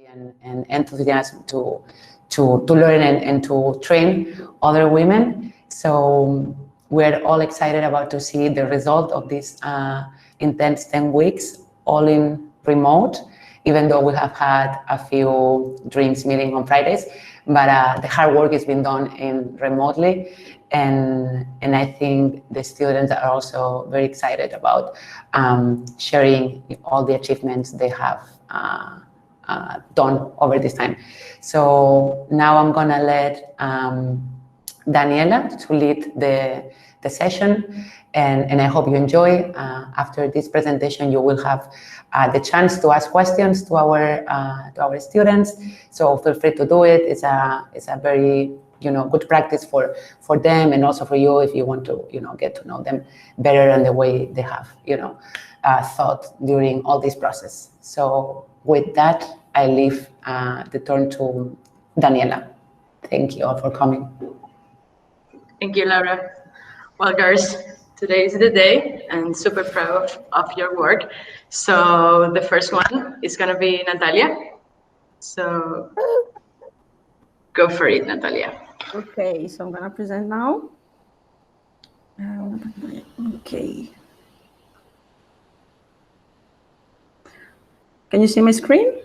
and enthusiasm to learn and to train other women. So we're all excited about to see the result of this intense 10 weeks, all in remote, even though we have had a few dreams meeting on Fridays, but the hard work has been done in remotely. And I think the students are also very excited about sharing all the achievements they have done over this time. So now I'm gonna let Daniela to lead the session, and I hope you enjoy. After this presentation, you will have the chance to ask questions to our students. So feel free to do it. It's a very good practice for them, and also for you if you want to get to know them better and the way they have thought during all this process. So with that, I leave the turn to Daniela. Thank you all for coming. Thank you, Laura. Well, girls, today is the day, and super proud of your work. So the first one is going to be Natalia. So go for it, Natalia. Okay, so I'm going to present now. Okay. Can you see my screen?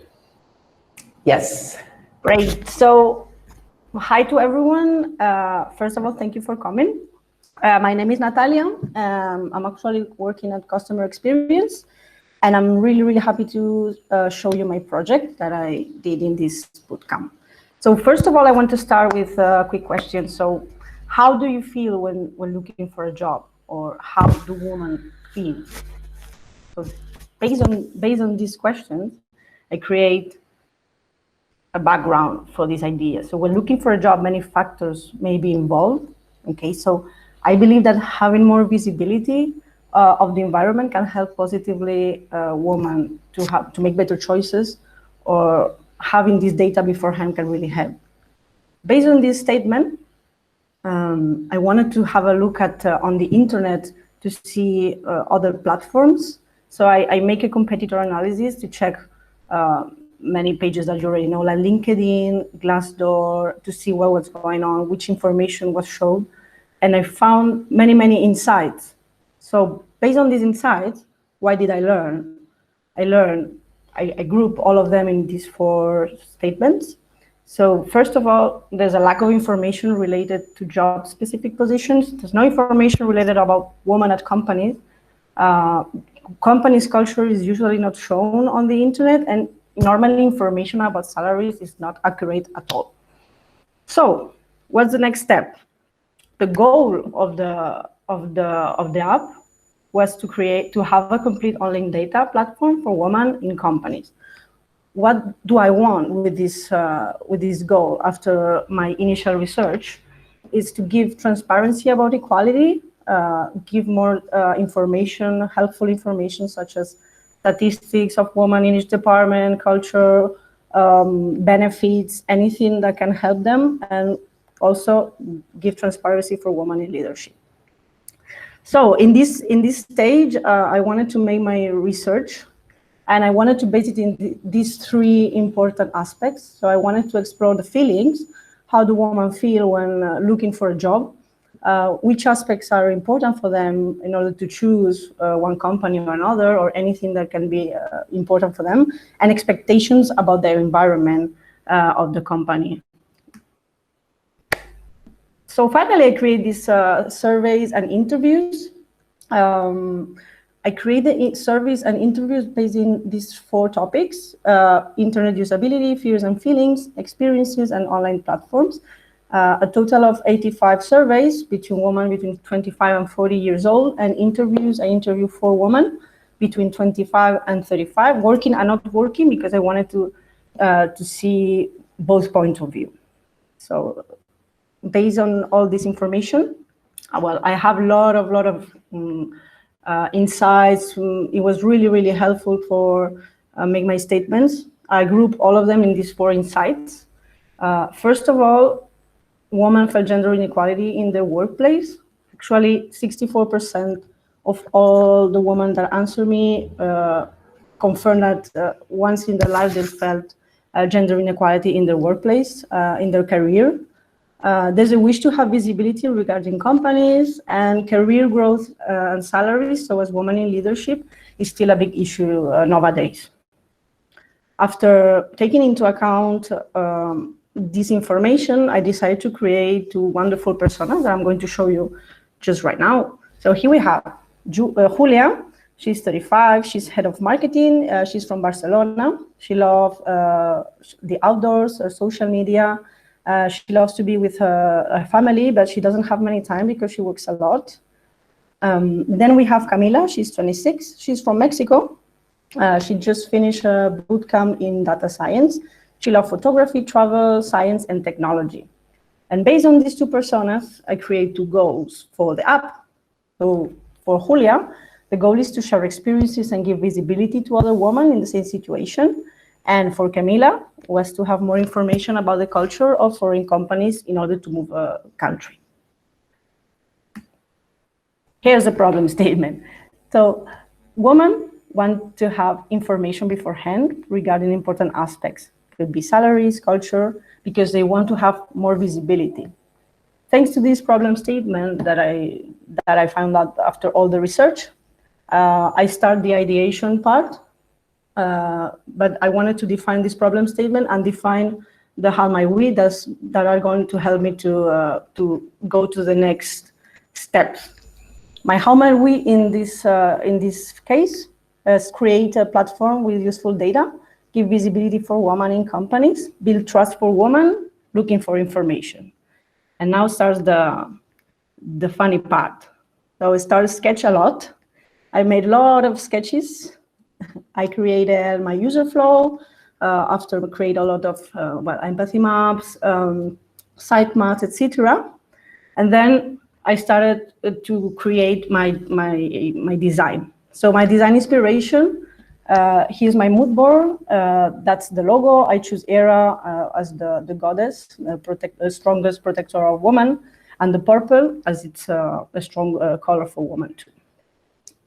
Yes. Great. So hi to everyone. First of all, thank you for coming. My name is Natalia. I'm actually working at Customer Experience, and I'm really, really happy to show you my project that I did in this bootcamp. So first of all, I want to start with a quick question. So how do you feel when looking for a job, or how do women feel? So based on these questions, I create a background for this idea. So when looking for a job, many factors may be involved. Okay, so I believe that having more visibility of the environment can help positively women to make better choices, or having this data beforehand can really help. Based on this statement, I wanted to have a look at on the internet to see other platforms. So I make a competitor analysis to check many pages that you already know, like LinkedIn, Glassdoor, to see what was going on, which information was shown. And I found many, many insights. So based on these insights, what did I learn? I group all of them in these 4 statements. So first of all, there's a lack of information related to job-specific positions. There's no information related about women at companies. Companies' culture is usually not shown on the internet, and normally information about salaries is not accurate at all. So what's the next step? The goal of the app was to have a complete online data platform for women in companies. What do I want with this goal after my initial research? Is to give transparency about equality, give more information, helpful information such as statistics of women in each department, culture, benefits, anything that can help them, and also give transparency for women in leadership. So in this stage, I wanted to make my research, and I wanted to base it in these 3 important aspects. So I wanted to explore the feelings. How do women feel when looking for a job? Which aspects are important for them in order to choose one company or another, or anything that can be important for them, and expectations about their environment of the company. So finally, I create these surveys and interviews. I created surveys and interviews based in these 4 topics: internet usability, fears and feelings, experiences, and online platforms. A total of 85 surveys between women between 25 and 40 years old, and interviews. I interviewed 4 women between 25 and 35, working and not working, because I wanted to see both points of view. So based on all this information, well, I have a lot of insights. It was really, really helpful for make my statements. I group all of them in these 4 insights. First of all, women felt gender inequality in their workplace. Actually, 64% of all the women that answer me confirm that once in their life they felt gender inequality in their workplace, in their career. There's a wish to have visibility regarding companies and career growth and salaries. So as women in leadership is still a big issue nowadays. After taking into account this information, I decided to create two wonderful personas that I'm going to show you just right now. So here we have Julia. She's 35. She's head of marketing. She's from Barcelona. She loves the outdoors, social media. She loves to be with her family, but she doesn't have many time because she works a lot. Then we have Camila. She's 26. She's from Mexico. She just finished a boot camp in data science. She loves photography, travel, science, and technology. And based on these two personas, I create two goals for the app. So for Julia, the goal is to share experiences and give visibility to other women in the same situation. And for Camila, was to have more information about the culture of foreign companies in order to move a country. Here's the problem statement. So women want to have information beforehand regarding important aspects. It could be salaries, culture, because they want to have more visibility. Thanks to this problem statement that I found out after all the research, I start the ideation part, but I wanted to define this problem statement and define the how my we that are going to help me to go to the next steps. My how my we in this case is create a platform with useful data, give visibility for women in companies, build trust for women looking for information. And now starts the funny part. So I started to sketch a lot. I made a lot of sketches. I created my user flow after I create a lot of empathy maps, site maps, etc. And then I started to create my design. So my design inspiration, here's my mood board. That's the logo. I choose Hera as the goddess, the strongest protector of women, and the purple as it's a strong color for women too.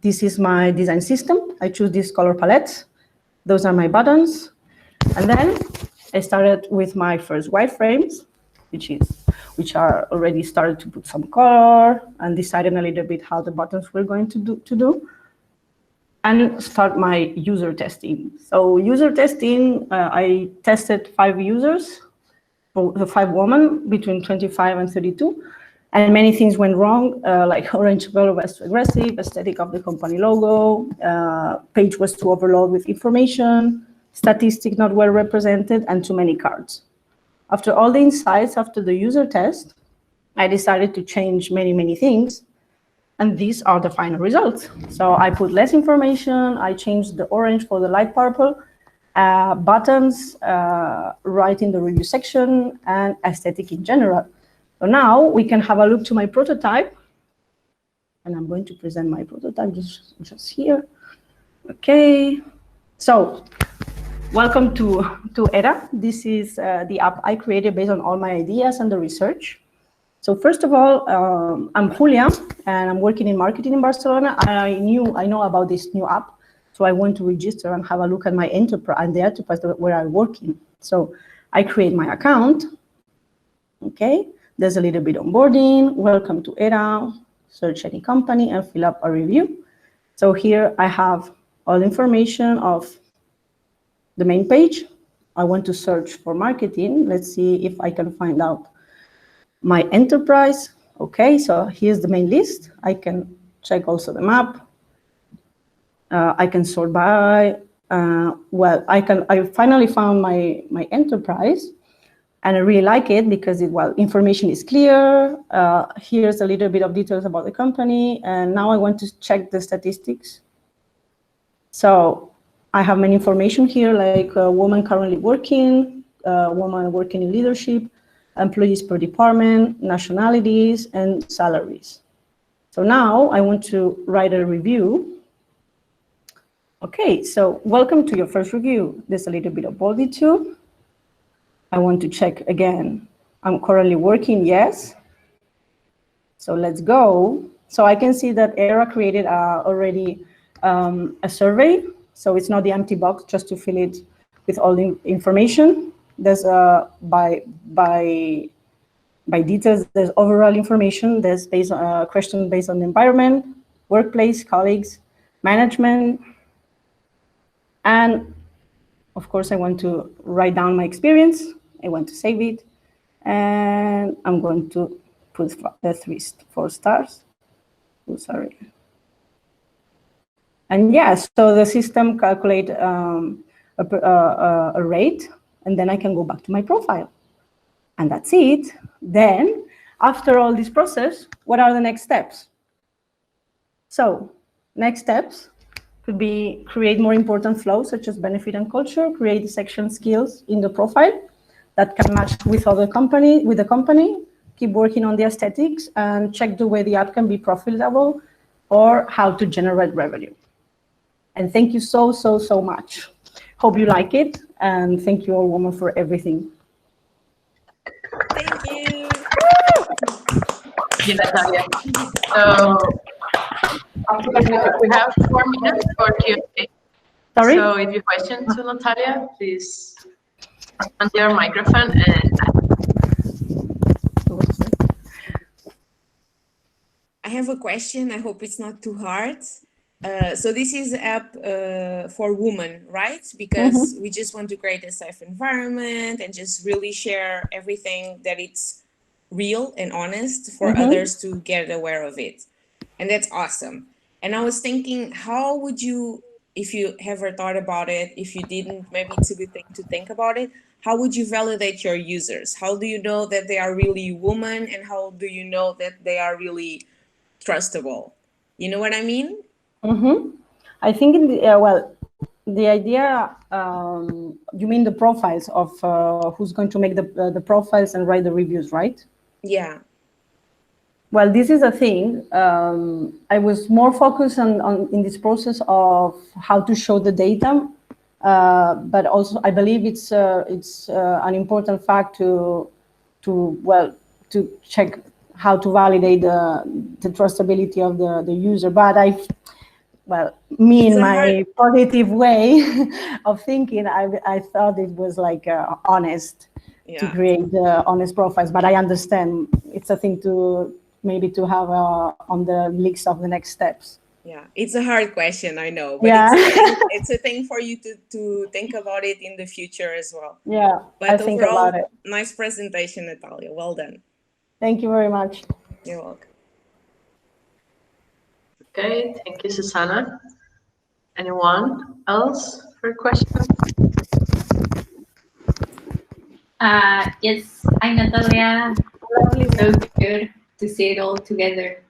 This is my design system. I choose this color palette. Those are my buttons. And then I started with my first wireframes, which are already started to put some color and decided a little bit how the buttons were going to do. And start my user testing. So user testing, I tested 5 users, the 5 women between 25 and 32. And many things went wrong, like orange color was too aggressive, aesthetic of the company logo, page was too overloaded with information, statistics not well represented, and too many cards. After all the insights after the user test, I decided to change many things, and these are the final results. So I put less information, I changed the orange for the light purple, buttons right in the review section, and aesthetic in general. So now we can have a look to my prototype, and I'm going to present my prototype just here. Okay, so welcome to Hera. This is the app I created based on all my ideas and the research. So first of all, I'm Julia, and I'm working in marketing in Barcelona. I know about this new app, so I want to register and have a look at my enterprise and the enterprise where I'm working. So I create my account. Okay. There's a little bit onboarding, welcome to Hera, search any company and fill up a review. So here I have all the information of the main page. I want to search for marketing. Let's see if I can find out my enterprise. Okay, so here's the main list. I can check also the map. I can sort by, I finally found my enterprise. And I really like it because information is clear. Here's a little bit of details about the company. And now I want to check the statistics. So I have many information here, like women currently working, women working in leadership, employees per department, nationalities, and salaries. So now I want to write a review. Okay, so welcome to your first review. There's a little bit of body too. I want to check again. I'm currently working, yes. So let's go. So I can see that Hera created already a survey. So it's not the empty box just to fill it with all the information. There's by details, there's overall information. There's based on question based on the environment, workplace, colleagues, management, and of course I want to write down my experience. I want to save it, and I'm going to put the 4 stars. Oh, sorry. And yeah, so the system calculate a rate, and then I can go back to my profile. And that's it. Then, after all this process, what are the next steps? So, next steps could be create more important flows, such as benefit and culture, create section skills in the profile that can match with the company, keep working on the aesthetics, and check the way the app can be profitable or how to generate revenue. And thank you so much. Hope you like it, and thank you allWomen for everything. Thank you. Thank you, Natalia. So we have 4 minutes for Q&A. Sorry? So if you have questions to Natalia, please on your microphone and I have a question. I hope it's not too hard. So this is an app for women, right? Because we just want to create a safe environment and just really share everything that it's real and honest for others to get aware of it. And that's awesome. And I was thinking, how would you, if you ever thought about it, if you didn't, maybe it's a good thing to think about it, how would you validate your users? How do you know that they are really women, and how do you know that they are really trustable? You know what I mean? I think in the, the idea, you mean the profiles of who's going to make the profiles and write the reviews, right? Yeah. Well, this is a thing. I was more focused on in this process of how to show the data, but also I believe it's an important fact to check how to validate the trustability of the user. But me in my positive way of thinking, I thought it was like honest to create honest profiles. But I understand it's a thing to maybe to have on the list of the next steps. Yeah, it's a hard question, I know, but it's a thing for you to think about it in the future as well. Yeah, but I think overall, about it. Nice presentation, Natalia. Well done. Thank you very much. You're welcome. okay, thank you, Susanna. Anyone else for a question? Yes, hi Natalia. So good to see it all together.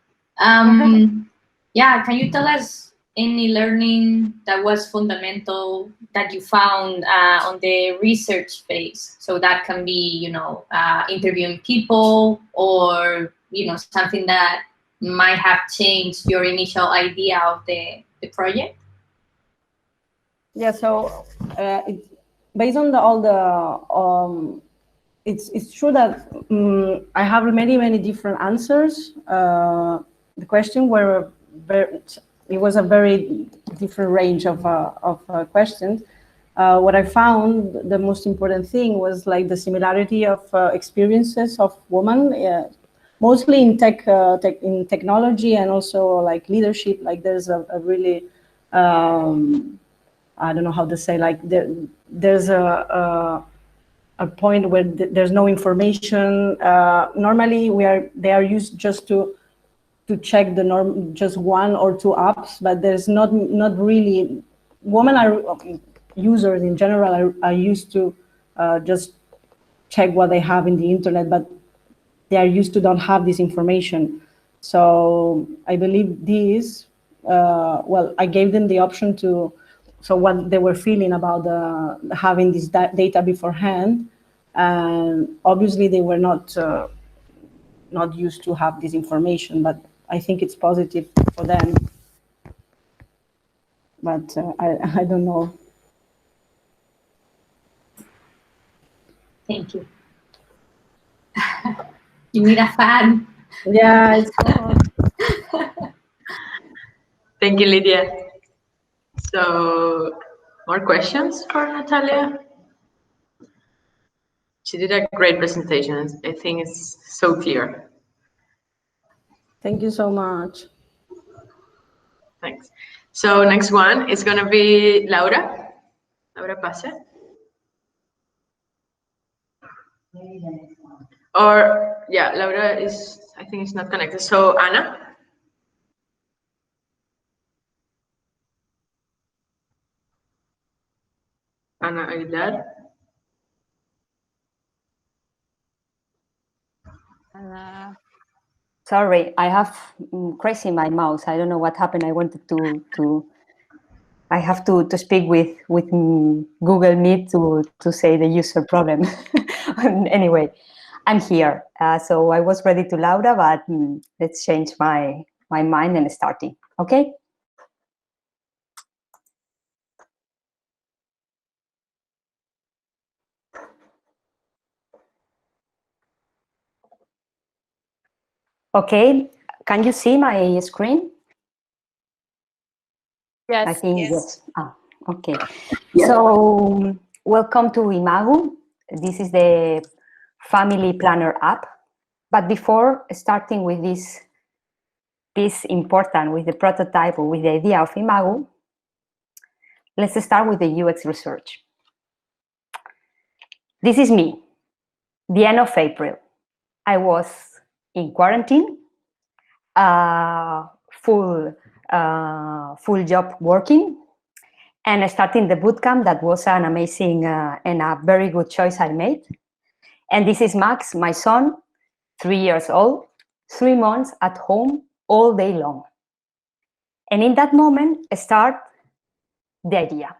Yeah, can you tell us any learning that was fundamental that you found on the research phase? So that can be, interviewing people, or something that might have changed your initial idea of the project. Yeah, so based on all the it's true that I have many different answers. The question it was a very different range of questions. What I found the most important thing was like the similarity of experiences of women, mostly in in technology, and also like leadership. Like there's a really I don't know how to say, like there's a point where there's no information. Normally they are used just to check the just 1 or 2 apps, but there's not really, women users in general are used to just check what they have in the internet, but they are used to don't have this information. So I believe this, I gave them the option to, so what they were feeling about having this data beforehand, and obviously they were not used to have this information, but I think it's positive for them. But I don't know. Thank you. You need a fan. Yeah, it's cool. Thank you, Lydia. So, more questions for Natalia? She did a great presentation. I think it's so clear. Thank you so much. Thanks. So next one is gonna be Laura. Laura Pase. Or yeah, Laura is, I think it's not connected. So Anna. Anna Aguilar. Sorry, I have crazy my mouse. I don't know what happened. I wanted I have to speak with Google Meet to say the user problem. Anyway, I'm here. So I was ready to Laura, but let's change my mind and starting. Okay. Okay, can you see my screen? Yes. I think Yes. yes. Okay. So welcome to Imago. This is the family planner app. But before starting with this important, with the prototype or with the idea of Imago, let's start with the UX research. This is me, the end of April. I was in quarantine, full job working, and starting the bootcamp. That was an amazing and a very good choice I made. And this is Max, my son, 3 years old, 3 months at home all day long. And in that moment, start the idea.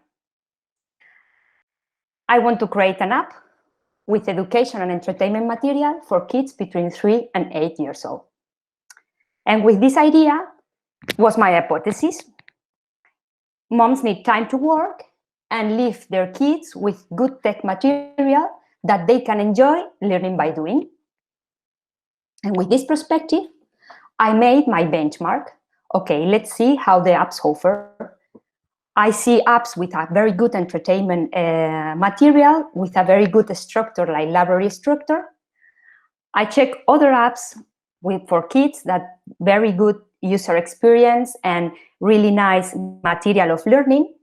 I want to create an app with education and entertainment material for kids between 3 and 8 years old. And with this idea was my hypothesis. Moms need time to work and leave their kids with good tech material that they can enjoy learning by doing. And with this perspective, I made my benchmark. Okay, let's see how the apps offer. I see apps with a very good entertainment material, with a very good structure like library structure. I check other apps for kids that very good user experience and really nice material of learning.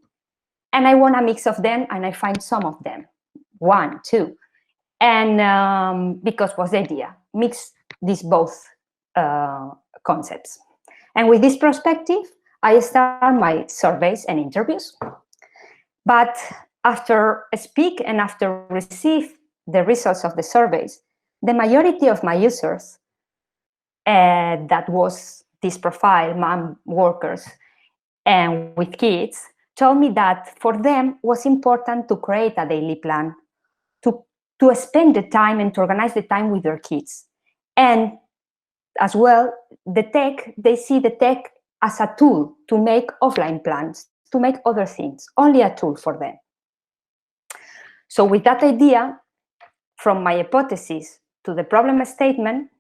And I want a mix of them, and I find some of them, 1, 2. And because was the idea, mix these both concepts. And with this perspective, I start my surveys and interviews. But after speak and after receive the results of the surveys, the majority of my users, that was this profile, mom workers, and with kids, told me that for them was important to create a daily plan, to spend the time and to organize the time with their kids. And as well, the tech, they see the tech as a tool to make offline plans, to make other things, only a tool for them. So with that idea, from my hypothesis to the problem statement,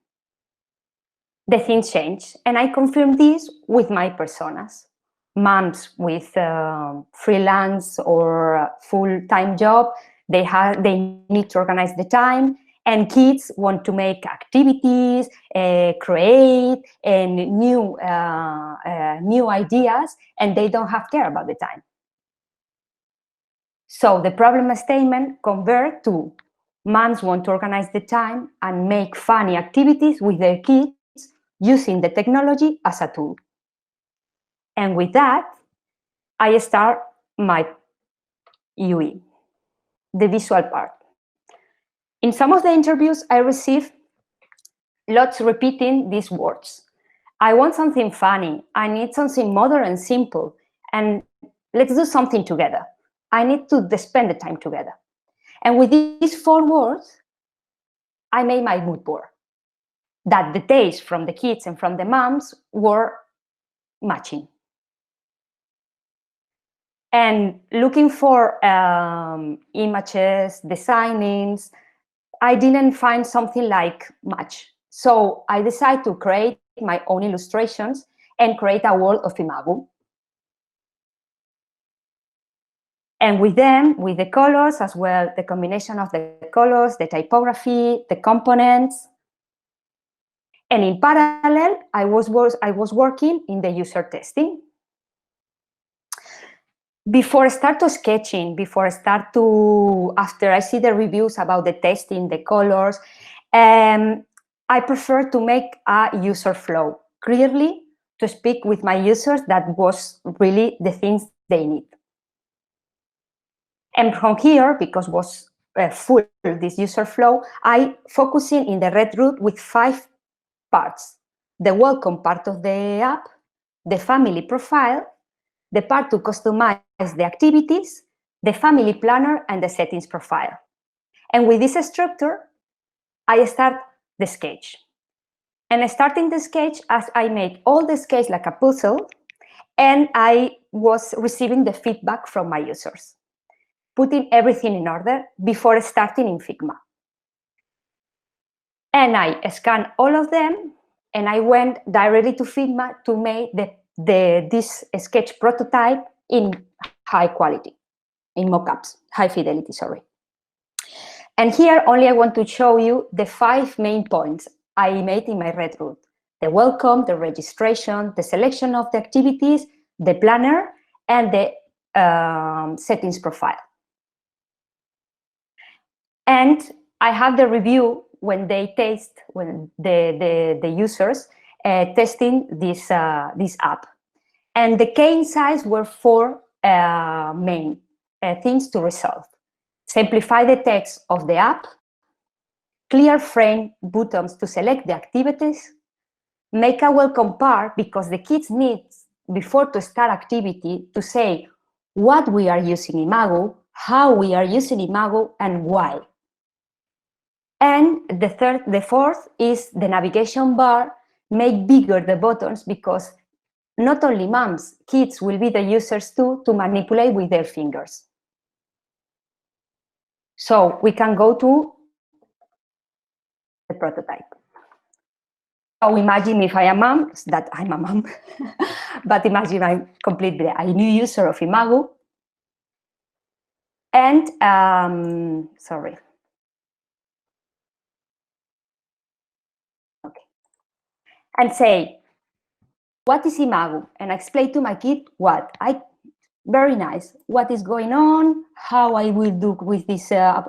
the things change. And I confirm this with my personas. Moms with freelance or full-time job, they need to organize the time, and kids want to make activities, create, and new ideas, and they don't have care about the time. So the problem statement convert to moms want to organize the time and make funny activities with their kids using the technology as a tool. And with that, I start my UE, the visual part. In some of the interviews, I receive lots repeating these words. I want something funny. I need something modern and simple. And let's do something together. I need to spend the time together. And with these 4 words, I made my mood board. That the taste from the kids and from the moms were matching. And looking for images, designings, I didn't find something like match. So I decided to create my own illustrations and create a world of Imago. And with them, with the colors as well, the combination of the colors, the typography, the components. And in parallel, I was working in the user testing. Before I start to sketching, after I see the reviews about the testing, the colors, I prefer to make a user flow, clearly to speak with my users that was really the things they need. And from here, because was full this user flow, I focusing in the red root with 5 parts: the welcome part of the app, the family profile, the part to customize the activities, the family planner, and the settings profile. And with this structure, I start the sketch. And starting the sketch, as I made all the sketch like a puzzle, and I was receiving the feedback from my users, putting everything in order before starting in Figma. And I scanned all of them, and I went directly to Figma to make this sketch prototype in high quality, in mockups, high fidelity, sorry. And here only I want to show you the 5 main points I made in my red root: the welcome, the registration, the selection of the activities, the planner, and the settings profile. And I have the review when they taste, when the users testing this app. And the key insights were 4 main things to resolve: simplify the text of the app, clear frame buttons to select the activities, make a welcome part because the kids need, before to start activity, to say what we are using Imago, how we are using Imago, and why. And the fourth is the navigation bar, make bigger the buttons because not only moms, kids will be the users too to manipulate with their fingers. So we can go to the prototype. So imagine if I am a mom, that I'm a mom, but imagine I'm completely a new user of Imago. And, sorry. Okay. And say, what is Imago? And I explain to my kid what very nice. What is going on? How I will do with this app?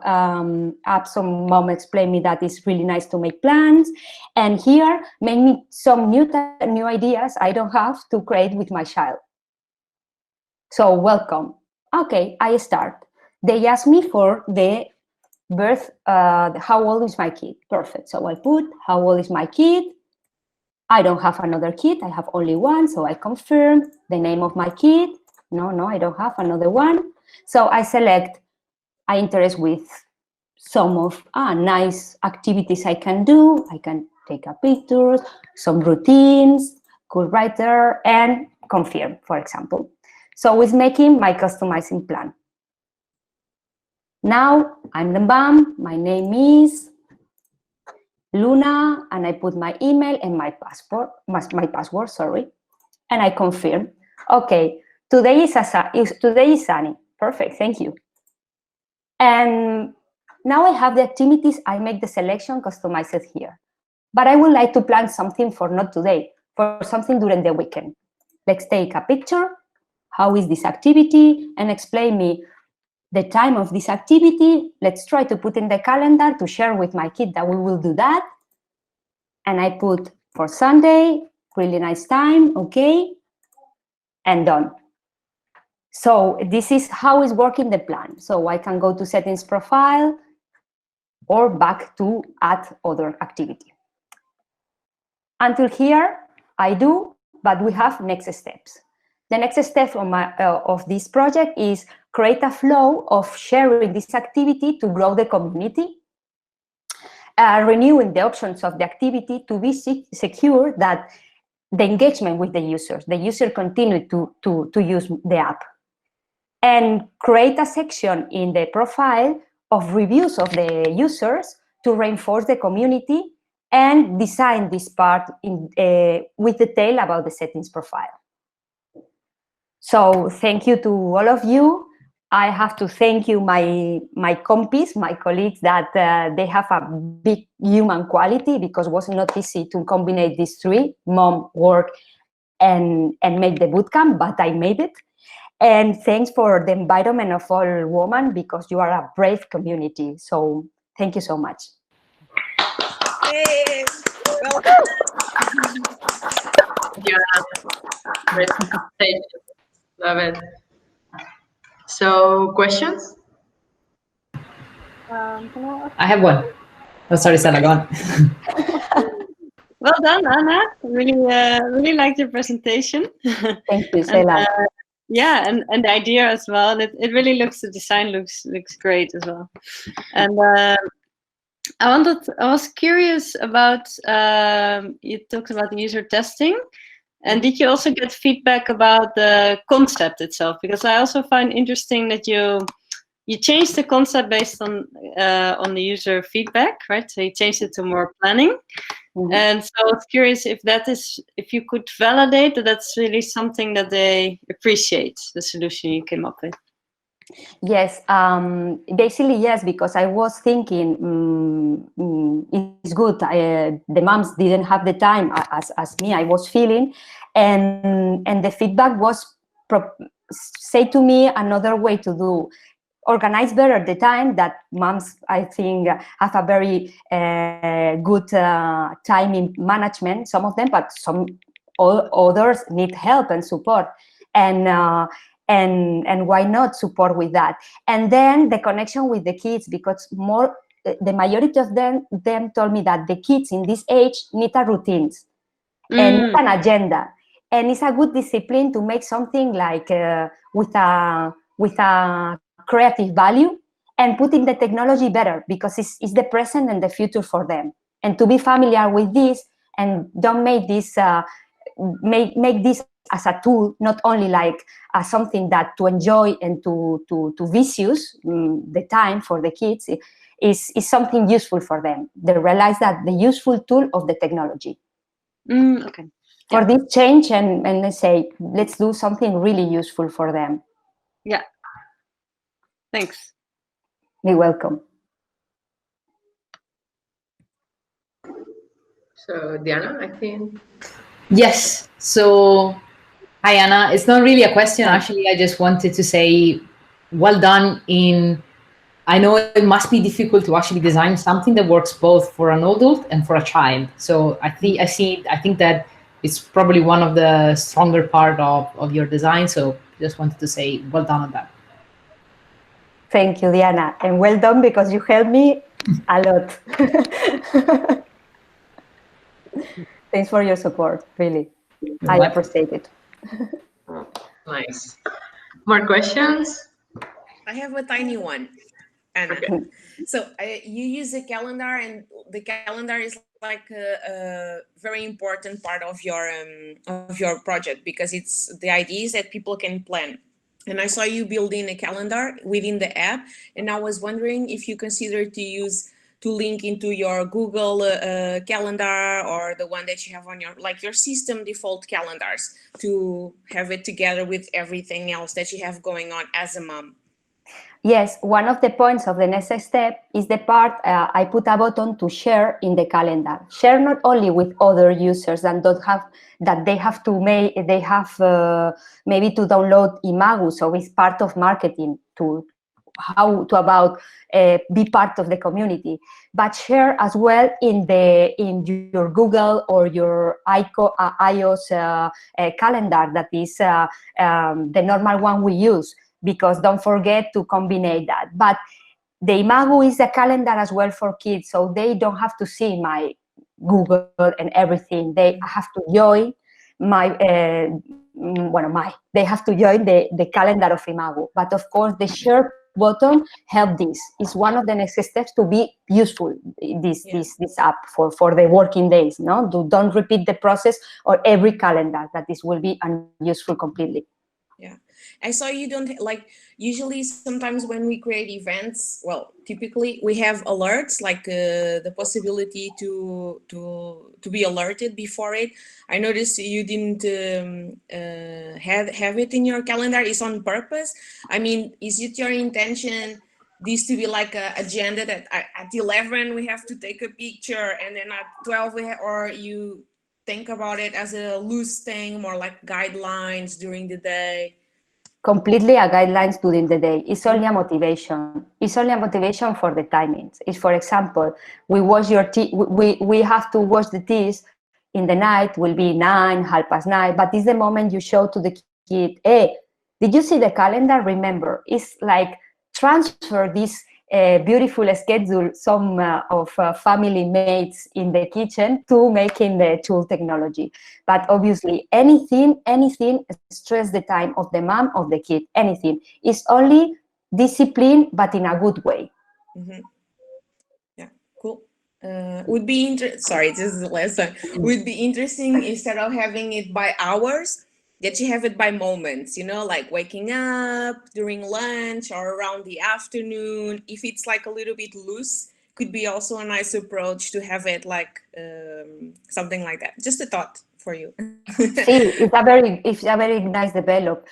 Some mom explained me that it's really nice to make plans, and here make me some new ideas I don't have to create with my child. So welcome. Okay, I start. They ask me for the birth. How old is my kid? Perfect. So I put how old is my kid. I don't have another kid. I have only one. So I confirm the name of my kid. No, I don't have another one. So I select, I interest with some of nice activities I can do. I can take a picture, some routines, could write there, and confirm, for example. So with making my customizing plan. Now I'm the mom, my name is Luna, and I put my email and my password, sorry, and I confirm. Okay. Today is sunny. Perfect, thank you. And now I have the activities, I make the selection, customize it here. But I would like to plan something for not today, for something during the weekend. Let's take a picture. How is this activity? And explain me the time of this activity. Let's try to put in the calendar to share with my kid that we will do that. And I put for Sunday, really nice time, okay, and done. So this is how is working the plan. So I can go to settings profile or back to add other activity. Until here, I do, but we have next steps. The next step of this project is create a flow of sharing this activity to grow the community, renewing the options of the activity to be secure that the engagement with the user continue to use the app. And create a section in the profile of reviews of the users to reinforce the community and design this part with detail about the settings profile. So thank you to all of you. I have to thank you, my compis, my colleagues, that they have a big human quality, because it was not easy to combine these three: mom, work, and make the bootcamp, but I made it. And thanks for the environment of allWomen, because you are a brave community. So thank you so much. Yay! Well, Yeah, great presentation. Love it. So, questions? I have one. Oh, sorry, Sana, go on. Well done, Anna. Really liked your presentation. Thank you, Sela. Yeah, and the idea as well. It really looks, the design looks great as well. And I was curious about, you talked about the user testing, and did you also get feedback about the concept itself? Because I also find interesting that you changed the concept based on the user feedback, right? So you changed it to more planning. Mm-hmm. And so I was curious if you could validate that that's really something that they appreciate, the solution you came up with. Yes, basically yes, because I was thinking it's good. The moms didn't have the time as me. I was feeling, and the feedback was say to me another way to do. Organize better the time that moms, I think, have a very good time in management, some of them, but others need help and support. And why not support with that? And then the connection with the kids, because the majority of them told me that the kids in this age need a routines and need an agenda. And it's a good discipline to make something like with a creative value, and putting the technology better, because it's the present and the future for them. And to be familiar with this, and don't make this make this as a tool, not only like something that to enjoy and to vicious the time for the kids, is something useful for them. They realize that the useful tool of the technology. Okay. For this change, and let's say, let's do something really useful for them. Yeah. Thanks. You're welcome. So, Diana, I think. Yes. So, hi, Anna. It's not really a question. Actually, I just wanted to say, well done I know it must be difficult to actually design something that works both for an adult and for a child. So I think that it's probably one of the stronger part of your design. So just wanted to say, well done on that. Thank you, Diana. And well done, because you helped me a lot. Thanks for your support, really. I appreciate it. Nice. More questions? I have a tiny one, Anna. Okay. So you use a calendar, and the calendar is like a very important part of your project, because it's the idea is that people can plan. And I saw you building a calendar within the app, and I was wondering if you consider to link into your Google calendar, or the one that you have on your system default calendars, to have it together with everything else that you have going on as a mom. Yes, one of the points of the next step is the part I put a button to share in the calendar. Share not only with other users and they have maybe to download Imago, so it's part of marketing to be part of the community, but share as well in your Google or your iOS calendar, that is the normal one we use. Because don't forget to combine that. But the Imago is a calendar as well for kids, so they don't have to see my Google and everything. They have to join they have to join the calendar of Imago. But of course, the share button help this. It's one of the next steps to be useful, this app for the working days. No, don't repeat the process or every calendar, that this will be unuseful completely. Yeah. I saw you don't like, usually sometimes when we create events, well, typically we have alerts, like the possibility to be alerted before it. I noticed you didn't have it in your calendar. Is on purpose? I mean, is it your intention this to be like a agenda that at 11 we have to take a picture, and then at 12 or you think about it as a loose thing, more like guidelines during the day? Completely a guidelines during the day. It's only a motivation. It's only a motivation for the timings. It's, for example, we wash your teeth. We have to wash the teeth in the night. Will be 9, 9:30. But it's the moment you show to the kid, hey, did you see the calendar? Remember, it's like transfer this beautiful schedule some of family mates in the kitchen to making the tool technology. But obviously anything stress the time of the mom, of the kid, anything. It's only discipline, but in a good way. Mm-hmm. Yeah, cool. Would be sorry, this is the last one. Would be interesting, instead of having it by hours, that you have it by moments, you know, like waking up, during lunch, or around the afternoon. If it's like a little bit loose, could be also a nice approach to have it like something like that. Just a thought for you. See, it's a very nice develop.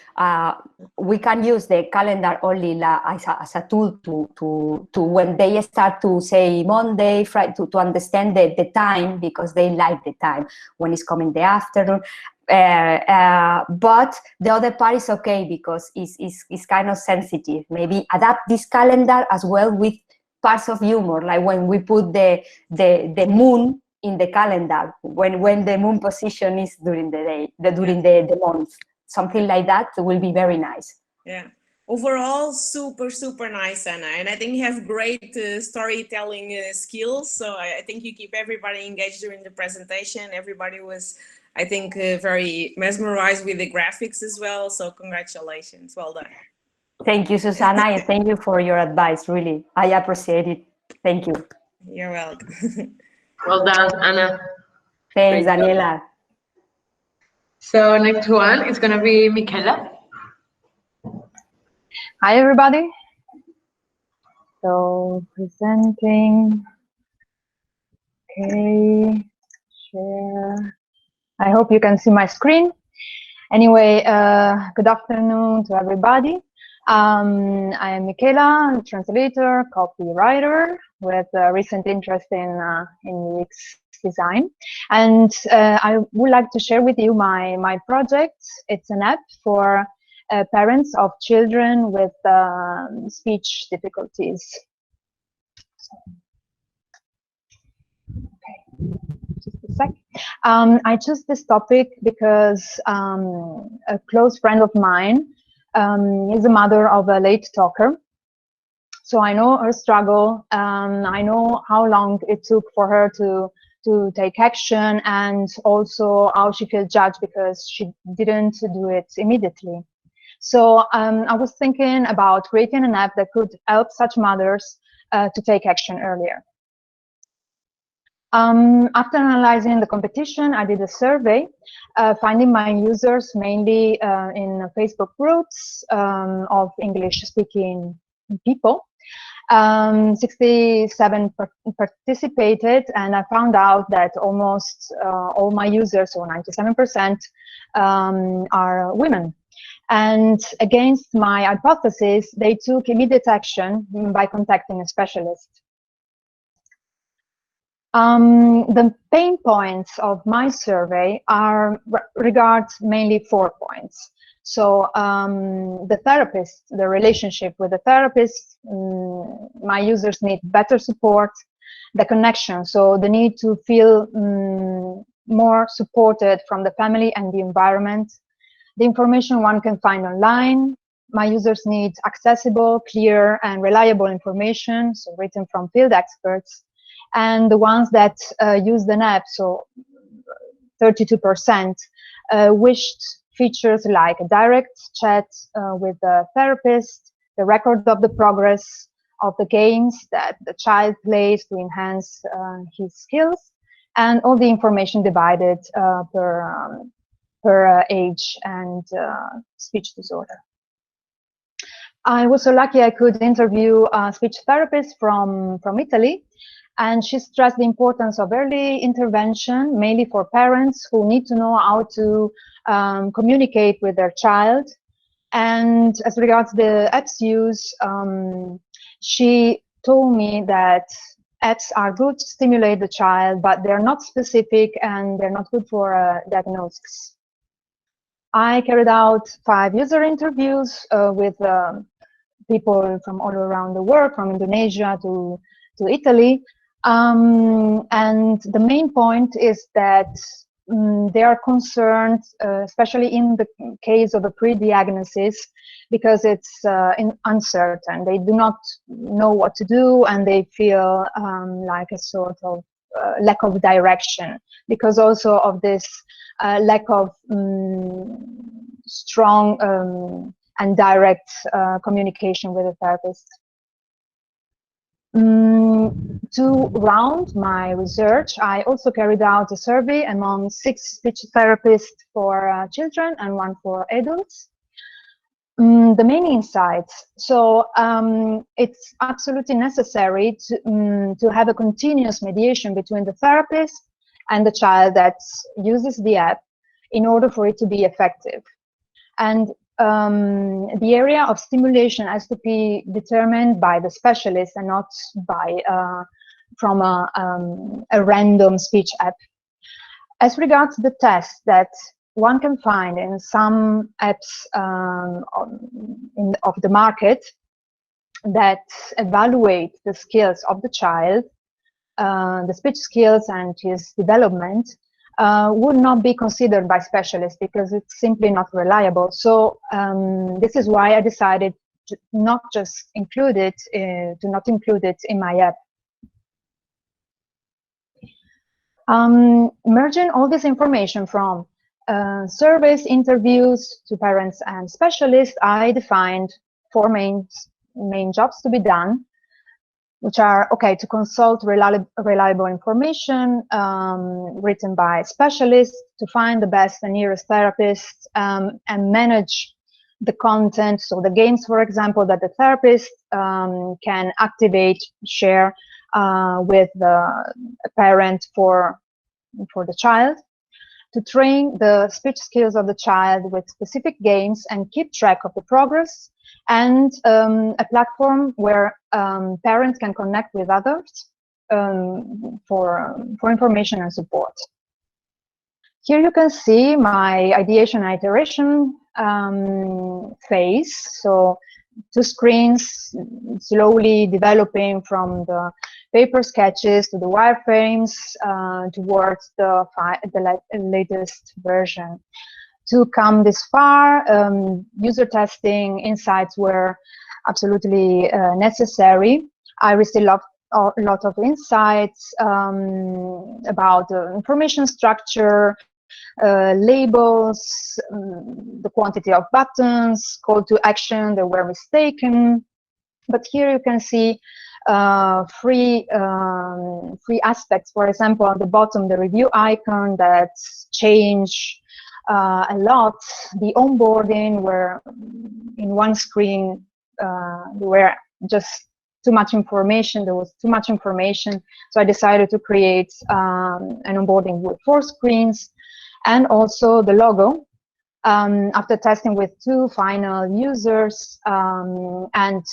We can use the calendar only as a tool to when they start to say Monday, Friday, to understand the time, because they like the time when it's coming the afternoon. But the other part is okay, because it's kind of sensitive. Maybe adapt this calendar as well with parts of humor, like when we put the moon in the calendar, when the moon position is during the day, during the month, something like that will be very nice. Yeah. Overall, super nice, Anna, and I think you have great storytelling skills. So I think you keep everybody engaged during the presentation. Everybody was, I think, very mesmerized with the graphics as well. So congratulations, well done. Thank you, Susanna, and thank you for your advice. Really, I appreciate it. Thank you. You're welcome. Well done, Anna. Thanks, Great job. Daniela. So next one is gonna be Michaela. Hi, everybody. So presenting. Okay, share. I hope you can see my screen. Anyway, good afternoon to everybody. I am Michaela, translator, copywriter with a recent interest in UX design. And I would like to share with you my project. It's an app for parents of children with speech difficulties. Okay, just a sec. I chose this topic because a close friend of mine is the mother of a late talker. So I know her struggle. I know how long it took for her to take action, and also how she feels judged because she didn't do it immediately. So I was thinking about creating an app that could help such mothers to take action earlier. After analyzing the competition, I did a survey, finding my users mainly in Facebook groups of English-speaking people. 67 participated, and I found out that almost all my users, or 97%, are women. And against my hypothesis, they took immediate action by contacting a specialist. The pain points of my survey regard mainly 4 points. So the therapist, the relationship with the therapist, my users need better support, the connection, so the need to feel more supported from the family and the environment, the information one can find online. My users need accessible, clear, and reliable information, so written from field experts. And the ones that use the app, so 32%, wished features like a direct chat with the therapist, the record of the progress of the games that the child plays to enhance his skills, and all the information divided per age and speech disorder. I was so lucky I could interview a speech therapist from Italy, and she stressed the importance of early intervention, mainly for parents who need to know how to communicate with their child. And as regards the apps use, she told me that apps are good to stimulate the child, but they're not specific and they're not good for diagnosis. I carried out 5 user interviews with people from all around the world, from Indonesia to Italy. And the main point is that they are concerned, especially in the case of a pre-diagnosis, because it's uncertain. They do not know what to do, and they feel like a sort of lack of direction, because also of this lack of strong and direct communication with a therapist. To round my research, I also carried out a survey among 6 speech therapists for children and 1 for adults. The main insights. So it's absolutely necessary to have a continuous mediation between the therapist and the child that uses the app in order for it to be effective. And the area of stimulation has to be determined by the specialist and not by from a random speech app. As regards the tests that one can find in some apps of the market that evaluate the skills of the child, the speech skills and his development, would not be considered by specialists because it's simply not reliable. So this is why I decided to not just include it, to not include it in my app. Merging all this information from surveys, interviews to parents and specialists, I defined 4 main jobs to be done, which are, okay, to consult reliable information written by specialists, to find the best and nearest therapist, and manage the content. So the games, for example, that the therapist can activate, share with the parent for the child. To train the speech skills of the child with specific games and keep track of the progress, and a platform where parents can connect with others for information and support. Here you can see my ideation and iteration phase. So 2 screens slowly developing from the paper sketches to the wireframes towards the latest version. To come this far, user testing insights were absolutely necessary. I received a lot of insights about the information structure, labels, the quantity of buttons, call to action that were mistaken. But here you can see 3 aspects. For example, at the bottom, the review icon that change a lot. The onboarding, where in one screen there were just too much information. There was too much information, so I decided to create an onboarding with 4 screens, and also the logo. After testing with 2 final users, and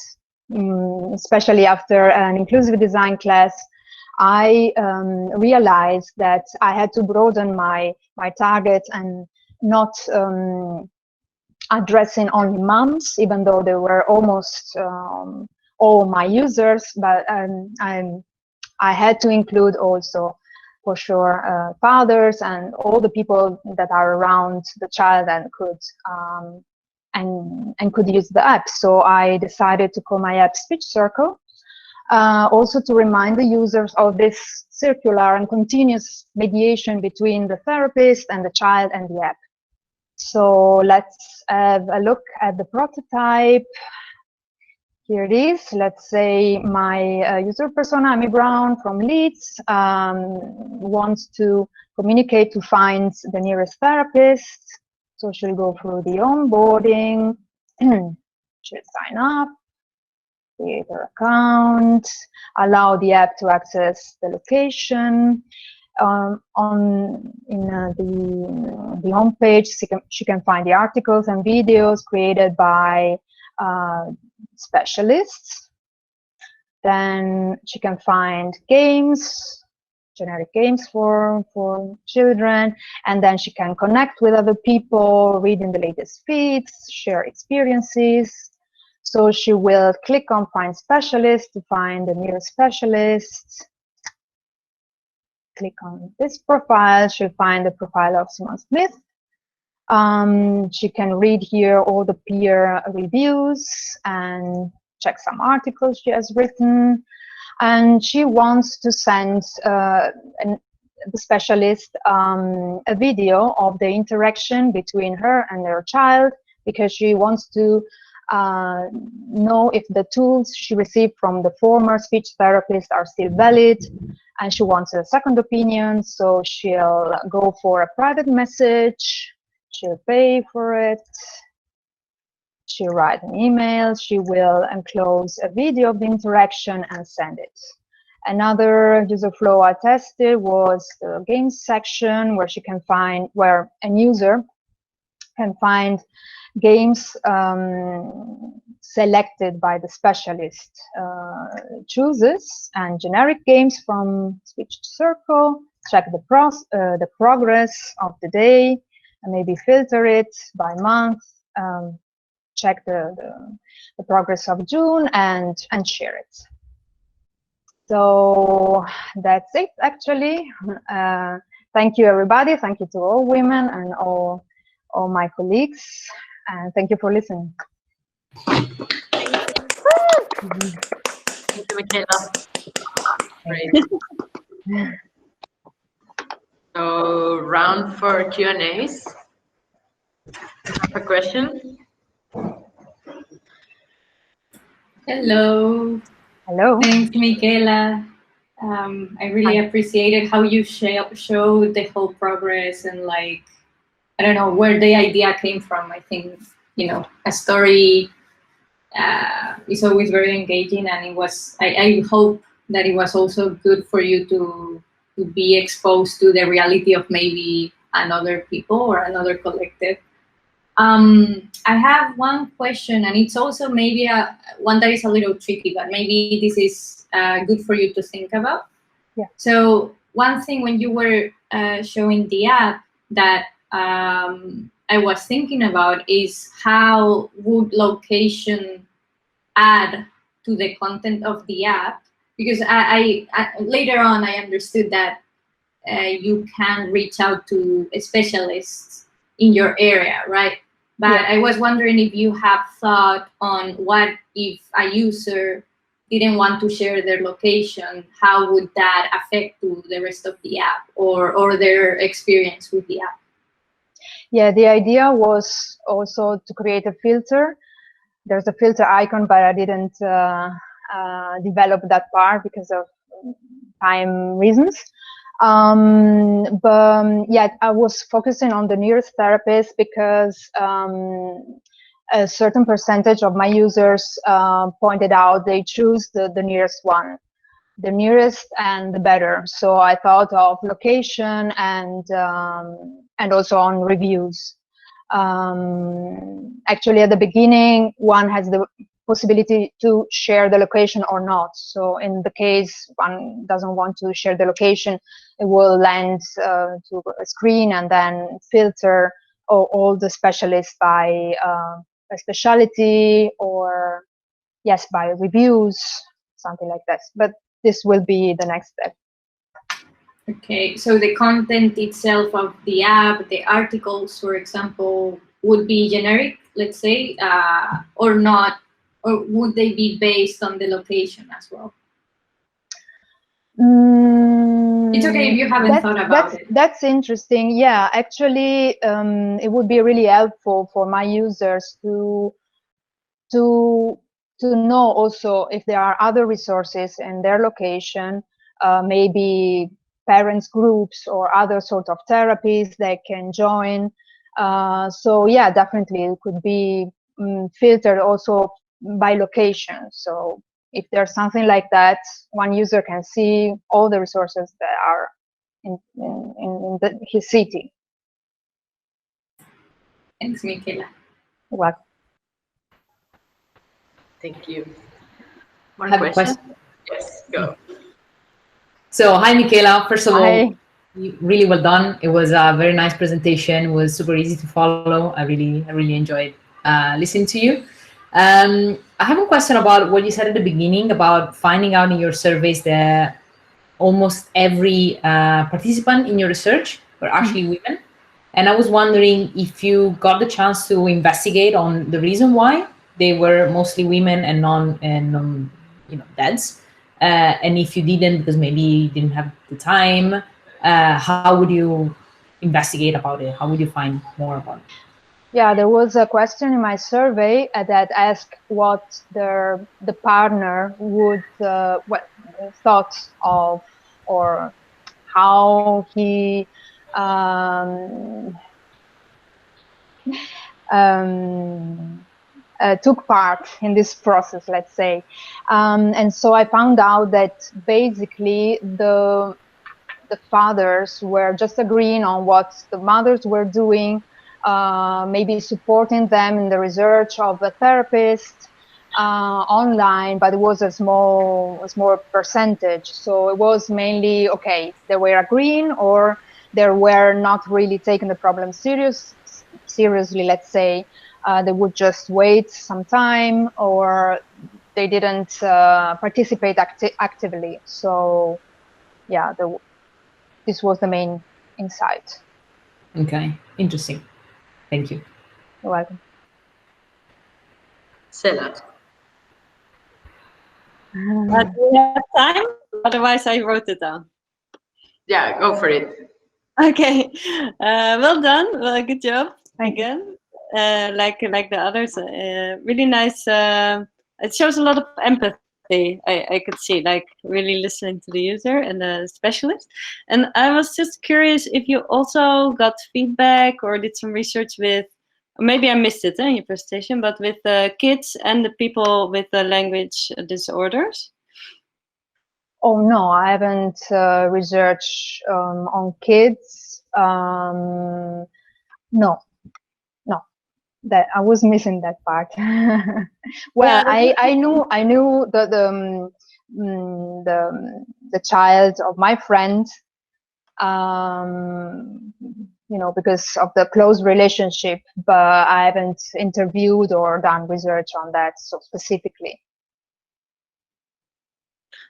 especially after an inclusive design class, I realized that I had to broaden my target and not addressing only moms, even though they were almost all my users, but I had to include also, for sure, fathers and all the people that are around the child and could use the app. So I decided to call my app Speech Circle, also to remind the users of this circular and continuous mediation between the therapist and the child and the app. So let's have a look at the prototype. Here it is. Let's say my user persona, Amy Brown from Leeds, wants to communicate to find the nearest therapist. So she'll go through the onboarding. She'll sign up, create her account, allow the app to access the location. The home page, she can find the articles and videos created by specialists. Then she can find games, generic games for children, and then she can connect with other people, read in the latest feeds, share experiences. So she will click on Find Specialist to find the nearest specialist. Click on this profile, she'll find the profile of Simon Smith. She can read here all the peer reviews and check some articles she has written. And she wants to send the specialist a video of the interaction between her and her child, because she wants to know if the tools she received from the former speech therapist are still valid, and she wants a second opinion. So she'll go for a private message, she'll pay for it, she'll write an email, she will enclose a video of the interaction and send it. Another user flow I tested was the games section, where she can find, where a user can find games selected by the specialist chooses, and generic games from Speech Circle, check the progress of the day, and maybe filter it by month, check the progress of June, and share it. So that's it, actually. Thank you, everybody. Thank you to allWomen and all my colleagues, and thank you for listening. Thank you, Michaela. Great. So, round for Q&As. Have a question? Hello. Hello. Thanks, Michaela. I really appreciated how you showed the whole progress and, like, I don't know where the idea came from. I think, you know, a story is always very engaging, and it was, I hope that it was also good for you to be exposed to the reality of maybe another people or another collective. I have one question, and it's also maybe one that is a little tricky, but maybe this is good for you to think about. Yeah. So one thing when you were showing the app that I was thinking about is how would location add to the content of the app? Because I later on I understood that you can reach out to specialists in your area, right? But Yeah. I was wondering if you have thought on what if a user didn't want to share their location, how would that affect to the rest of the app or their experience with the app? Yeah, the idea was also to create a filter. There's a filter icon, but I didn't develop that part because of time reasons. But yeah, I was focusing on the nearest therapist because a certain percentage of my users pointed out they choose the nearest one, the nearest and the better. So I thought of location and also on reviews. Actually, at the beginning, one has the possibility to share the location or not. So in the case one doesn't want to share the location, it will land to a screen and then filter all the specialists by specialty, or yes, by reviews, something like that. But this will be the next step. Okay, so the content itself of the app, the articles, for example, would be generic, let's say, or not, or would they be based on the location as well? It's okay if you haven't thought about it. That's interesting. Yeah, actually, it would be really helpful for my users to know also if there are other resources in their location, maybe parents groups or other sort of therapies they can join. So yeah, definitely it could be filtered also by location. So if there's something like that, one user can see all the resources that are in his city. Thanks, Michaela. What? Thank you. I have a question. Yes, go. So, hi, Michaela. First of all, Hi. really well done. It was a very nice presentation. It was super easy to follow. I really enjoyed listening to you. I have a question about what you said at the beginning about finding out in your surveys that almost every participant in your research were actually women. And I was wondering if you got the chance to investigate on the reason why they were mostly women and non dads. And if you didn't, because maybe you didn't have the time, how would you investigate about it? How would you find more about it? Yeah, there was a question in my survey that asked what the partner would what thought of, or how he took part in this process, let's say. And so I found out that basically the fathers were just agreeing on what the mothers were doing, maybe supporting them in the research of a therapist online, but it was a small percentage. So it was mainly, okay, they were agreeing, or they were not really taking the problem seriously, let's say. They would just wait some time, or they didn't participate actively. So yeah, this was the main insight. Okay, interesting. Thank you. You're welcome. Sela. Do we have time? Otherwise, I wrote it down. Yeah, go for it. Okay, well done. Well, good job. Thank you. Again. Like the others, really nice. It shows a lot of empathy. I could see, like, really listening to the user and the specialist. And I was just curious if you also got feedback or did some research with, maybe I missed it in your presentation, but with the kids and the people with the language disorders. Oh no, I haven't researched on kids. No, that I was missing that part. Well, Yeah, I knew the child of my friend, because of the close relationship, but I haven't interviewed or done research on that so specifically.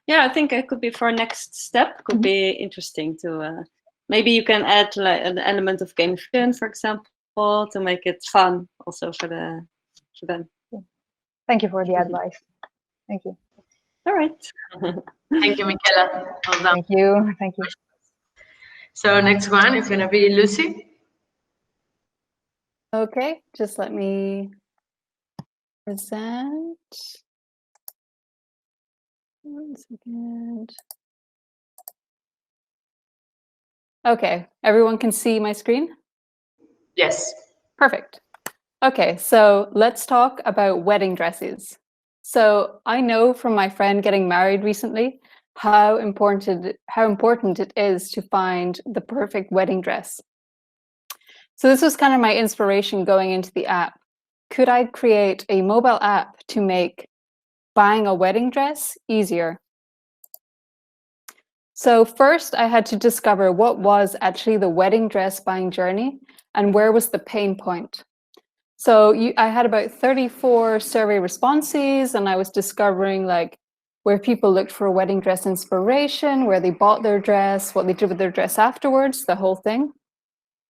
Yeah, I think it could be for next step. Could be interesting to maybe you can add like an element of gamification, for example, to make it fun also for them. Thank you for the advice. Thank you. All right. Thank you, Michaela. Well done. Thank you. Thank you. So next one is going to be Lucy. Okay, just let me present. 1 second. Okay, everyone can see my screen? Yes. Perfect. Okay, so let's talk about wedding dresses. So I know from my friend getting married recently how important it is to find the perfect wedding dress. So this was kind of my inspiration going into the app. Could I create a mobile app to make buying a wedding dress easier? So first I had to discover what was actually the wedding dress buying journey and where was the pain point. So I had about 34 survey responses, and I was discovering like where people looked for wedding dress inspiration, where they bought their dress, what they did with their dress afterwards, the whole thing.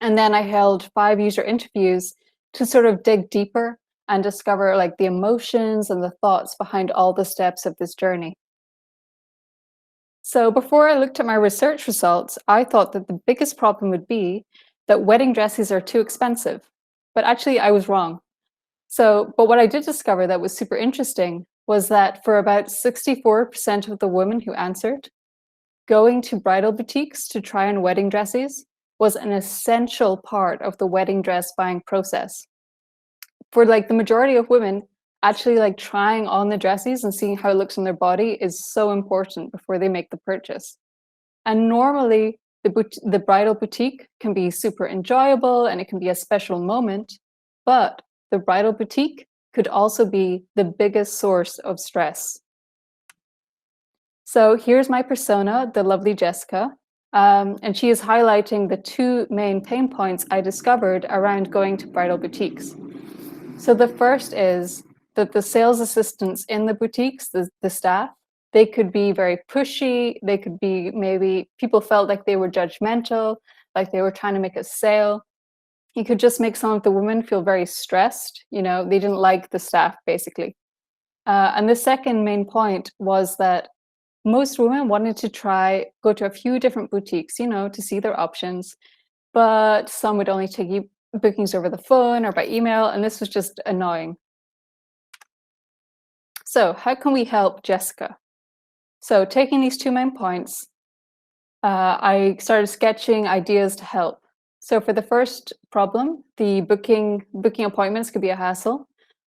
And then I held 5 user interviews to sort of dig deeper and discover like the emotions and the thoughts behind all the steps of this journey. So before I looked at my research results, I thought that the biggest problem would be that wedding dresses are too expensive. But actually I was wrong. But what I did discover that was super interesting was that for about 64% of the women who answered, going to bridal boutiques to try on wedding dresses was an essential part of the wedding dress buying process. for like the majority of women, actually like trying on the dresses and seeing how it looks on their body is so important before they make the purchase. And normally the bridal boutique can be super enjoyable and it can be a special moment, but the bridal boutique could also be the biggest source of stress. So here's my persona, the lovely Jessica, and she is highlighting the two main pain points I discovered around going to bridal boutiques. So the first is that the sales assistants in the boutiques, the staff, they could be very pushy. They could be, maybe people felt like they were judgmental, like they were trying to make a sale. You could just make some of the women feel very stressed. You know, they didn't like the staff, basically. And the second main point was that most women wanted to go to a few different boutiques, you know, to see their options, but some would only take you bookings over the phone or by email, and this was just annoying. So how can we help Jessica? So taking these two main points, I started sketching ideas to help. So for the first problem, the booking appointments could be a hassle.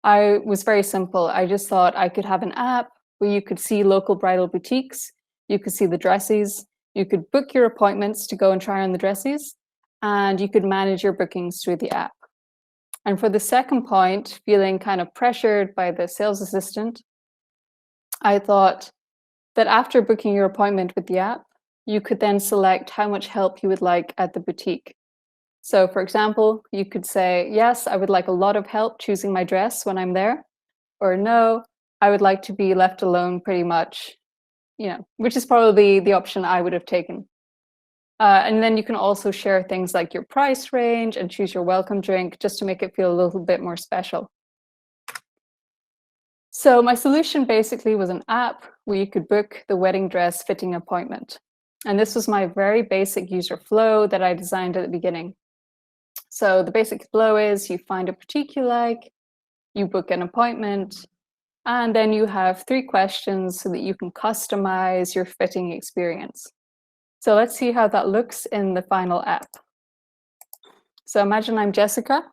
I was very simple. I just thought I could have an app where you could see local bridal boutiques, you could see the dresses, you could book your appointments to go and try on the dresses, and you could manage your bookings through the app. And for the second point, feeling kind of pressured by the sales assistant, I thought that after booking your appointment with the app, you could then select how much help you would like at the boutique. So for example, you could say, yes, I would like a lot of help choosing my dress when I'm there, or no, I would like to be left alone pretty much, you know, which is probably the option I would have taken. And then you can also share things like your price range and choose your welcome drink just to make it feel a little bit more special. So my solution basically was an app where you could book the wedding dress fitting appointment. And this was my very basic user flow that I designed at the beginning. So the basic flow is you find a boutique you like, you book an appointment, and then you have 3 questions so that you can customize your fitting experience. So let's see how that looks in the final app. So imagine I'm Jessica.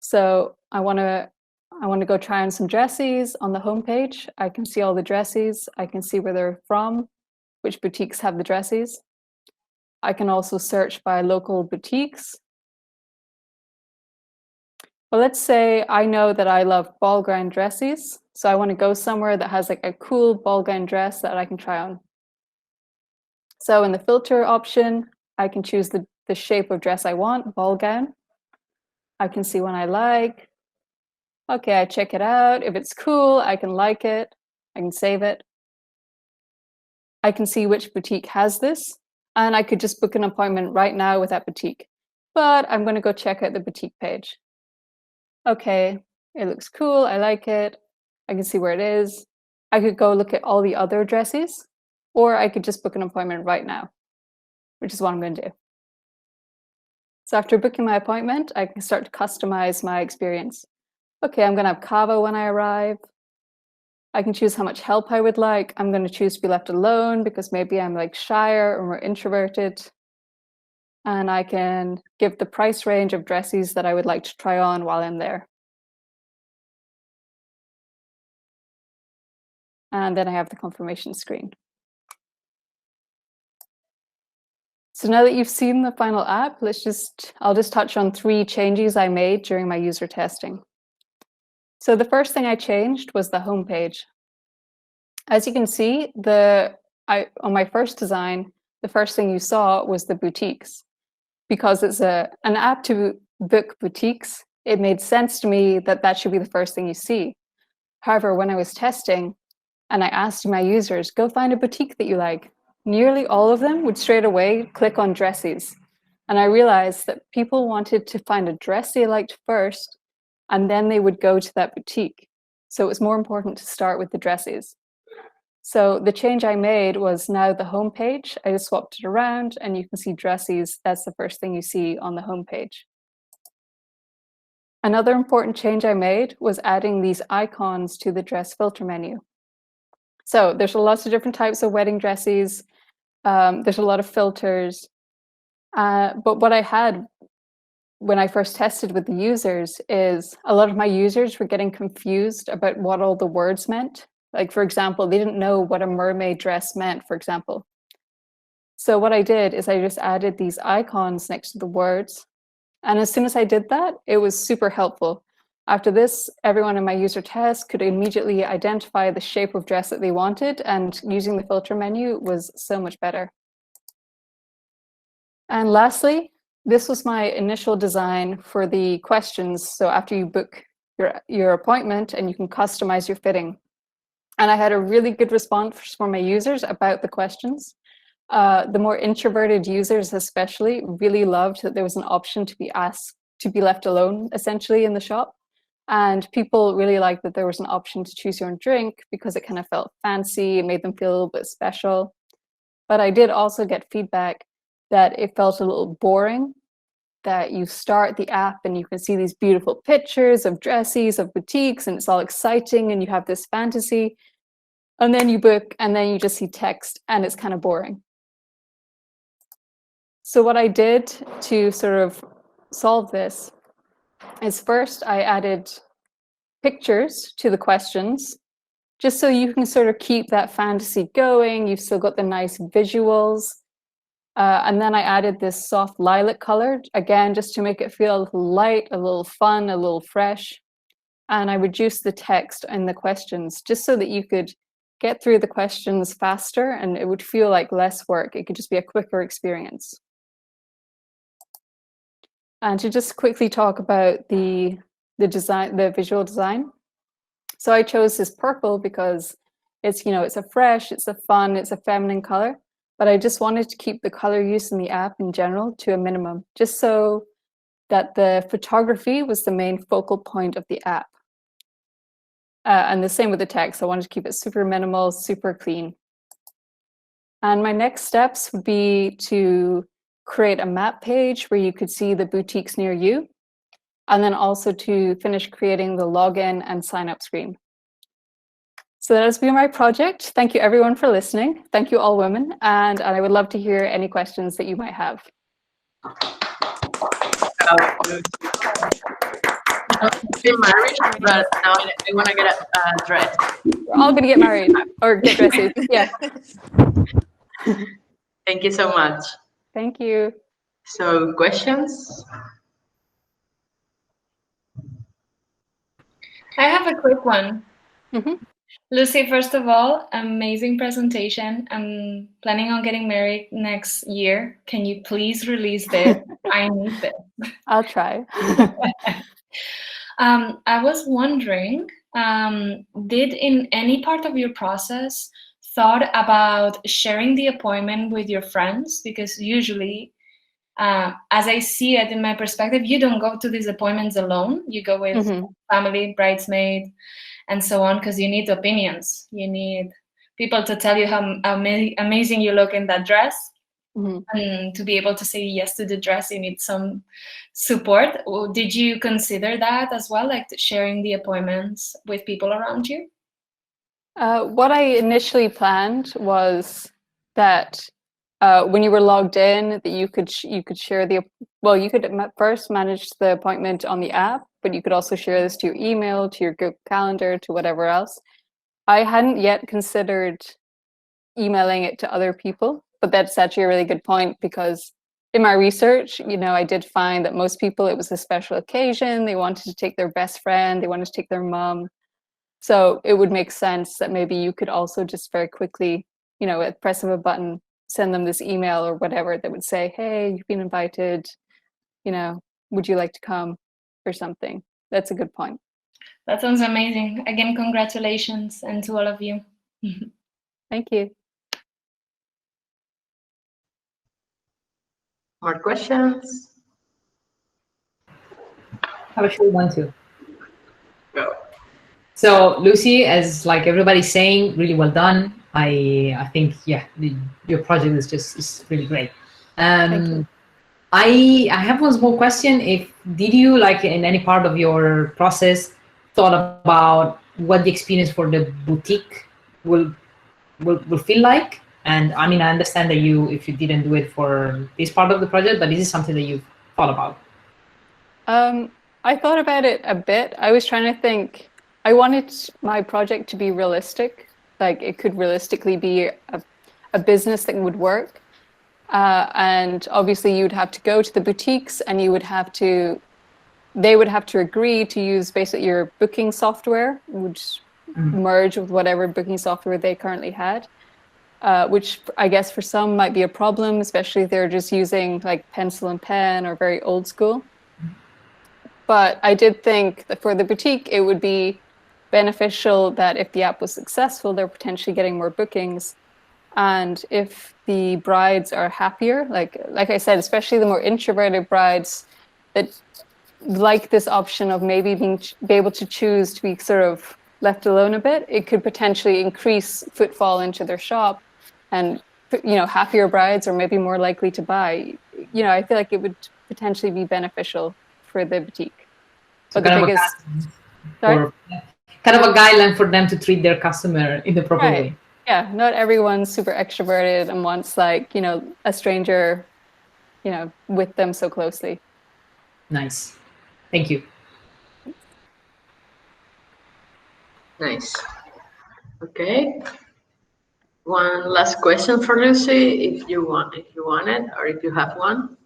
So I want to go try on some dresses on the homepage. I can see all the dresses. I can see where they're from, which boutiques have the dresses. I can also search by local boutiques. Well, let's say I know that I love ball gown dresses. So I want to go somewhere that has like a cool ball gown dress that I can try on. So in the filter option, I can choose the shape of dress I want, ball gown. I can see one I like. Okay, I check it out. If it's cool, I can like it. I can save it. I can see which boutique has this, and I could just book an appointment right now with that boutique. But I'm going to go check out the boutique page. Okay, it looks cool. I like it. I can see where it is. I could go look at all the other dresses, or I could just book an appointment right now, which is what I'm going to do. So after booking my appointment, I can start to customize my experience. Okay, I'm going to have kava when I arrive. I can choose how much help I would like. I'm going to choose to be left alone because maybe I'm like shyer or more introverted. And I can give the price range of dresses that I would like to try on while I'm there. And then I have the confirmation screen. So now that you've seen the final app, I'll just touch on 3 changes I made during my user testing. So the first thing I changed was the homepage. As you can see, on my first design, the first thing you saw was the boutiques. Because it's an app to book boutiques, it made sense to me that that should be the first thing you see. However, when I was testing and I asked my users, go find a boutique that you like, nearly all of them would straight away click on dresses. And I realized that people wanted to find a dress they liked first, and then they would go to that boutique. So it was more important to start with the dresses. So the change I made was now the homepage. I just swapped it around and you can see dresses. That's the first thing you see on the homepage. Another important change I made was adding these icons to the dress filter menu. So there's lots of different types of wedding dresses. There's a lot of filters. But what I had when I first tested with the users is a lot of my users were getting confused about what all the words meant. Like, for example, they didn't know what a mermaid dress meant, for example. So what I did is I just added these icons next to the words. And as soon as I did that, it was super helpful. After this, everyone in my user test could immediately identify the shape of dress that they wanted, and using the filter menu was so much better. And lastly, this was my initial design for the questions. So after you book your appointment, and you can customize your fitting. And I had a really good response from my users about the questions. The more introverted users especially really loved that there was an option to be asked to be left alone, essentially, in the shop. And people really liked that there was an option to choose your own drink because it kind of felt fancy, it made them feel a little bit special. But I did also get feedback that it felt a little boring, that you start the app and you can see these beautiful pictures of dresses, of boutiques, and it's all exciting and you have this fantasy. And then you book and then you just see text and it's kind of boring. So what I did to sort of solve this is first I added pictures to the questions, just so you can sort of keep that fantasy going. You've still got the nice visuals. And then I added this soft lilac color, again, just to make it feel a little light, a little fun, a little fresh. And I reduced the text in the questions just so that you could get through the questions faster and it would feel like less work. It could just be a quicker experience. And to just quickly talk about the design, the visual design. So I chose this purple because it's, it's a fresh, it's a fun, it's a feminine color, but I just wanted to keep the color use in the app in general to a minimum, just so that the photography was the main focal point of the app. And the same with the text. I wanted to keep it super minimal, super clean. And my next steps would be to create a map page where you could see the boutiques near you, and then also to finish creating the login and sign up screen. So that has been my project. Thank you everyone for listening. Thank you allWomen, and I would love to hear any questions that you might have. Been married, but now I want to get a dress. We're all going to get married or get dresses. Yeah. Thank you so much. Thank you. So, questions? I have a quick one. Mm-hmm. Lucy, first of all, amazing presentation. I'm planning on getting married next year. Can you please release this? I need this. I'll try. I was wondering, did in any part of your process thought about sharing the appointment with your friends? Because usually, as I see it in my perspective, you don't go to these appointments alone. You go with family, bridesmaid, and so on, because you need opinions. You need people to tell you how amazing you look in that dress. And to be able to say yes to the dress, you need some support. Did you consider that as well, like sharing the appointments with people around you? What I initially planned was that when you were logged in, that you could share you could first manage the appointment on the app, but you could also share this to your email, to your Google Calendar, to whatever else. I hadn't yet considered emailing it to other people, but that's actually a really good point, because in my research, I did find that most people, it was a special occasion. They wanted to take their best friend, they wanted to take their mom. So it would make sense that maybe you could also just very quickly, at the press of a button, send them this email or whatever that would say, hey, you've been invited, would you like to come, or something. That's a good point. That sounds amazing. Again, congratulations, and to all of you. Thank you. More questions? I actually want to. Go. So Lucy, as like everybody's saying, really well done. I think, yeah, your project is really great. Thank you. I have one small question. Did you, like, in any part of your process, thought about what the experience for the boutique will feel like? And I mean, I understand that if you didn't do it for this part of the project, but this is something that you've thought about. I thought about it a bit. I was trying to think, I wanted my project to be realistic, like it could realistically be a business that would work. And obviously you'd have to go to the boutiques and they would have to agree to use basically your booking software, which merge with whatever booking software they currently had, which I guess for some might be a problem, especially if they're just using like pencil and pen or very old school. But I did think that for the boutique, it would be beneficial that if the app was successful, they're potentially getting more bookings. And if the brides are happier, like I said, especially the more introverted brides that like this option of maybe be able to choose to be sort of left alone a bit, it could potentially increase footfall into their shop, and happier brides are maybe more likely to buy. I feel like it would potentially be beneficial for the boutique. But kind of a guideline for them to treat their customer in the proper way. Yeah, not everyone's super extroverted and wants like, a stranger, with them so closely. Nice. Thank you. Nice. Okay. One last question for Lucy, if you want it, or if you have one.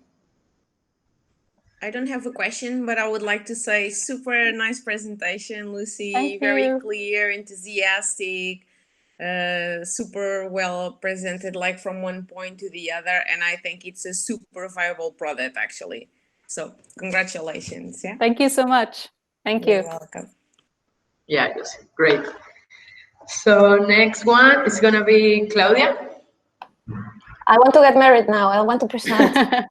I don't have a question, but I would like to say super nice presentation, Lucy. Thank Very you. clear, enthusiastic, super well presented, like from one point to the other. And I think it's a super viable product, actually. So congratulations. Yeah. Thank you so much. Thank you. You're welcome. Yeah, Lucy, great. So next one is gonna be Claudia. I want to get married now. I want to present.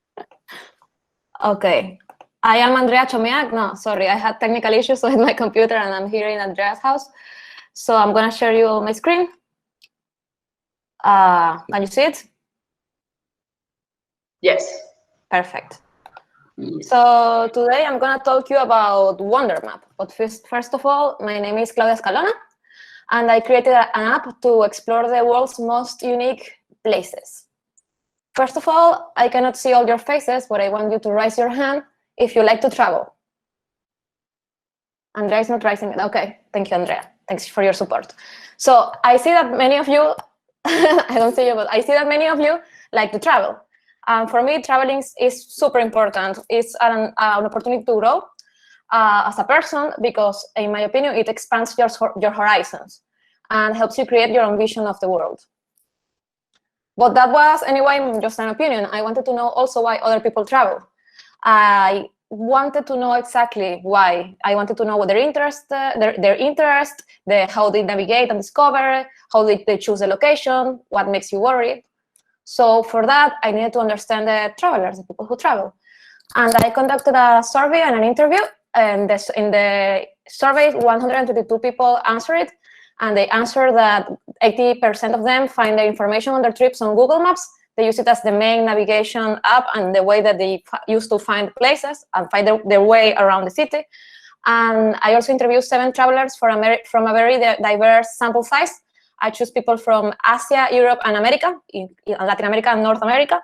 Okay. I am Andrea Chomiak. No, sorry, I had technical issues with my computer and I'm here in Andrea's house. So I'm going to share you my screen. Can you see it? Yes. Perfect. So today I'm going to talk to you about WonderMap. But first of all, my name is Claudia Escalona, and I created an app to explore the world's most unique places. First of all, I cannot see all your faces, but I want you to raise your hand if you like to travel. Andrea is not raising it. Okay, thank you, Andrea. Thanks for your support. So I see that many of you, I don't see you, but I see that many of you like to travel. For me, traveling is super important. It's an opportunity to grow as a person because, in my opinion, it expands your horizons and helps you create your own vision of the world. But that was, anyway, just an opinion. I wanted to know also why other people travel. I wanted to know exactly why. I wanted to know what their interest, how they navigate and discover, how they choose a location, what makes you worried. So for that, I needed to understand the travelers, the people who travel. And I conducted a survey and an interview. And in the survey, 122 people answered it. And they answer that 80% of them find their information on their trips on Google Maps. They use it as the main navigation app and the way that they used to find places and find their way around the city. And I also interviewed 7 travelers from a very diverse sample size. I choose people from Asia, Europe, and America, in Latin America and North America,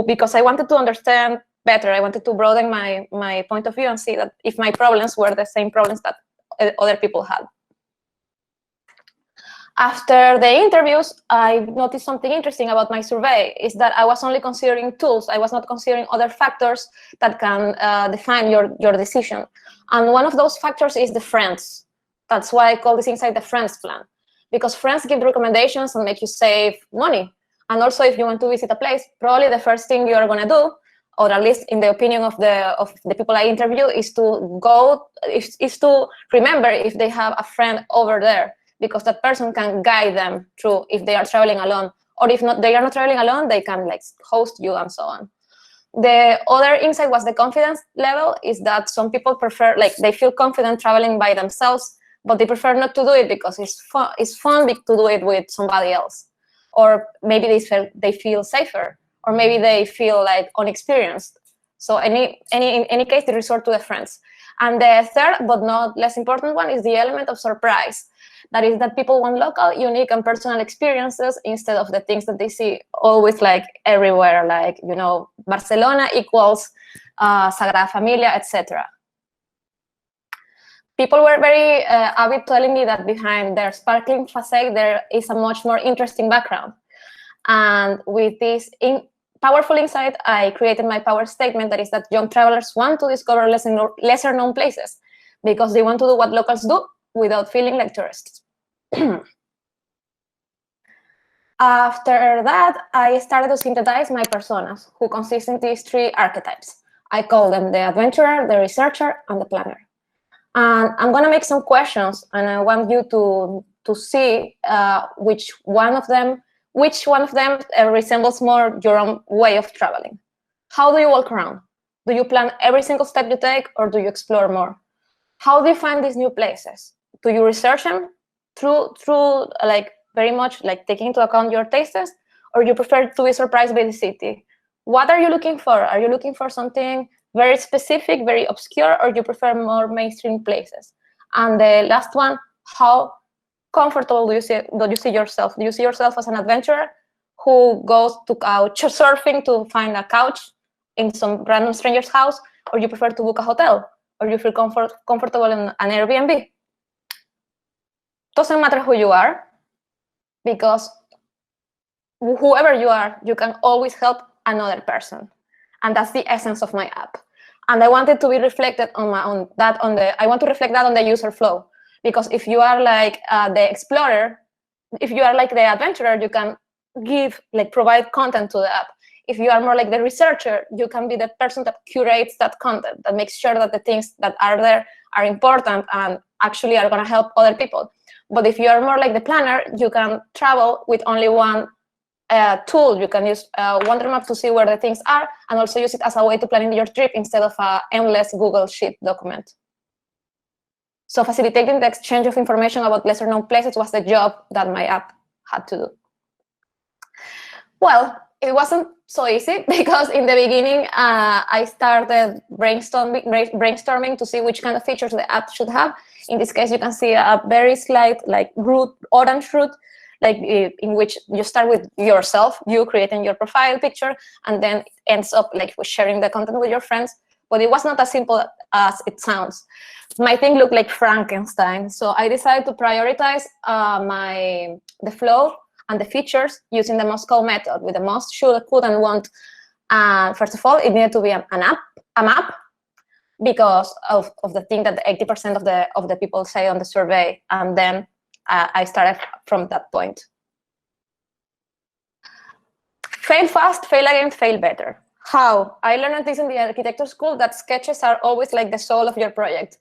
because I wanted to understand better. I wanted to broaden my point of view and see that if my problems were the same problems that other people had. After the interviews, I noticed something interesting about my survey, is that I was only considering tools. I was not considering other factors that can define your decision. And one of those factors is the friends. That's why I call this insight the friends plan, because friends give recommendations and make you save money. And also, if you want to visit a place, probably the first thing you're going to do, or at least in the opinion of the people I interview, is to remember if they have a friend over there, because that person can guide them through if they are traveling alone, or if not, they are not traveling alone, they can like host you and so on. The other insight was the confidence level, is that some people prefer, like they feel confident traveling by themselves, but they prefer not to do it because it's fun to do it with somebody else. Or maybe they feel safer, or maybe they feel like unexperienced. So in any case, they resort to the friends. And the third, but not less important one, is the element of surprise. That is that people want local, unique, and personal experiences instead of the things that they see always like everywhere. Like, Barcelona equals Sagrada Familia, etc. People were very avid telling me that behind their sparkling facade, there is a much more interesting background. And with this powerful insight, I created my power statement, that is that young travelers want to discover lesser known places because they want to do what locals do without feeling like tourists. After that, I started to synthesize my personas, who consist in these 3 archetypes. I call them the adventurer, the researcher, and the planner. And I'm going to make some questions, and I want you to see which one of them resembles more your own way of traveling. How do you walk around? Do you plan every single step you take, or do you explore more? How do you find these new places? Do you research them through like very much like taking into account your tastes, or you prefer to be surprised by the city? What are you looking for? Are you looking for something very specific, very obscure, or you prefer more mainstream places? And the last one, how comfortable do you see yourself? Do you see yourself as an adventurer who goes to couch surfing to find a couch in some random stranger's house, or you prefer to book a hotel, or you feel comfortable in an Airbnb? Doesn't matter who you are, because whoever you are, you can always help another person, and that's the essence of my app. And I wanted to be reflected I want to reflect that on the user flow, because if you are like the explorer, if you are like the adventurer, you can provide content to the app. If you are more like the researcher, you can be the person that curates that content, that makes sure that the things that are there are important and actually are going to help other people. But if you are more like the planner, you can travel with only one tool. You can use Wonder Map to see where the things are, and also use it as a way to plan your trip instead of an endless Google Sheet document. So facilitating the exchange of information about lesser known places was the job that my app had to do. Well, it wasn't so easy, because in the beginning, I started brainstorming to see which kind of features the app should have. In this case, you can see a very slight orange route, in which you start with yourself, you creating your profile picture, and then ends up with sharing the content with your friends. But it was not as simple as it sounds. My thing looked like Frankenstein, so I decided to prioritize the flow and the features using the must-call method, with the must, should, could, and want. First of all, it needed to be a map, because of the thing that 80% of the people say on the survey, and then I started from that point. Fail fast, fail again, fail better. How? I learned this in the architecture school, that sketches are always like the soul of your project.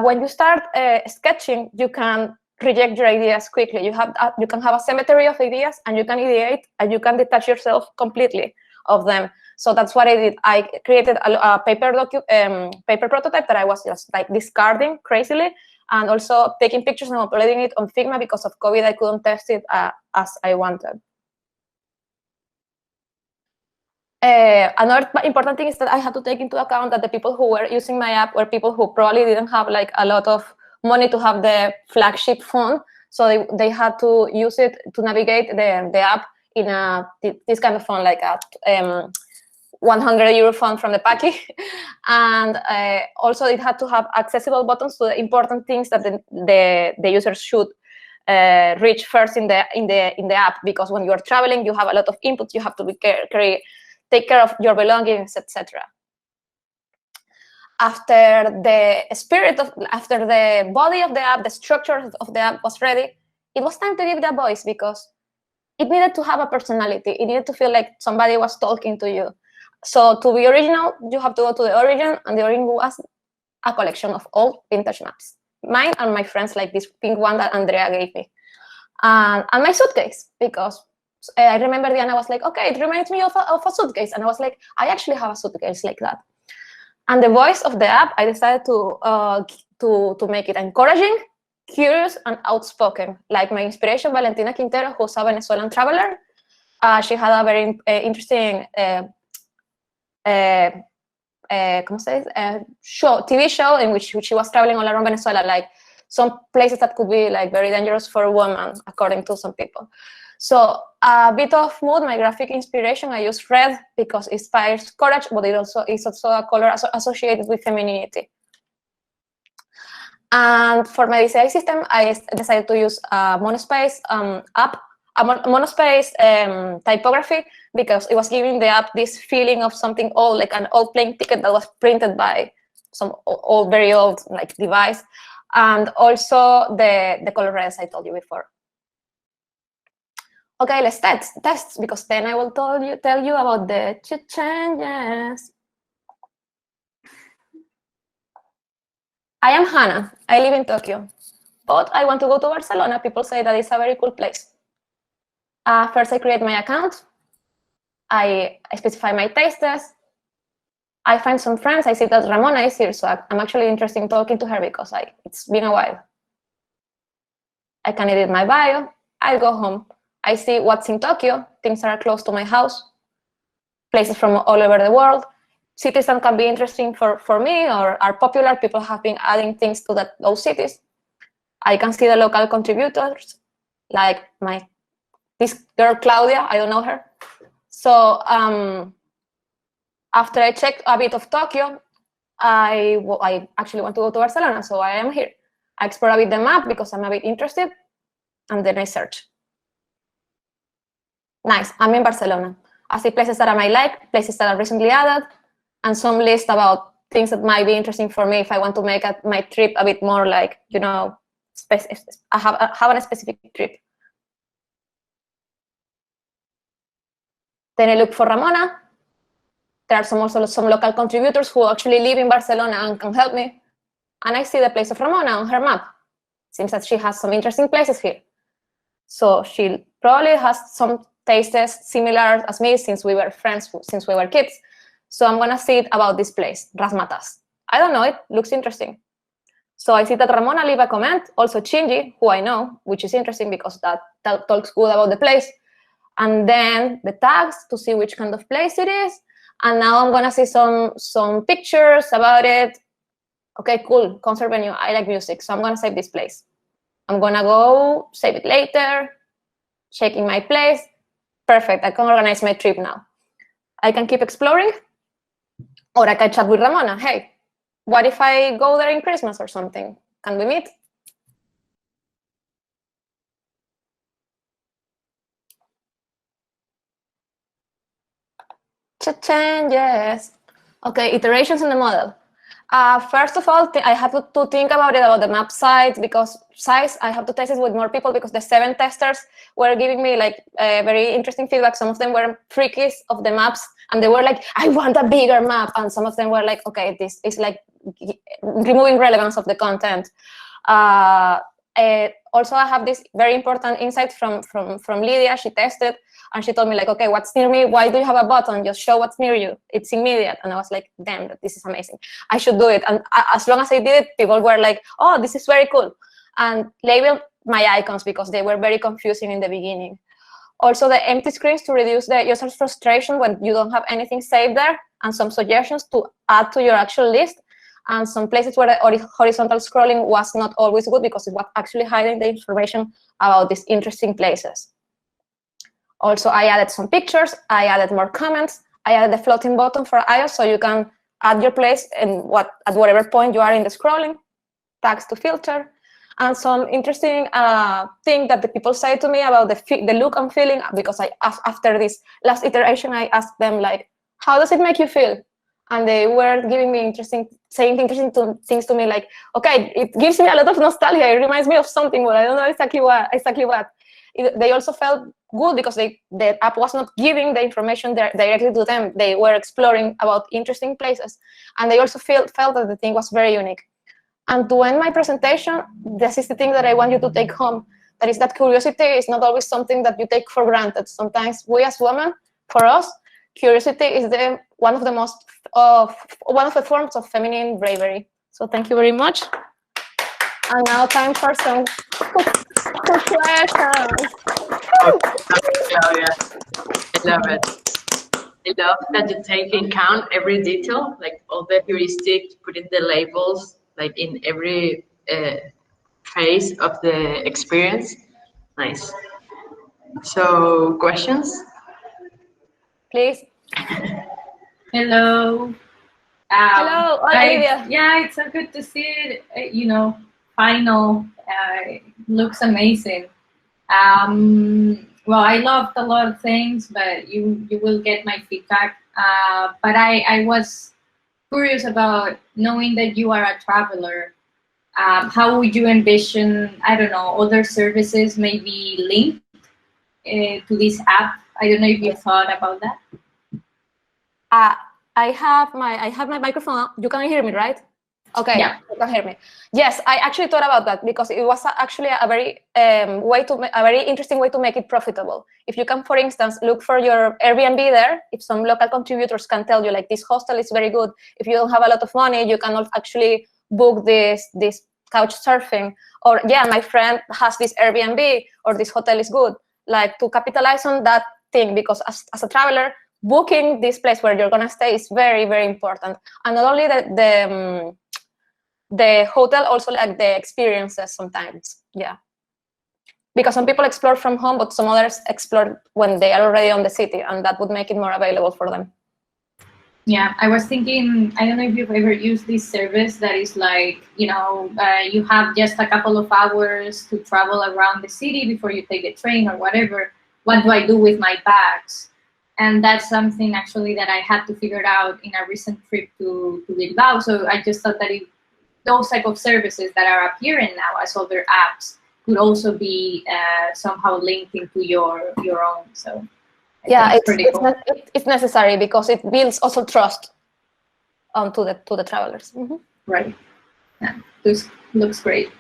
When you start sketching, you can reject your ideas quickly. You can have a cemetery of ideas, and you can ideate, and you can detach yourself completely of them. So that's what I did. I created a paper prototype that I was just discarding crazily, and also taking pictures and uploading it on Figma. Because of COVID, I couldn't test it as I wanted. Another important thing is that I had to take into account that the people who were using my app were people who probably didn't have a lot of money to have the flagship phone, so they had to use it to navigate the app in this kind of phone, like a 100 euro phone from the Paki. And also it had to have accessible buttons to the important things that the users should reach first in the app, because when you are traveling, you have a lot of inputs. You have to take care of your belongings, etc. After the body of the app, the structure of the app was ready, it was time to give it a voice, because it needed to have a personality. It needed to feel like somebody was talking to you. So to be original, you have to go to the origin, and the origin was a collection of old vintage maps. Mine and my friends, like this pink one that Andrea gave me. And my suitcase, because I remember Diana was like, okay, it reminds me of a suitcase. And I was like, I actually have a suitcase like that. And the voice of the app, I decided to make it encouraging, curious, and outspoken. Like my inspiration, Valentina Quintero, who's a Venezuelan traveler. She had a very interesting TV show in which she was traveling all around Venezuela, like some places that could be like very dangerous for a woman, according to some people. So a bit of mood, my graphic inspiration, I use red because it inspires courage, but it also is also a color associated with femininity. And for my design system, I decided to use a monospace app, a monospace typography, because it was giving the app this feeling of something old, like an old plane ticket that was printed by some old, very old like device, and also the color red, as I told you before. Okay, let's test, because then I will tell you about the changes. I am Hannah. I live in Tokyo, but I want to go to Barcelona. People say that it's a very cool place. First, I create my account. I specify my tastes. I find some friends. I see that Ramona is here, so I'm actually interested in talking to her because it's been a while. I can edit my bio. I go home. I see what's in Tokyo, things that are close to my house, places from all over the world, cities that can be interesting for me or are popular. People have been adding things to those cities. I can see the local contributors, like this girl, Claudia, I don't know her. So after I checked a bit of Tokyo, I actually want to go to Barcelona, so I am here. I explore a bit the map because I'm a bit interested, and then I search. Nice, I'm in Barcelona. I see places that I might like, places that are recently added, and some list about things that might be interesting for me if I want to make my trip a bit more like, you know, I have a specific trip. Then I look for Ramona. There are also some local contributors who actually live in Barcelona and can help me. And I see the place of Ramona on her map. Seems that she has some interesting places here. So she probably has some tastes similar as me since we were friends, since we were kids. So I'm gonna see about this place, Razmatas. I don't know, it looks interesting. So I see that Ramona leave a comment, also Chingy, who I know, which is interesting because that talks good about the place. And then the tags to see which kind of place it is. And now I'm gonna see some pictures about it. Okay, cool, concert venue, I like music, so I'm gonna save this place. I'm gonna go save it later, checking my place. Perfect, I can organize my trip now. I can keep exploring, or I can chat with Ramona. Hey, what if I go there in Christmas or something? Can we meet? Changes. Okay, iterations in the model. First of all, I have to think about the map size, because I have to test it with more people because the 7 testers were giving me like very interesting feedback. Some of them were freakies of the maps and they were like, I want a bigger map. And some of them were like, okay, this is like removing relevance of the content. Also, I have this very important insight from Lydia. She tested and she told me like, okay, what's near me? Why do you have a button? Just show what's near you. It's immediate. And I was like, damn, this is amazing. I should do it. And as long as I did it, people were like, oh, this is very cool. And labeled my icons because they were very confusing in the beginning. Also, the empty screens to reduce the user's frustration when you don't have anything saved there, and some suggestions to add to your actual list. And some places where the horizontal scrolling was not always good because it was actually hiding the information about these interesting places. Also, I added some pictures, I added more comments, I added the floating button for iOS so you can add your place at whatever point you are in the scrolling, tags to filter, and some interesting thing that the people say to me about the look and feeling, because after this last iteration, I asked them like, how does it make you feel? And they were giving me saying interesting things to me like, okay, it gives me a lot of nostalgia. It reminds me of something, but I don't know exactly what. They also felt good because the app was not giving the information directly to them. They were exploring about interesting places. And they also felt that the thing was very unique. And to end my presentation, this is the thing that I want you to take home. That is that curiosity is not always something that you take for granted. Sometimes we as women, for us, curiosity is one of the forms of feminine bravery. So thank you very much. And now time for some questions. Claudia, I love it. I love that you take in count every detail, like all the heuristics, putting the labels, like in every phase of the experience. Nice. So, questions? Please. Hello. Hello, hola, Olivia. Yeah, it's so good to see it. Final looks amazing. Well, I loved a lot of things, but you will get my feedback. But I was curious about knowing that you are a traveler. How would you envision, I don't know, other services maybe linked to this app? I don't know if you thought about that. I have my microphone on. You can hear me, right? Okay, yeah. You can hear me. Yes, I actually thought about that because it was actually a very very interesting way to make it profitable. If you can, for instance, look for your Airbnb there, if some local contributors can tell you like this hostel is very good. If you don't have a lot of money, you can actually book this couch surfing, or yeah, my friend has this Airbnb, or this hotel is good. Like to capitalize on that thing, because as a traveler, booking this place where you're gonna stay is very, very important. And not only the hotel, also like the experiences sometimes. Yeah. Because some people explore from home, but some others explore when they are already on the city, and that would make it more available for them. Yeah, I was thinking, I don't know if you've ever used this service that is like, you have just a couple of hours to travel around the city before you take the train or whatever. What do I do with my bags? And that's something actually that I had to figure out in a recent trip to Bilbao. So I just thought that those type of services that are appearing now as other apps could also be somehow linked into your own. So yeah, it's necessary because it builds also trust to the travelers. Mm-hmm. Right. Yeah, this looks great.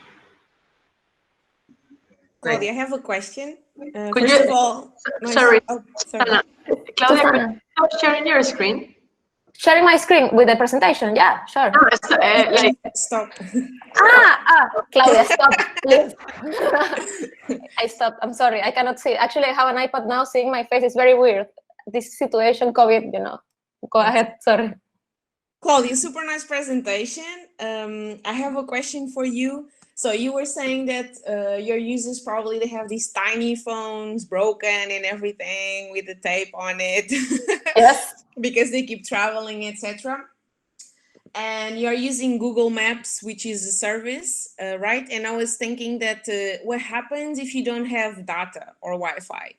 Claudia, I have a question. First of all, sorry. Sorry. Claudia, could you stop sharing your screen? Sharing my screen with the presentation, yeah, sure. No, stop. Claudia, stop, please. I stopped. I'm sorry, I cannot see. Actually, I have an iPad now. Seeing my face is very weird. This situation, COVID, Go ahead. Sorry. Claudia, super nice presentation. I have a question for you. So you were saying that your users probably they have these tiny phones broken and everything with the tape on it. Yes. Because they keep traveling, etc. And you're using Google Maps, which is a service, right? And I was thinking that what happens if you don't have data or Wi-Fi?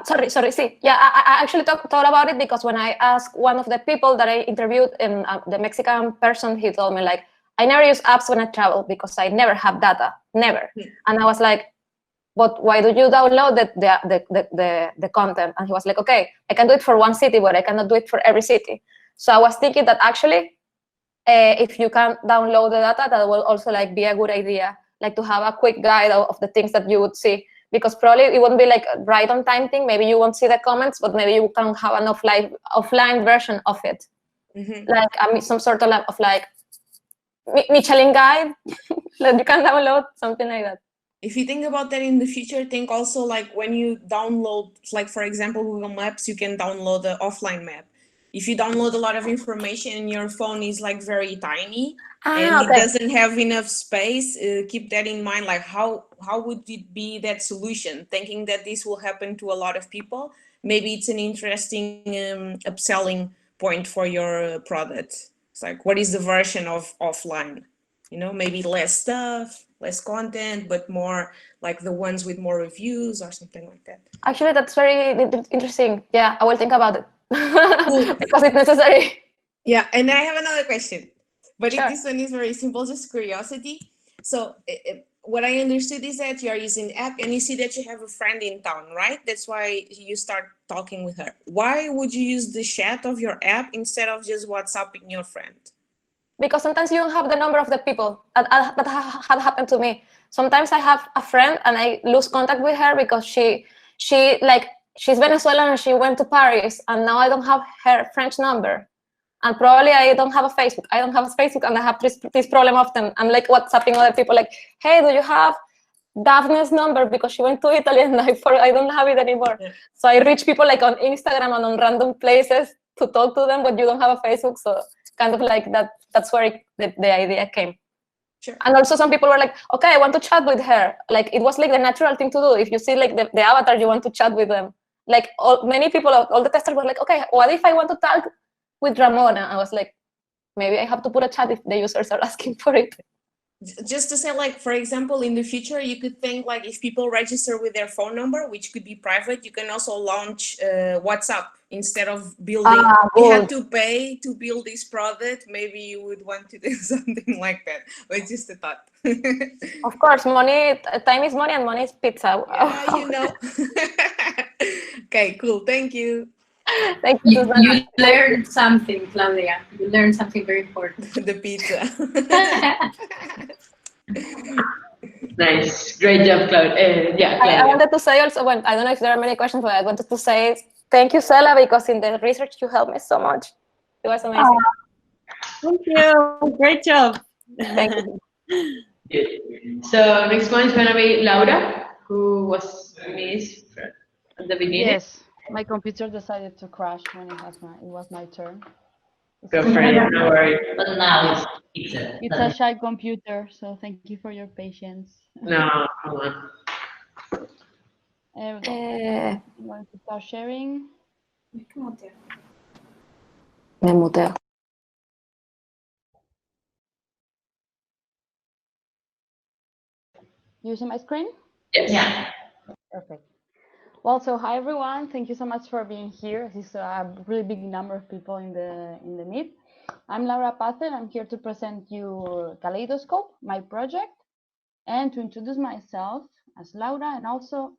Sorry. See, yeah, I actually thought about it because when I asked one of the people that I interviewed, and the Mexican person, he told me like, I never use apps when I travel because I never have data, never. And I was like, but why do you download the content? And he was like, okay, I can do it for one city, but I cannot do it for every city. So I was thinking that actually, if you can download the data, that will also like be a good idea, like to have a quick guide of the things that you would see, because probably it won't be like a right on time thing. Maybe you won't see the comments, but maybe you can have an offline version of it, like some sort of like Michelin guide that you can download, something like that. If you think about that in the future, think also like when you download, like for example, Google Maps, you can download the offline map. If you download a lot of information and your phone is like very tiny and it doesn't have enough space, keep that in mind. Like how would it be that solution? Thinking that this will happen to a lot of people, maybe it's an interesting upselling point for your product. It's like, what is the version of offline? Maybe less stuff, less content, but more like the ones with more reviews or something like that. Actually, that's very interesting. Yeah, I will think about it. Because it's necessary. Yeah, and I have another question, but this one is very simple, just curiosity. So what I understood is that you are using the app and you see that you have a friend in town, right? That's why you start talking with her. Why would you use the chat of your app instead of just WhatsApping your friend? Because sometimes you don't have the number of the people. That had happened to me. Sometimes I have a friend and I lose contact with her because she's Venezuelan and she went to Paris, and now I don't have her French number. And probably I don't have a Facebook. I don't have a Facebook, and I have this problem often. I'm like WhatsApping other people like, hey, do you have Daphne's number? Because she went to Italy and I don't have it anymore. Yeah. So I reach people like on Instagram and on random places to talk to them, but you don't have a Facebook. So kind of like that. That's where the idea came. Sure. And also some people were like, okay, I want to chat with her. Like it was like the natural thing to do. If you see like the avatar, you want to chat with them. Like many people, all the testers were like, okay, what if I want to talk with Ramona? I was like, maybe I have to put a chat if the users are asking for it. Just to say, like, for example, in the future, you could think like if people register with their phone number, which could be private, you can also launch WhatsApp instead of building. You had to pay to build this product. Maybe you would want to do something like that. But just a thought. Of course, time is money and money is pizza. Yeah, you know. Okay, cool. Thank you. Thank you. You learned something, Claudia. You learned something very important. The pizza. Nice, great job, Claudia. Yeah, I wanted to say also, well, I don't know if there are many questions, but I wanted to say thank you, Sela, because in the research you helped me so much. It was amazing. Thank you. Great job. Thank you. Good. So next one is gonna be Laura, who was missed at the beginning. Yes, my computer decided to crash when it was my turn. Go for it, no worries. But now It's a shy computer, so thank you for your patience. No, come on. I'm going to start sharing. Me muteo. You see my screen? Yes. Yeah. Perfect. Well, so hi everyone. Thank you so much for being here. This is a really big number of people in the meet. I'm Laura Patel. I'm here to present you Kaleidoscope, my project, and to introduce myself as Laura and also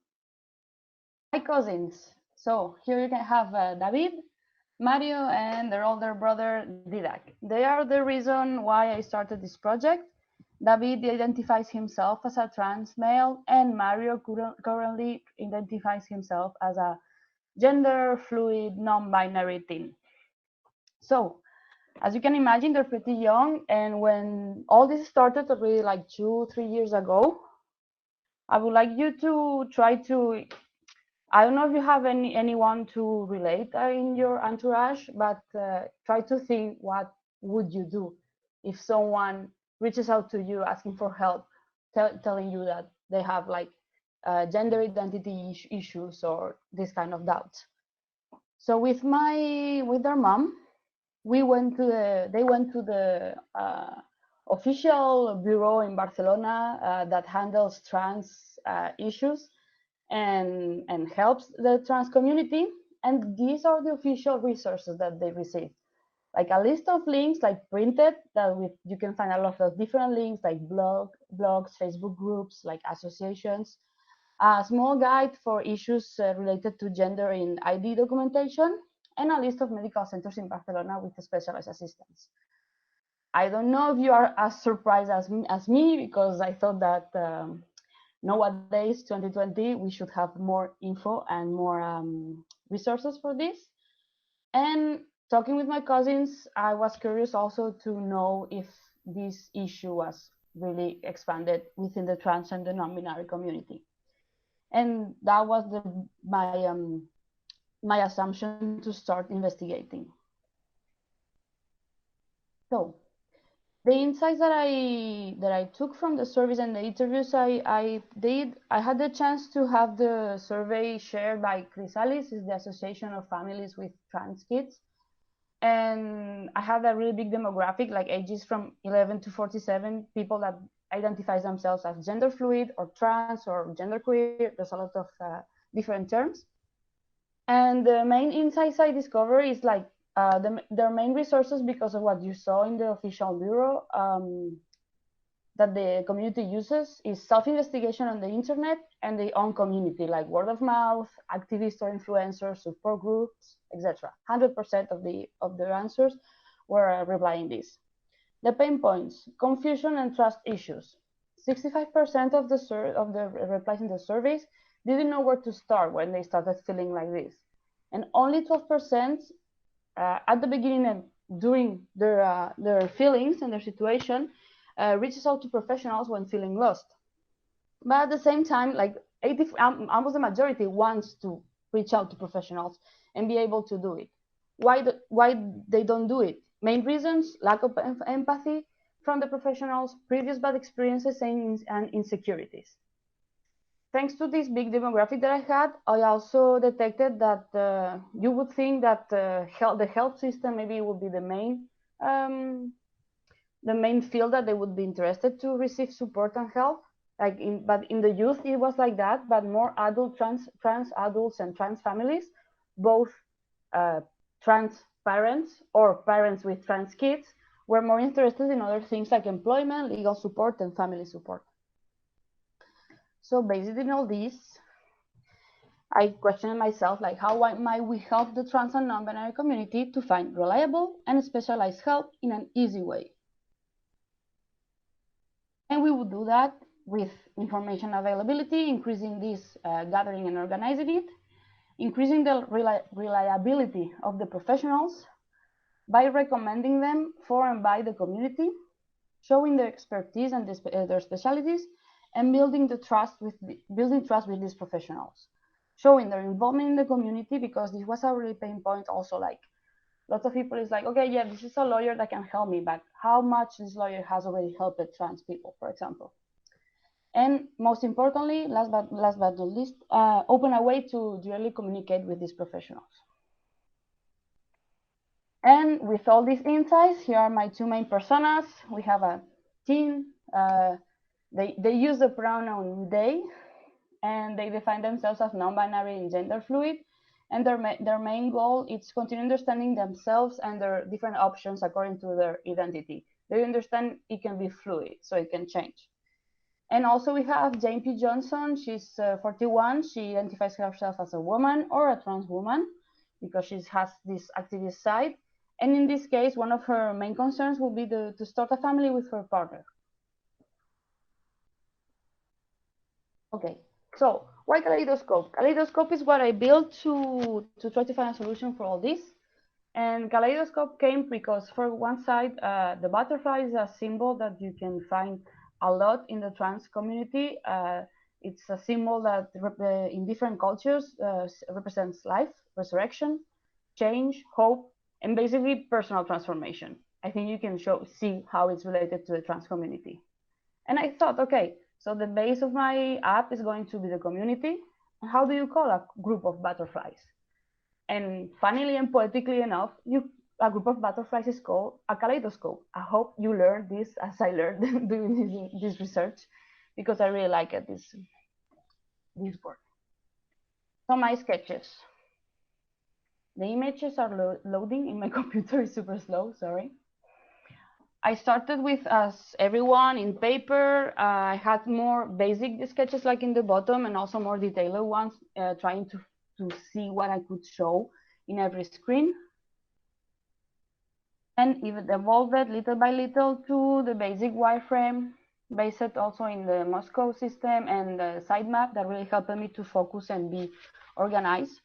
my cousins. So here you can have David, Mario, and their older brother Didac. They are the reason why I started this project. David identifies himself as a trans male, and Mario currently identifies himself as a gender fluid, non-binary teen. So, as you can imagine, they're pretty young, and when all this started already like 2-3 years ago, I would like you to try to, I don't know if you have anyone to relate in your entourage, but try to think, what would you do if someone reaches out to you asking for help, telling you that they have like gender identity issues or this kind of doubts. So with their mom, they went to the official bureau in Barcelona that handles trans issues and helps the trans community. And these are the official resources that they received, like a list of links, like printed, that you can find a lot of different links, like blogs, Facebook groups, like associations, a small guide for issues related to gender in ID documentation, and a list of medical centers in Barcelona with specialized assistance. I don't know if you are as surprised as me, because I thought that nowadays, 2020, we should have more info and more resources for this. And talking with my cousins, I was curious also to know if this issue was really expanded within the trans and the non-binary community. And that was my assumption to start investigating. So the insights that I took from the surveys and the interviews I had the chance to have the survey shared by Chrysalis, is the Association of Families with Trans Kids. And I had a really big demographic, like ages from 11 to 47, people that identify themselves as gender fluid or trans or genderqueer. There's a lot of different terms. And the main insights I discovered is like their main resources, because of what you saw in the official bureau, that the community uses, is self-investigation on the internet and their own community, like word of mouth, activists or influencers, support groups, etc. 100% of their answers were replying this. The pain points: confusion and trust issues. 65% of the replies in the surveys didn't know where to start when they started feeling like this, and only 12% at the beginning and during their feelings and their situation reaches out to professionals when feeling lost. But at the same time, like almost the majority wants to reach out to professionals and be able to do it. Why they don't do it? Main reasons: lack of empathy, from the professionals, previous bad experiences and insecurities. Thanks to this big demographic that I had, I also detected that you would think that the health system maybe would be the main field that they would be interested to receive support and help. But in the youth it was like that, but more trans adults and trans families, both trans parents or parents with trans kids, were more interested in other things like employment, legal support, and family support. So based on all this, I questioned myself, like, how might we help the trans and non-binary community to find reliable and specialized help in an easy way? And we would do that with information availability, increasing this gathering and organizing it, increasing the reliability of the professionals by recommending them for and by the community, showing their expertise and their specialties, and building trust with these professionals, showing their involvement in the community, because this was a really pain point also. Like, lots of people is like, okay, yeah, this is a lawyer that can help me, but how much this lawyer has already helped trans people, for example. And most importantly, last but not least, open a way to directly communicate with these professionals. And with all these insights, here are my two main personas. We have a team. They use the pronoun they, and they define themselves as non-binary and gender fluid. And their main goal is to continue understanding themselves and their different options according to their identity. They understand it can be fluid, so it can change. And also we have Jane P. Johnson. She's 41. She identifies herself as a woman or a trans woman because she has this activist side. And in this case, one of her main concerns will be to start a family with her partner. Okay, so why Kaleidoscope? Kaleidoscope is what I built to try to find a solution for all this. And Kaleidoscope came because, for one side, the butterfly is a symbol that you can find a lot in the trans community. It's a symbol that in different cultures represents life, resurrection, change, hope, and basically personal transformation. I think you can see how it's related to the trans community. And I thought, okay, so the base of my app is going to be the community. And how do you call a group of butterflies? And funnily and poetically enough, a group of butterflies is called a kaleidoscope. I hope you learned this as I learned doing this research, because I really like it, this word. So my sketches. The images are loading in my computer, is super slow, sorry. I started with, as everyone, in paper. I had more basic sketches like in the bottom, and also more detailed ones, trying to see what I could show in every screen. And it evolved little by little to the basic wireframe, based also in the Moscow system and the sitemap that really helped me to focus and be organized.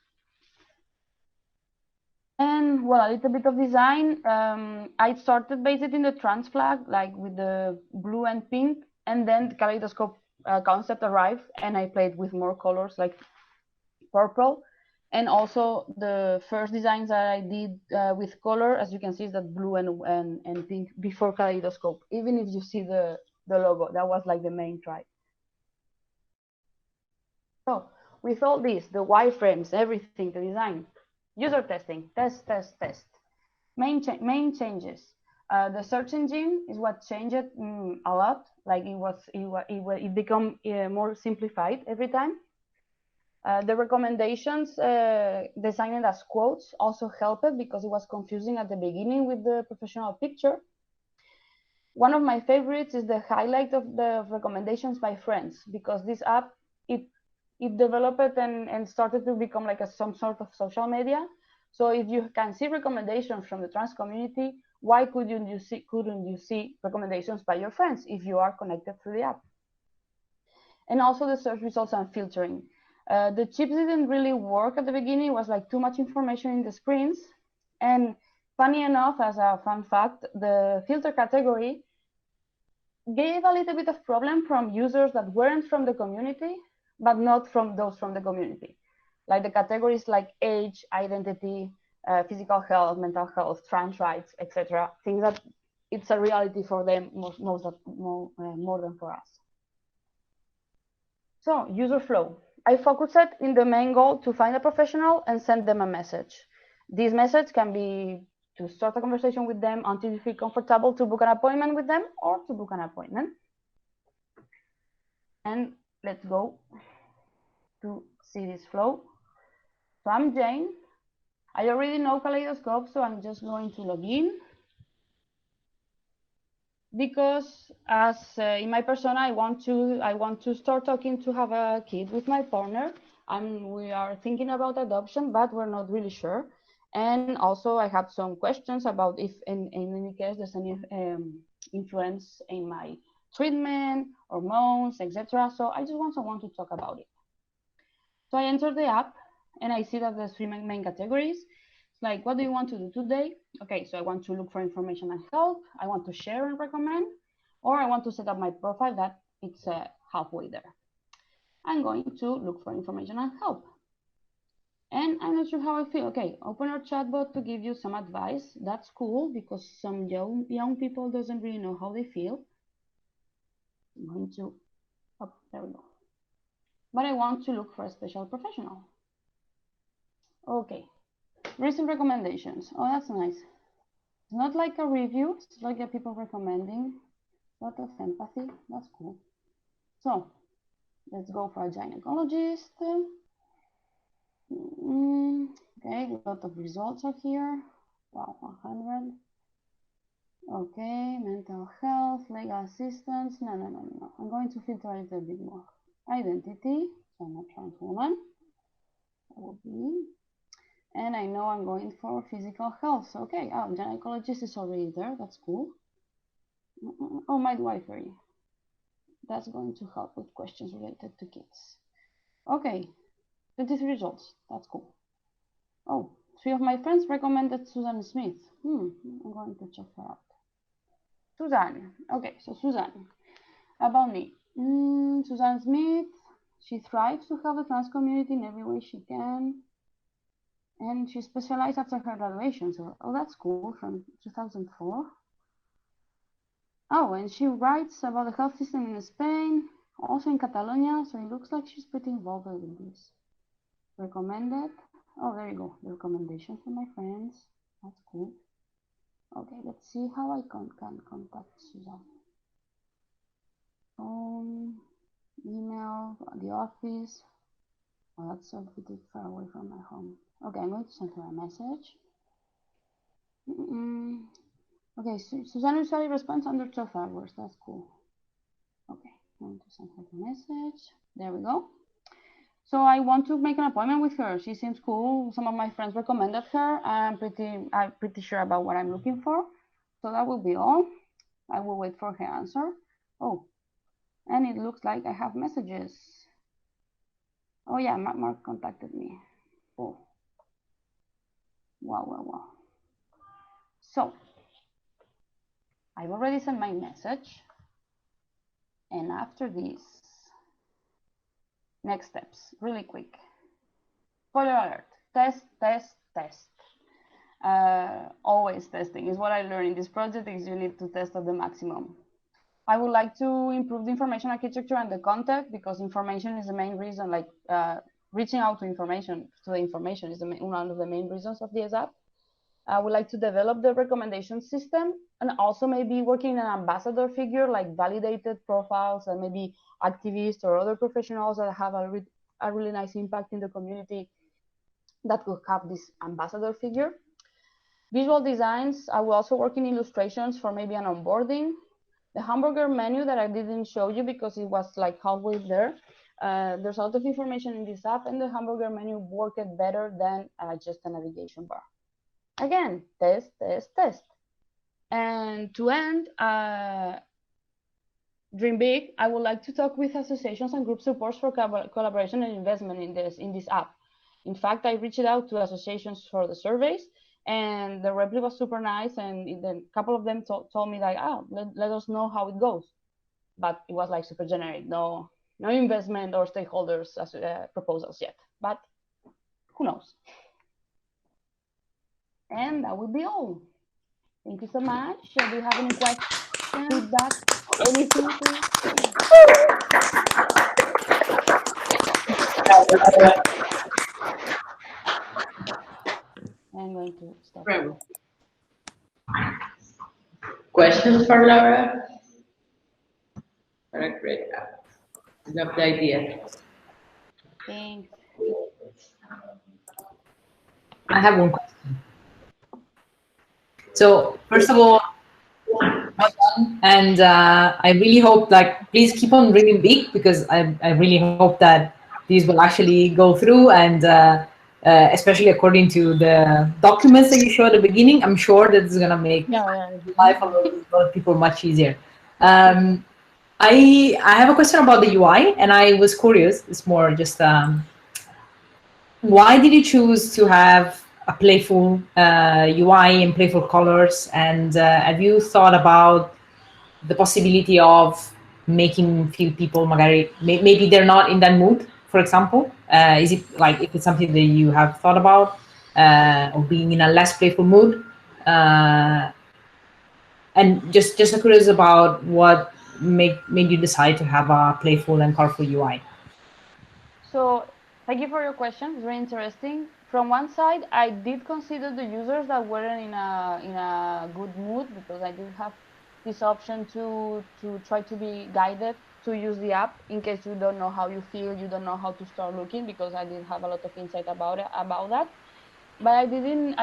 And well, a little bit of design. I started based in the trans flag, like with the blue and pink, and then the kaleidoscope concept arrived, and I played with more colors like purple. And also the first designs that I did with color, as you can see, is that blue and pink before kaleidoscope. Even if you see the logo, that was like the main try. So with all this, the wireframes, everything, the design, user testing, test. Main changes. The search engine is what changed a lot. Like it became more simplified every time. The recommendations designed as quotes also helped, because it was confusing at the beginning with the professional picture. One of my favorites is the highlight of the recommendations by friends, because this app, it developed and started to become like some sort of social media. So if you can see recommendations from the trans community, why couldn't you see recommendations by your friends if you are connected through the app? And also the search results and filtering. The chips didn't really work at the beginning. It was like too much information in the screens. And funny enough, as a fun fact, the filter category gave a little bit of problem from users that weren't from the community, but not from those from the community. Like the categories like age, identity, physical health, mental health, trans rights, etc. Things that it's a reality for them more than for us. So user flow. I focused in the main goal to find a professional and send them a message. This message can be to start a conversation with them until you feel comfortable to book an appointment with them or to book an appointment. And let's go to see this flow. So I'm Jane. I already know Kaleidoscope, so I'm just going to log in. Because as in my persona, I want to start talking to have a kid with my partner, and we are thinking about adoption, but we're not really sure. And also, I have some questions about if, in any case, there's any influence in my treatment, hormones, etc. So I just want someone to talk about it. So I enter the app, and I see that there's three main categories. Like, what do you want to do today? Okay, so I want to look for information and help. I want to share and recommend, or I want to set up my profile that it's halfway there. I'm going to look for information and help. And I'm not sure how I feel. Okay, open our chatbot to give you some advice. That's cool because some young people doesn't really know how they feel. I'm going to, oh, there we go. But I want to look for a special professional. Okay. Recent recommendations. Oh, that's nice. It's not like a review, it's like a people recommending. A lot of empathy. That's cool. So let's go for a gynecologist. Okay, a lot of results are here. Wow, 100. Okay, mental health, legal assistance. No. I'm going to filter a little bit more. Identity. So I'm a trans woman. That will be. And I know I'm going for physical health. Okay, oh, gynecologist is already there. That's cool. Oh, midwifery. That's going to help with questions related to kids. Okay, 23 results. That's cool. Oh, 3 of my friends recommended Susan Smith. I'm going to check her out. Susan. Okay, so Susan. About me. Susan Smith. She thrives to help the trans community in every way she can. And she specialized after her graduation. So, oh, that's cool, from 2004. Oh, and she writes about the health system in Spain, also in Catalonia. So it looks like she's pretty involved with this. Recommended. Oh, there you go. The recommendation from my friends. That's cool. Okay, let's see how I can contact Susan. Phone, email, the office. Oh, that's so pretty far away from my home. Okay, I'm going to send her a message. Okay, Susan usually responds under 12 hours. That's cool. Okay, I'm going to send her the message. There we go. So I want to make an appointment with her. She seems cool. Some of my friends recommended her. I'm pretty sure about what I'm looking for. So that will be all. I will wait for her answer. Oh, and it looks like I have messages. Oh yeah, Mark contacted me. Oh, wow. So I've already sent my message. And after this, next steps, really quick. Spoiler alert, test. Always testing is what I learned in this project, is you need to test at the maximum. I would like to improve the information architecture and the content, because information is the main reason, like reaching out to the information is one of the main reasons of this app. I would like to develop the recommendation system, and also maybe working in an ambassador figure, like validated profiles and maybe activists or other professionals that have a really nice impact in the community that could have this ambassador figure. Visual designs, I will also work in illustrations for maybe an onboarding. The hamburger menu that I didn't show you because it was like halfway there. There's a lot of information in this app, and the hamburger menu worked better than just a navigation bar. Again, test. And to end, dream big. I would like to talk with associations and group supports for collaboration and investment in this app. In fact, I reached out to associations for the surveys, and the reply was super nice. And then a couple of them told me like, let us know how it goes. But it was like super generic, no investment or stakeholders proposals yet. But who knows? And that would be all. Thank you so much. Do you have any questions, feedback, anything, please? I'm going to stop. Questions for Laura? Great. Love the idea. Thanks. I have one question. So first of all, well done. And I really hope, like, please keep on dreaming big, because I really hope that these will actually go through, and especially according to the documents that you showed at the beginning, I'm sure that it's gonna make life of a lot of people much easier. I have a question about the UI, and I was curious. It's more just why did you choose to have a playful UI and playful colors? And have you thought about the possibility of making feel people maybe they're not in that mood, for example? Is it like, if it's something that you have thought about, of being in a less playful mood? And just curious about what made you decide to have a playful and colorful UI. So thank you for your question. It's very interesting. From one side, I did consider the users that weren't in a good mood, because I did have this option to try to be guided to use the app in case you don't know how you feel, you don't know how to start looking, because I did have a lot of insight about that. But I didn't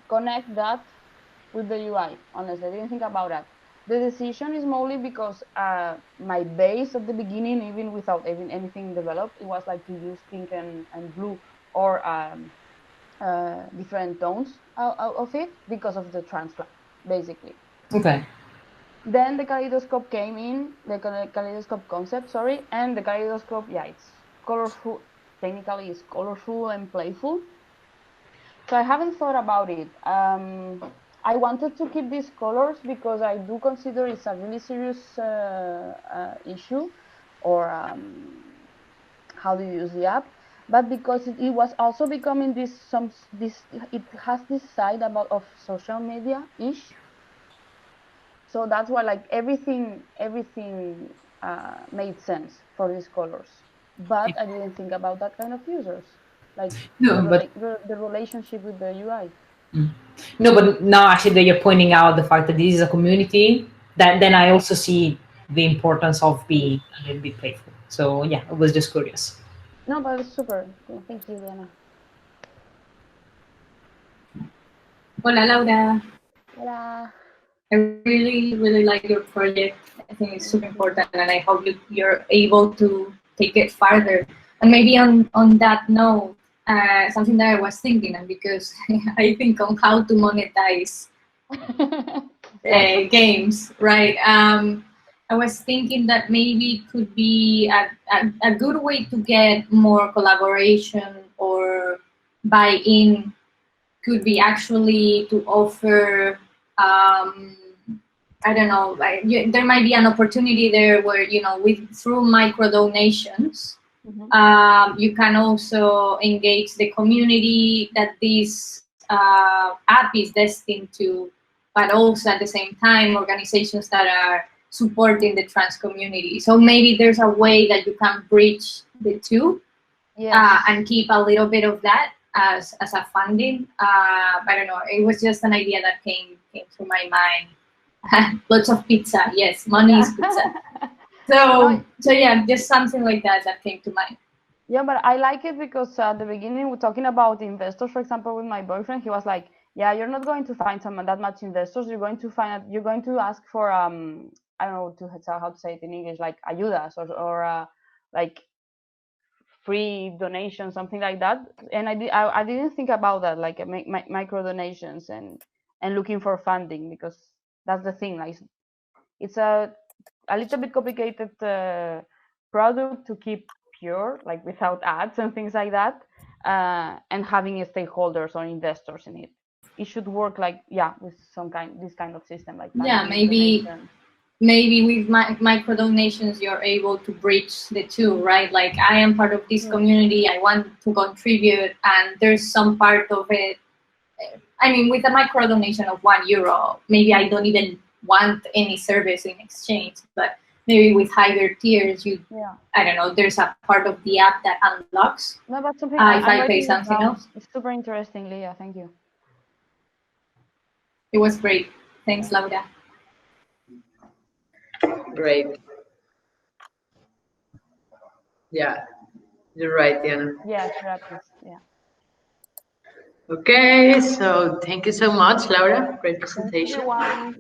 connect that with the UI. Honestly, I didn't think about that. The decision is mostly because my base at the beginning, even without even anything developed, it was like to use pink and blue, or different tones of it, because of the transfer, basically. Okay. Then the kaleidoscope came in, the kaleidoscope concept, sorry, and the kaleidoscope, yeah, it's colorful. Technically, it's colorful and playful. So I haven't thought about it. I wanted to keep these colors because I do consider it's a really serious issue, or how do you use the app, but because it was also becoming it has this side of social media ish. So that's why, like, everything made sense for these colors, but I didn't think about that kind of users, like the relationship with the UI. No, but now actually that you're pointing out the fact that this is a community, that then I also see the importance of being a little bit playful. So yeah, I was just curious. No, but it's super cool. Thank you, Diana. Hola, Laura. Hola. I really like your project. I think it's super important, and I hope you're able to take it farther. And maybe on that note, something that I was thinking, and because I think on how to monetize games, right? I was thinking that maybe it could be a good way to get more collaboration or buy-in. Could be actually to offer, I don't know, there might be an opportunity there where, through micro donations, you can also engage the community that this app is destined to, but also at the same time, organizations that are supporting the trans community. So maybe there's a way that you can bridge the two, and keep a little bit of that as a funding. I don't know. It was just an idea that came through my mind. Lots of pizza. Yes, money is pizza. So yeah, just something like that came to mind. Yeah, but I like it because at the beginning, we're talking about investors. For example, with my boyfriend, he was like, "Yeah, you're not going to find that much investors. You're going to ask for I don't know how to say it in English, like ayudas or like free donations, something like that." And I didn't think about that, like micro donations and looking for funding, because that's the thing. Like, it's a little bit complicated product to keep pure, like without ads and things like that, and having stakeholders or investors in it. It should work like, with this kind of system, like maybe with micro donations you're able to bridge the two, right? Like, I am part of this community, I want to contribute, and there's some part of it I mean, with a micro donation of €1, maybe I don't even want any service in exchange, but maybe with higher tiers, I don't know, there's a part of the app that unlocks No, but something if I'm I pay writing it something down. else. It's super interesting, Leah. Thank you. It was great. Thanks, Laura. Great. Yeah, you're right, Diana. Yeah, therapist. Yeah. Okay, so thank you so much, Laura. Great Thanks, presentation. everyone.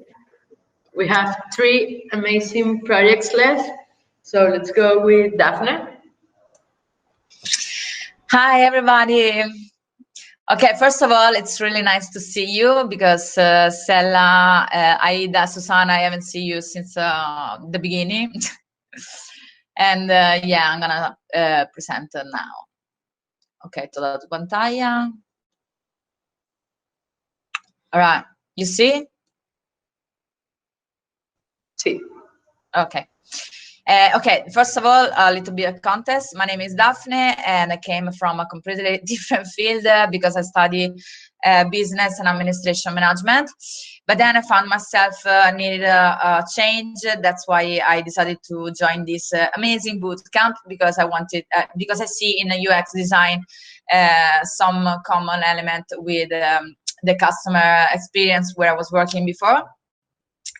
We have 3 amazing projects left. So let's go with Daphne. Hi, everybody. Okay, first of all, it's really nice to see you because Stella, Aida, Susanna, I haven't seen you since the beginning. And yeah, I'm gonna present now. Ok, ti ho dato pantalla. All right, you see? See. Okay. Okay, first of all, a little bit of context. My name is Daphne, and I came from a completely different field because I study business and administration management. But then I found myself needed a change. That's why I decided to join this amazing boot camp because I wanted, because I see in UX design some common element with the customer experience where I was working before.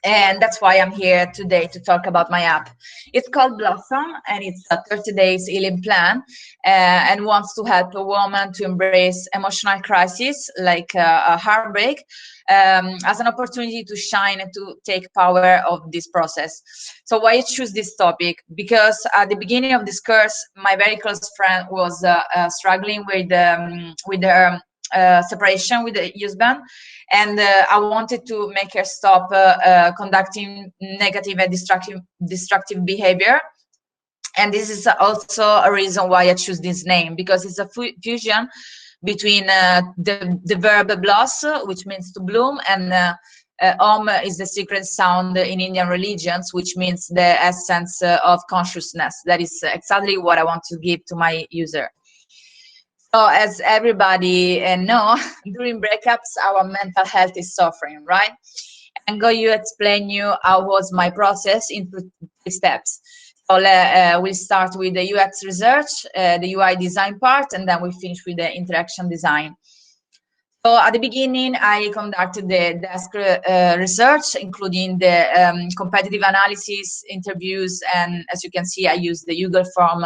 And that's why I'm here today to talk about my app. It's called Blossom, and it's a 30 days healing plan and wants to help a woman to embrace emotional crisis like a heartbreak as an opportunity to shine and to take power of this process. So why I choose this topic? Because at the beginning of this course, my very close friend was struggling with her separation with the husband, and I wanted to make her stop conducting negative and destructive behavior. And this is also a reason why I choose this name, because it's a fusion between the verb bloss, which means to bloom, and Om is the secret sound in Indian religions, which means the essence of consciousness. That is exactly what I want to give to my user. So as everybody know, during breakups, our mental health is suffering, right? I'm going to explain you how was my process in 3 steps. So we'll start with the UX research, the UI design part, and then we finish with the interaction design. So at the beginning, I conducted the desk research, including the competitive analysis, interviews, and as you can see, I used the Google form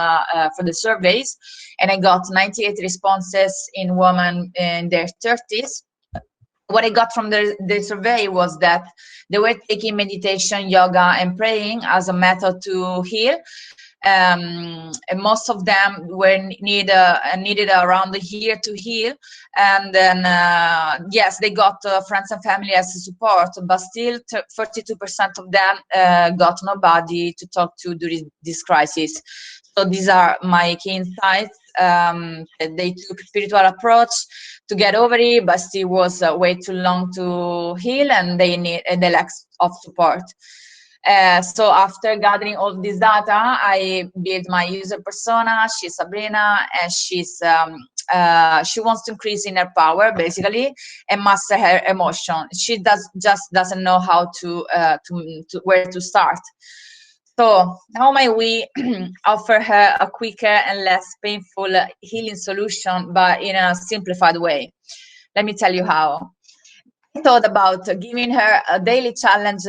for the surveys, and I got 98 responses in women in their 30s. What I got from the survey was that they were taking meditation, yoga, and praying as a method to heal. And most of them were needed around a year to heal, and then yes, they got friends and family as support, but still 32% of them got nobody to talk to during this crisis. So these are my key insights. They took spiritual approach to get over it, but still was way too long to heal, and they need the lack of support. So after gathering all this data, I built my user persona. She's Sabrina, and she wants to increase inner power basically and master her emotion. She doesn't know how to where to start. So how might we offer her a quicker and less painful healing solution, but in a simplified way? Let me tell you how. I thought about giving her a daily challenge.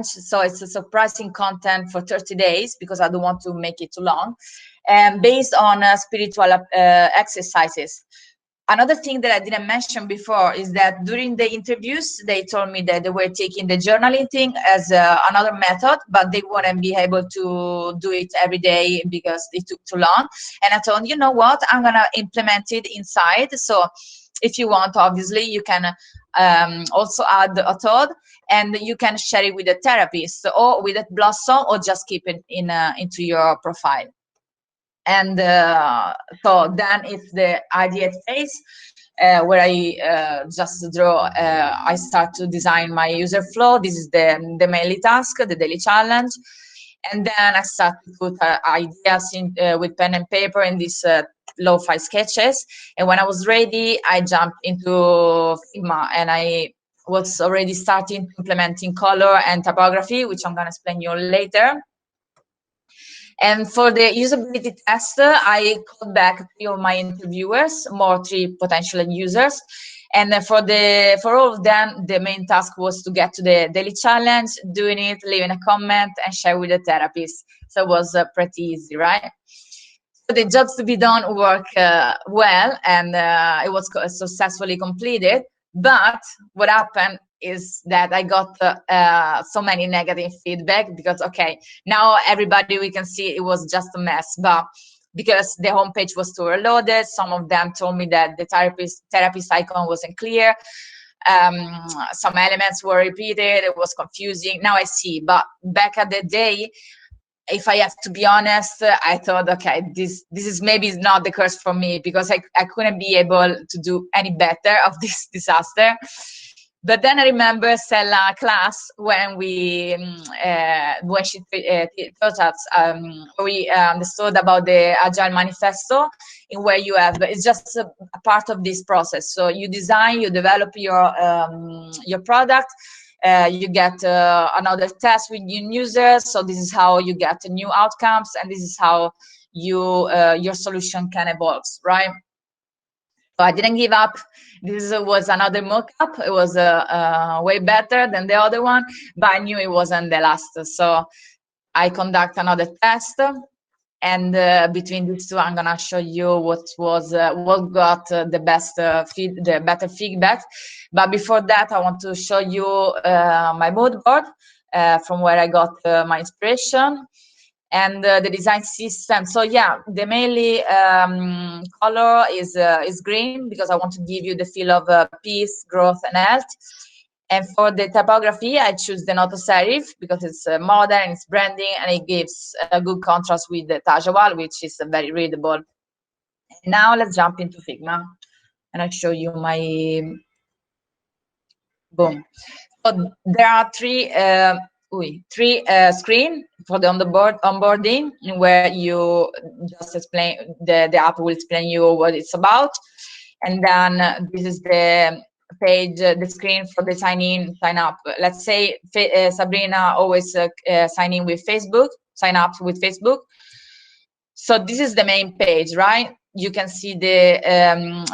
So it's a surprising content for 30 days because I don't want to make it too long, and based on spiritual exercises. Another thing that I didn't mention before is that during the interviews, they told me that they were taking the journaling thing as another method, but they wouldn't be able to do it every day because it took too long. And I told, you know what, I'm going to implement it inside. So if you want, obviously, you can also add a thought, and you can share it with a therapist or with a Blossom, or just keep it into your profile. And so then it's the ideate phase where I just draw, I start to design my user flow. This is the daily task, the daily challenge. And then I started to put ideas in, with pen and paper in these lo-fi sketches. And when I was ready, I jumped into Figma, and I was already starting implementing color and typography, which I'm going to explain you later. And for the usability test, I called back 3 of my interviewers, more 3 potential users. And for all of them, the main task was to get to the daily challenge, doing it, leaving a comment, and share with the therapist. So it was pretty easy, right? So the jobs to be done work well, and it was successfully completed. But what happened is that I got so many negative feedback, because, okay, now everybody, we can see it was just a mess, but because the homepage was too overloaded, some of them told me that the therapist icon wasn't clear. Some elements were repeated, it was confusing. Now I see, but back at the day, if I have to be honest, I thought, okay, this is maybe not the curse for me, because I couldn't be able to do any better of this disaster. But then I remember Stella class when when she taught us, we understood about the Agile Manifesto, in where you have, it's just a part of this process. So you design, you develop your product, you get another test with new users. So this is how you get new outcomes, and this is how your solution can evolve, right? So I didn't give up. This was another mock-up. It was way better than the other one, but I knew it wasn't the last. So I conduct another test, and between these two, I'm gonna show you what got the better feedback. But before that, I want to show you my mood board from where I got my inspiration. And the design system. So yeah, the mainly color is green, because I want to give you the feel of peace, growth, and health. And for the typography, I choose the Noto Serif, because it's modern, it's branding, and it gives a good contrast with the Tajawal, which is very readable. Now let's jump into Figma, and I'll show you my boom. So there are three screen for the onboarding, where you just explain, the app will explain you what it's about. And then this is the page, the screen for the sign up. Let's say Sabrina always sign up with Facebook. So this is the main page, right? You can see the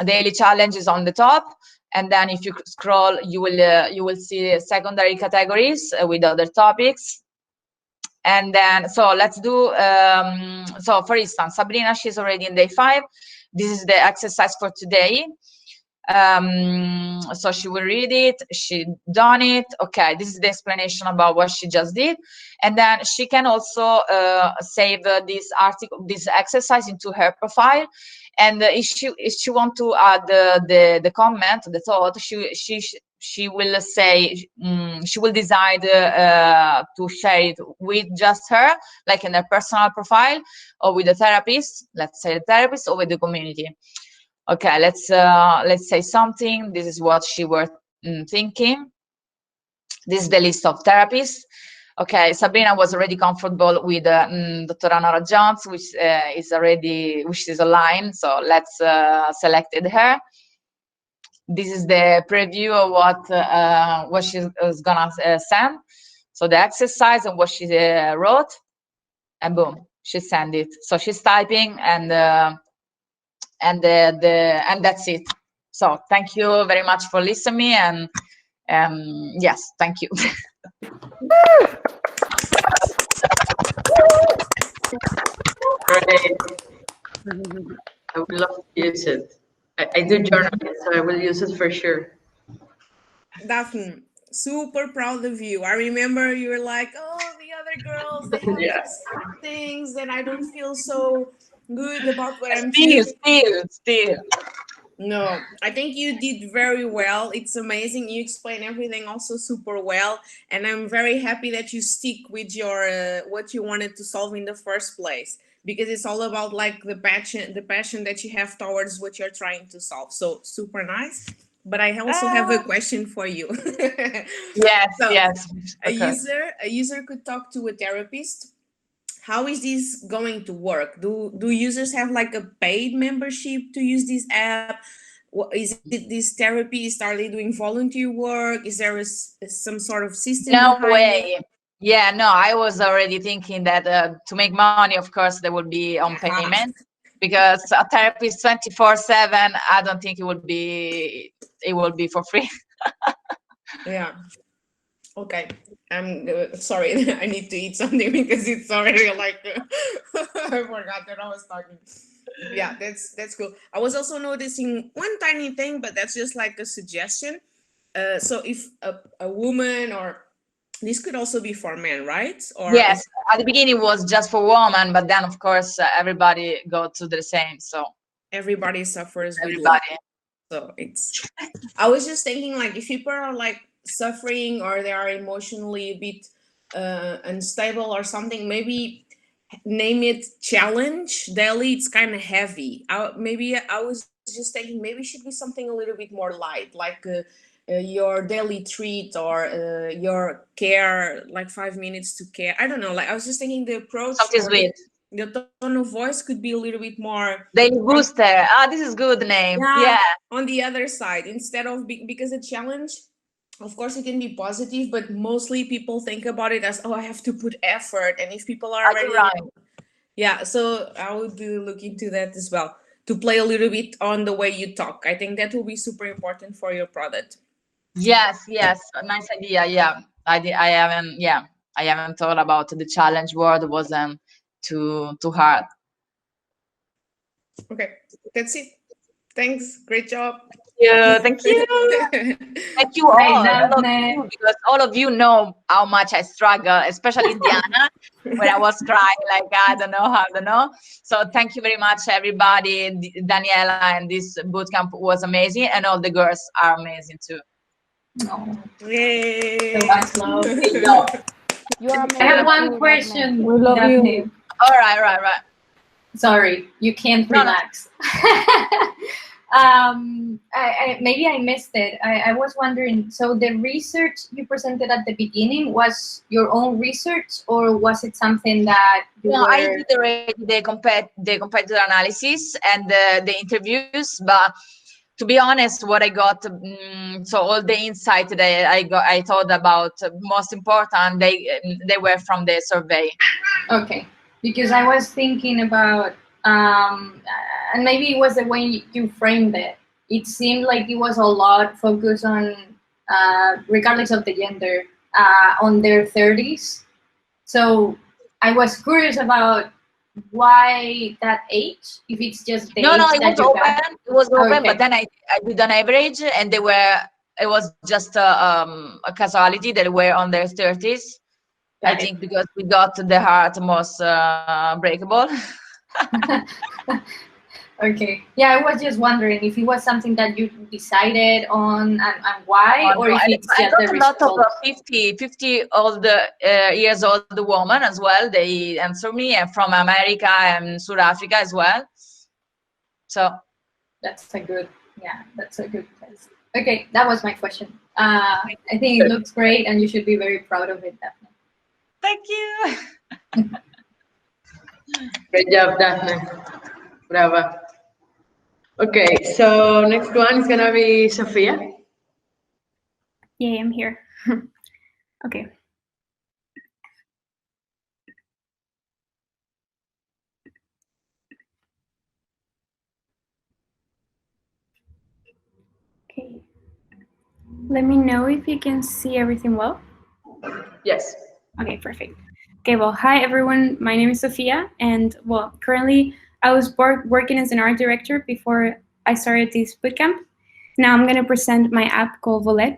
daily challenges on the top. And then if you scroll, you will see secondary categories with other topics. And then, so let's do, so for instance, Sabrina, she's already in day 5. This is the exercise for today. So she will read it, she done it. Okay, this is the explanation about what she just did. And then she can also save this exercise into her profile. And if she want to add the comment, the thought, she will say, she will decide to share it with just her, like in her personal profile, or with the therapist, let's say the therapist, or with the community. Okay, let's say something. This is what she was thinking. This is the list of therapists. Okay, Sabrina was already comfortable with Dr. Nora Jones, which is online. So let's select her. This is the preview of what she's gonna send. So the exercise and what she wrote, and boom, she sent it. So she's typing, and that's it. So thank you very much for listening, and yes, thank you. Great. I would love to use it. I do journaling, so I will use it for sure. Daphne, super proud of you. I remember you were like, oh, the other girls, they have Yeah. specific things, and I don't feel so good about what I'm Still. No, I think you did very well. It's amazing. You explain everything also super well, and I'm very happy that you stick with your what you wanted to solve in the first place, because it's all about like the passion that you have towards what you're trying to solve. So super nice. But I also have a question for you. Yes, So, yes. a Okay. user could talk to a therapist how is this going to work? Do users have like a paid membership to use this app? Is it this therapy? Are they doing volunteer work? Is there some sort of system No behind way. it? Yeah, no, I was already thinking that to make money, of course, they would be on payment, because a therapy is 24/7. I don't think it will be for free. Yeah. Okay. I'm sorry. I need to eat something because it's already like I forgot that I was talking. Yeah, that's cool. I was also noticing one tiny thing, but that's just like a suggestion. So if a woman, or this could also be for men, right? Or Yes, at the beginning it was just for women, but then of course everybody go to the same. So everybody suffers with everybody. life. So it's. I was just thinking, like, if people are like suffering or they are emotionally a bit unstable or something, maybe name it challenge daily. It's kind of heavy. Maybe I was just thinking maybe it should be something a little bit more light, like your daily treat, or your care, like 5 minutes to care. I don't know. Like, I was just thinking the approach, Something or sweet. the tone of voice could be a little bit more Daily booster. This is good name. Yeah. on the other side, instead of because a challenge, of course, it can be positive, but mostly people think about it as, oh, I have to put effort. And if people are already, yeah, so I would look into that as well, to play a little bit on the way you talk. I think that will be super important for your product. Yes, nice idea. Yeah, I haven't thought about the challenge word. It wasn't too hard. Okay, that's it. Thanks. Great job. Yeah, thank you. Thank you all of you, because all of you know how much I struggle, especially Diana, when I was crying, like, I don't know. So thank you very much, everybody. Daniela, and this bootcamp was amazing, and all the girls are amazing too. Yay! So much love. You are I have one question. We love Daphne. you. All right. Sorry, you can't relax. Maybe I missed it. I was wondering, so the research you presented at the beginning was your own research, or was it something that you were... I did already the competitor analysis and the interviews, but to be honest, what I got, so all the insight that I thought about, most important, they were from the survey. Okay, because I was thinking about, and maybe it was the way you framed it. It seemed like it was a lot focused on, regardless of the gender, on their 30s. So I was curious about why that age, if it's just the age that you got. It was open, Okay. but then I did an average, and it was just a casualty that were on their 30s. I think because we got the heart most breakable. Okay. Yeah, I was just wondering if it was something that you decided on, and why, or if it's just the result. A lot of 50 years old women as well. They answer me, and from America and South Africa as well. So that's a good test. Okay, that was my question. I think it looks great, and you should be very proud of it, Daphne. Thank you. Great job, Daphne. Bravo. Okay, so next one is gonna be Sophia. Yeah, I'm here. Okay. Okay. Let me know if you can see everything well. Yes. Okay, perfect. Okay, well, hi everyone. My name is Sophia, and well, currently I was working as an art director before I started this bootcamp. Now I'm gonna present my app called Volet.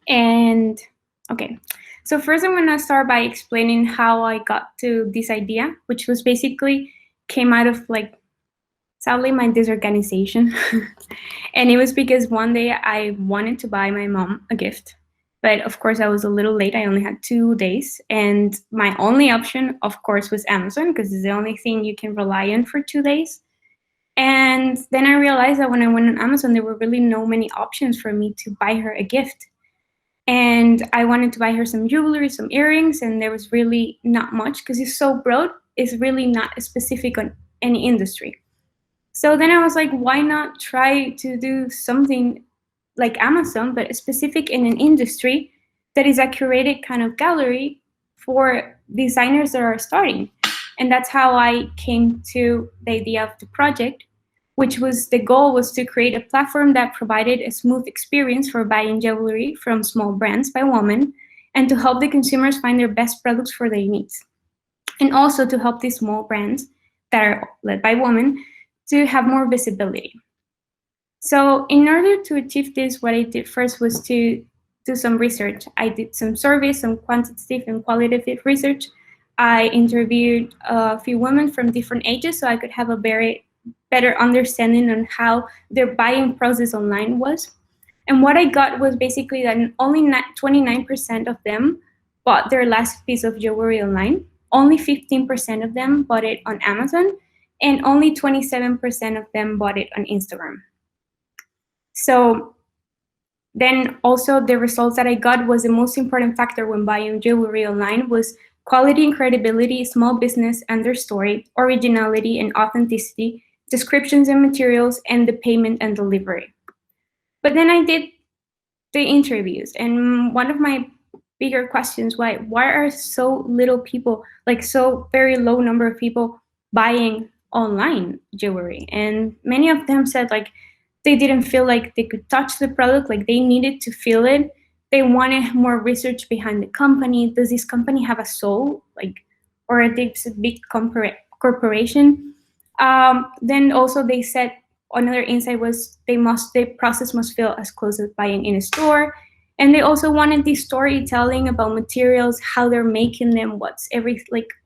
And okay, so first I'm gonna start by explaining how I got to this idea, which was basically came out of like, sadly, my disorganization. And it was because one day I wanted to buy my mom a gift. But of course, I was a little late. I only had 2 days. And my only option, of course, was Amazon, because it's the only thing you can rely on for 2 days. And then I realized that when I went on Amazon, there were really no many options for me to buy her a gift. And I wanted to buy her some jewelry, some earrings, and there was really not much because it's so broad is really not specific on any industry. So then I was like, why not try to do something like Amazon, but specific in an industry that is a curated kind of gallery for designers that are starting. And that's how I came to the idea of the project, which was the goal was to create a platform that provided a smooth experience for buying jewelry from small brands by women, and to help the consumers find their best products for their needs. And also to help these small brands that are led by women to have more visibility. So in order to achieve this, what I did first was to do some research. I did some surveys, some quantitative and qualitative research. I interviewed a few women from different ages so I could have a very better understanding on how their buying process online was. And what I got was basically that only 29% of them bought their last piece of jewelry online. Only 15% of them bought it on Amazon, and only 27% of them bought it on Instagram. So then also the results that I got was the most important factor when buying jewelry online was quality and credibility, small business and their story, originality and authenticity, descriptions and materials, and the payment and delivery. But then I did the interviews, and one of my bigger questions, why are so little people, like so very low number of people buying online jewelry? And many of them said like they didn't feel like they could touch the product, like they needed to feel it. They wanted more research behind the company. Does this company have a soul, like, or it's a big corporation? Then also they said another insight was the process must feel as close as buying in a store. And they also wanted the storytelling about materials, how they're making them,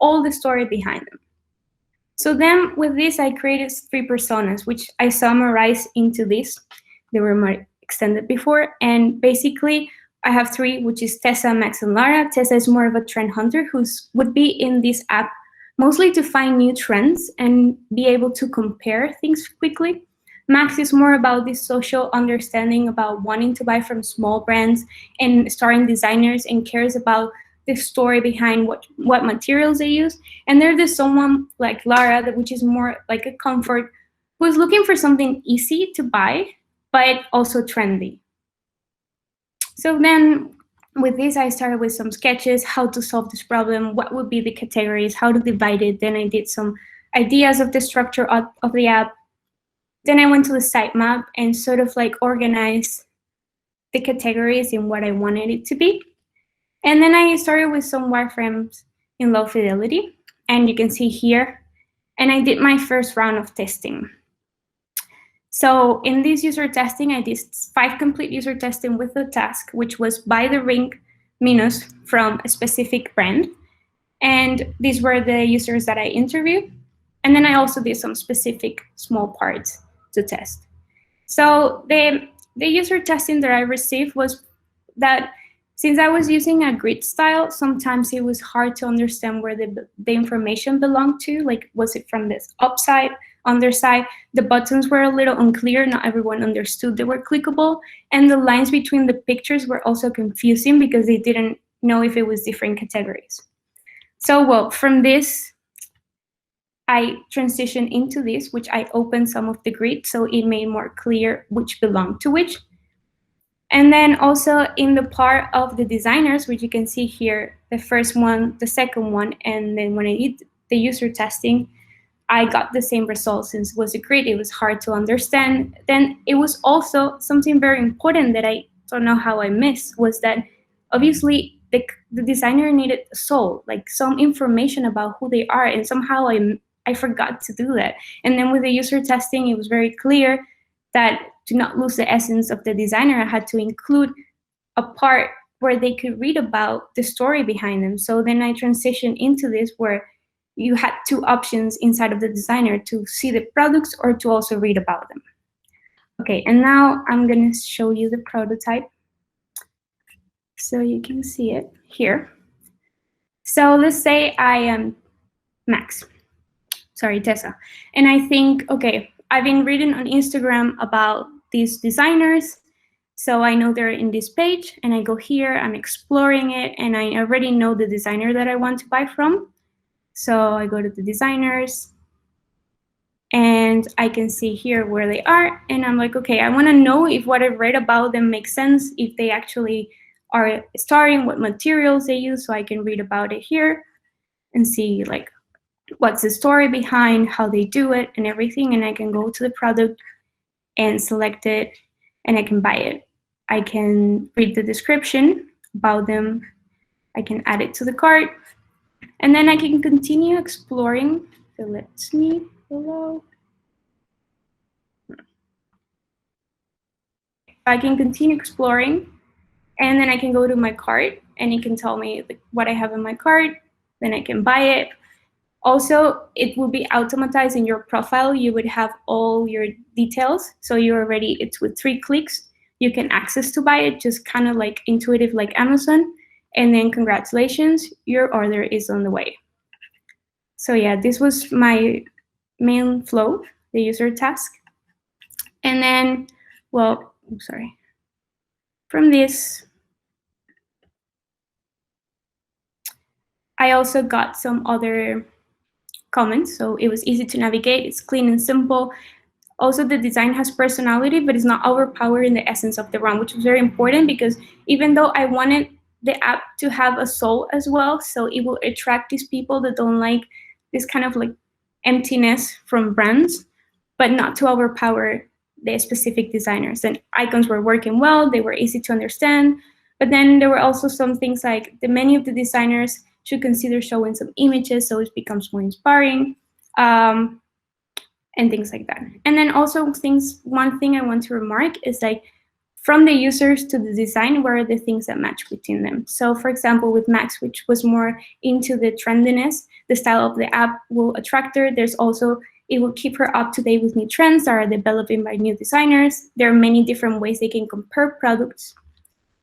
all the story behind them. So then with this, I created 3 personas, which I summarized into this. They were more extended before. And basically, I have 3, which is Tessa, Max, and Lara. Tessa is more of a trend hunter who would be in this app mostly to find new trends and be able to compare things quickly. Max is more about this social understanding about wanting to buy from small brands and starting designers, and cares about the story behind what materials they use. And there's someone like Lara, which is more like a comfort, who's looking for something easy to buy, but also trendy. So then with this, I started with some sketches, how to solve this problem, what would be the categories, how to divide it. Then I did some ideas of the structure of the app. Then I went to the sitemap and sort of like organized the categories in what I wanted it to be. And then I started with some wireframes in low fidelity, and you can see here. And I did my first round of testing. So in this user testing, I did 5 complete user testing with the task, which was buy the ring minus from a specific brand. And these were the users that I interviewed. And then I also did some specific small parts to test. So the user testing that I received was that since I was using a grid style, sometimes it was hard to understand where the information belonged to. Like, was it from this upside, underside? The buttons were a little unclear. Not everyone understood they were clickable. And the lines between the pictures were also confusing because they didn't know if it was different categories. So, well, from this, I transitioned into this, which I opened some of the grid so it made more clear which belonged to which. And then also in the part of the designers, which you can see here, the first one, the second one, and then when I did the user testing, I got the same results. Since it was a grid, it was hard to understand. Then it was also something very important that I don't know how I missed, was that obviously the designer needed a soul, like some information about who they are, and somehow I forgot to do that. And then with the user testing, it was very clear that to not lose the essence of the designer, I had to include a part where they could read about the story behind them. So then I transitioned into this where you had 2 options inside of the designer, to see the products or to also read about them. Okay, and now I'm gonna show you the prototype so you can see it here. So let's say I am Tessa. And I think, okay, I've been reading on Instagram about these designers. So I know they're in this page, and I go here, I'm exploring it, and I already know the designer that I want to buy from. So I go to the designers, and I can see here where they are. And I'm like, okay, I want to know if what I've read about them makes sense, if they actually are starting, what materials they use, so I can read about it here and see like what's the story behind, how they do it and everything. And I can go to the product and select it, and I can buy it. I can read the description about them. I can add it to the cart, and then I can continue exploring. If it lets me below. I can continue exploring, and then I can go to my cart, and it can tell me what I have in my cart. Then I can buy it. Also, it will be automatized in your profile. You would have all your details, so you're already, it's with 3 clicks, you can access to buy it, just kind of like intuitive like Amazon. And then congratulations, your order is on the way. So yeah, this was my main flow, the user task. And then, well, I'm sorry. From this, I also got some other comments. So it was easy to navigate. It's clean and simple. Also, the design has personality, but it's not overpowering the essence of the brand, which was very important because even though I wanted the app to have a soul as well, so it will attract these people that don't like this kind of like emptiness from brands, but not to overpower the specific designers. And icons were working well, they were easy to understand, but then there were also some things like many of the designers should consider showing some images so it becomes more inspiring, and things like that. And then also one thing I want to remark is like from the users to the design, what are the things that match between them? So for example, with Max, which was more into the trendiness, the style of the app will attract her. There's also, it will keep her up to date with new trends that are developing by new designers. There are many different ways they can compare products.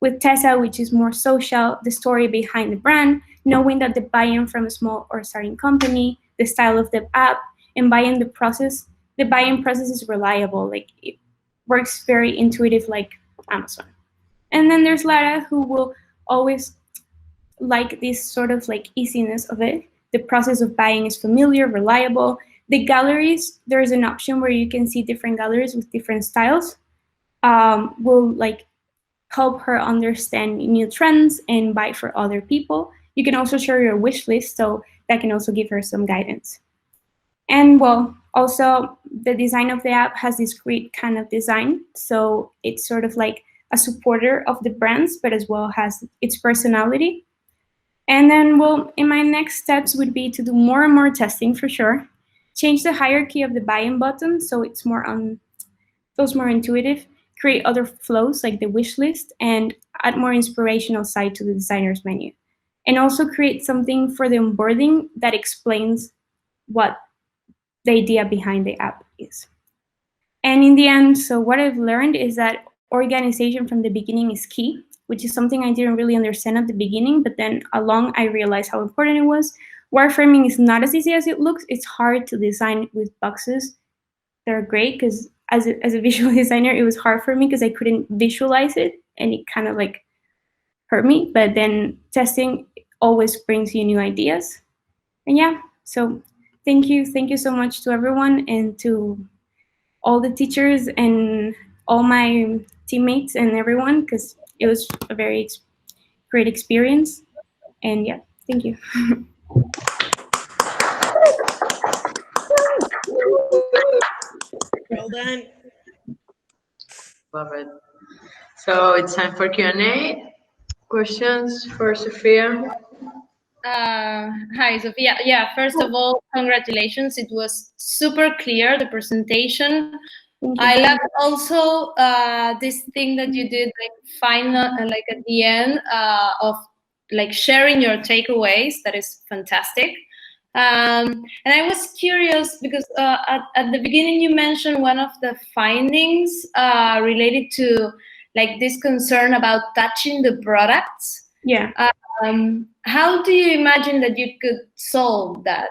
With Tessa, which is more social, the story behind the brand, knowing that the buy-in from a small or starting company, the style of the app, and buying the process, the buying process is reliable. Like it works very intuitive like Amazon. And then there's Lara, who will always like this sort of like easiness of it. The process of buying is familiar, reliable. The galleries, there is an option where you can see different galleries with different styles. Will like help her understand new trends and buy for other people. You can also share your wish list, so that can also give her some guidance. And well, also the design of the app has this great kind of design. So it's sort of like a supporter of the brands, but as well has its personality. And then, well, in my next steps would be to do more and more testing for sure. Change the hierarchy of the buy-in button so it's more feels more intuitive. Create other flows like the wish list and add more inspirational side to the designer's menu. And also create something for the onboarding that explains what the idea behind the app is. And in the end, so what I've learned is that organization from the beginning is key, which is something I didn't really understand at the beginning, but then along I realized how important it was. Wireframing is not as easy as it looks. It's hard to design with boxes. They're great because as a visual designer, it was hard for me because I couldn't visualize it and it kind of like hurt me. But then testing always brings you new ideas. And yeah, so thank you so much to everyone and to all the teachers and all my teammates and everyone, because it was a very great experience. And yeah, thank you. Well done. Love it. So it's time for Q&A. Questions for Sophia? Hi, Sophia. Yeah, first of all, congratulations. It was super clear, the presentation. I love also this thing that you did, like like at the end of like sharing your takeaways. That is fantastic. And I was curious because at the beginning you mentioned one of the findings related to like this concern about touching the products. Yeah. How do you imagine that you could solve that?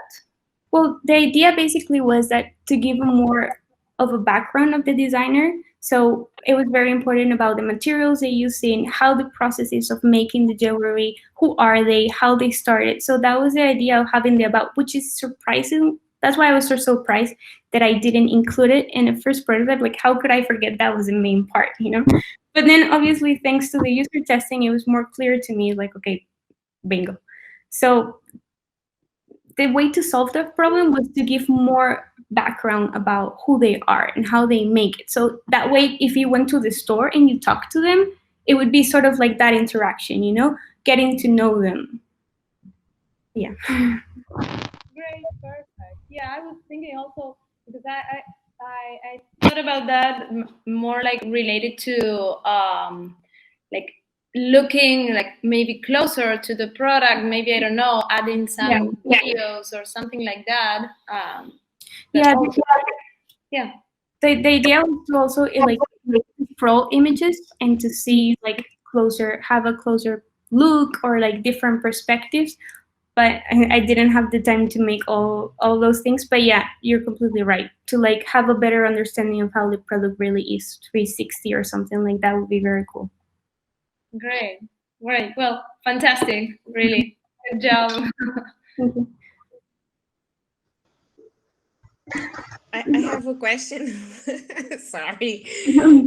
Well, the idea basically was that to give a of a background of the designer. So it was very important about the materials they use in, how the process is of making the jewelry, who are they, how they started. So that was the idea of having the about, which is surprising. That's why I was so surprised that I didn't include it in the first prototype. Like, how could I forget that was the main part, you know? But then obviously, thanks to the user testing, it was more clear to me, like, okay, bingo. So the way to solve that problem was to give more background about who they are and how they make it. So that way, if you went to the store and you talked to them, it would be sort of like that interaction, you know, getting to know them. Yeah. Great, perfect. Yeah, I was thinking also, because I thought about that more like related to like looking like maybe closer to the product, maybe I don't know, adding some videos or something like that. Yeah. Also, yeah. The idea was to also like scroll images and to see like closer, have a closer look or like different perspectives. But I didn't have the time to make all those things. But yeah, you're completely right. To like have a better understanding of how the product really is 360 or something like that would be very cool. Great. Great. Well, fantastic. Really. Good job. Thank you. I have a question. Sorry,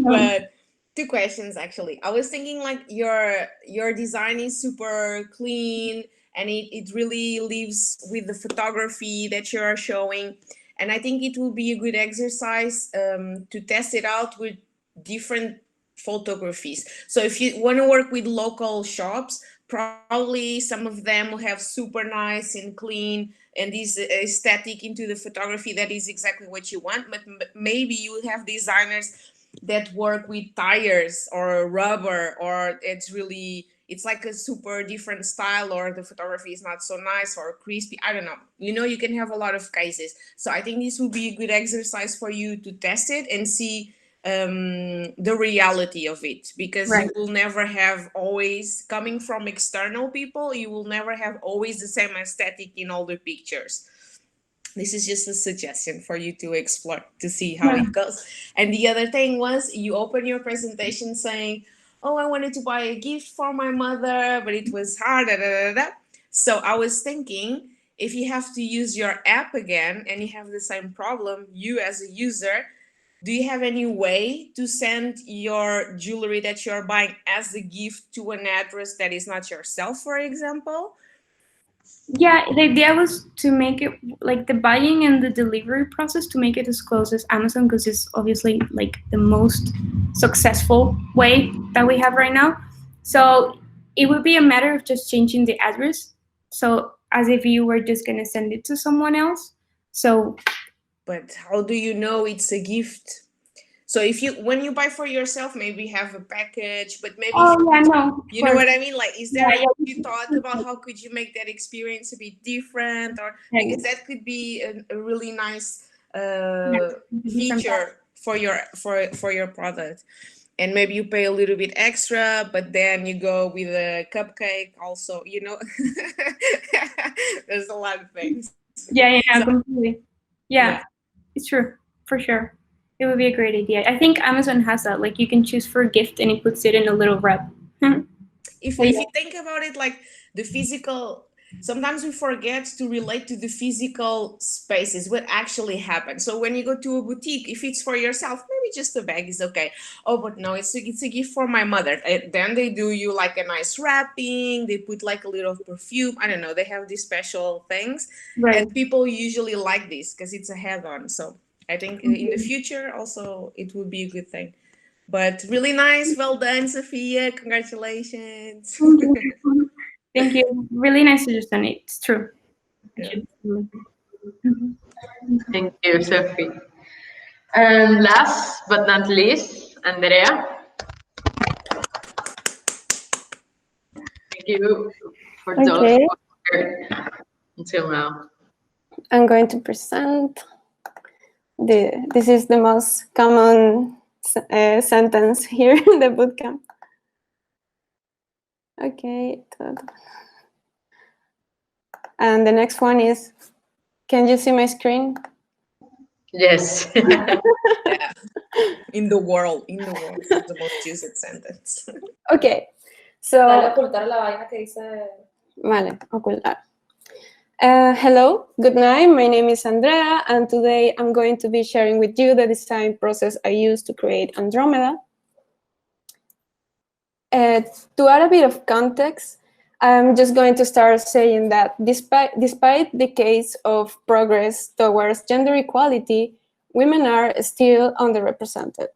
but two questions actually. I was thinking like your design is super clean and it really lives with the photography that you are showing. And I think it will be a good exercise to test it out with different photographies. So if you want to work with local shops, probably some of them will have super nice and clean and this aesthetic into the photography that is exactly what you want. But maybe you have designers that work with tires or rubber, or it's like a super different style, or the photography is not so nice or crispy. I don't know. You know, you can have a lot of cases. So I think this will be a good exercise for you to test it and see the reality of it, because you will never have always, coming from external people, you will never have always the same aesthetic in all the pictures. This is just a suggestion for you to explore, to see how it goes. And the other thing was, you open your presentation saying, oh, I wanted to buy a gift for my mother, but it was hard. So I was thinking, if you have to use your app again and you have the same problem, you as a user, do you have any way to send your jewelry that you're buying as a gift to an address that is not yourself, for example? Yeah, the idea was to make it like the buying and the delivery process, to make it as close as Amazon, because it's obviously like the most successful way that we have right now. So it would be a matter of just changing the address. So as if you were just going to send it to someone else. So. But how do you know it's a gift? So if you, when you buy for yourself, maybe have a package, but maybe you know what I mean? Like, is there you thought about how could you make that experience a bit different, or because that could be a really nice feature for your product, and maybe you pay a little bit extra, but then you go with a cupcake also. You know, there's a lot of things. Yeah, completely. Yeah, it's true, for sure. It would be a great idea. I think Amazon has that. Like, you can choose for a gift and it puts it in a little wrap. If you think about it, like the physical, sometimes we forget to relate to the physical spaces, what actually happens. So when you go to a boutique, if it's for yourself, maybe just a bag is okay. Oh, but no, it's a gift for my mother. And then they do you like a nice wrapping. They put like a little perfume. I don't know. They have these special things. And people usually like this because it's a head-on. So I think in the future also it would be a good thing. But really nice. Well done, Sophia. Congratulations. Thank you. Really nice suggestion. It's true. Yeah. Thank you, Sophie. And last but not least, Andrea. Thank you for those who are here until now. I'm going to present. This is the most common sentence here in the bootcamp. Okay. And the next one is, can you see my screen? Yes. Yeah. In the world, is the most used sentence. Okay, so... Dale ocultar la vaina que dice... Vale, ocultar. Hello, good night. My name is Andrea, and today I'm going to be sharing with you the design process I used to create Andromeda. To add a bit of context, I'm just going to start saying that despite the case of progress towards gender equality, women are still underrepresented.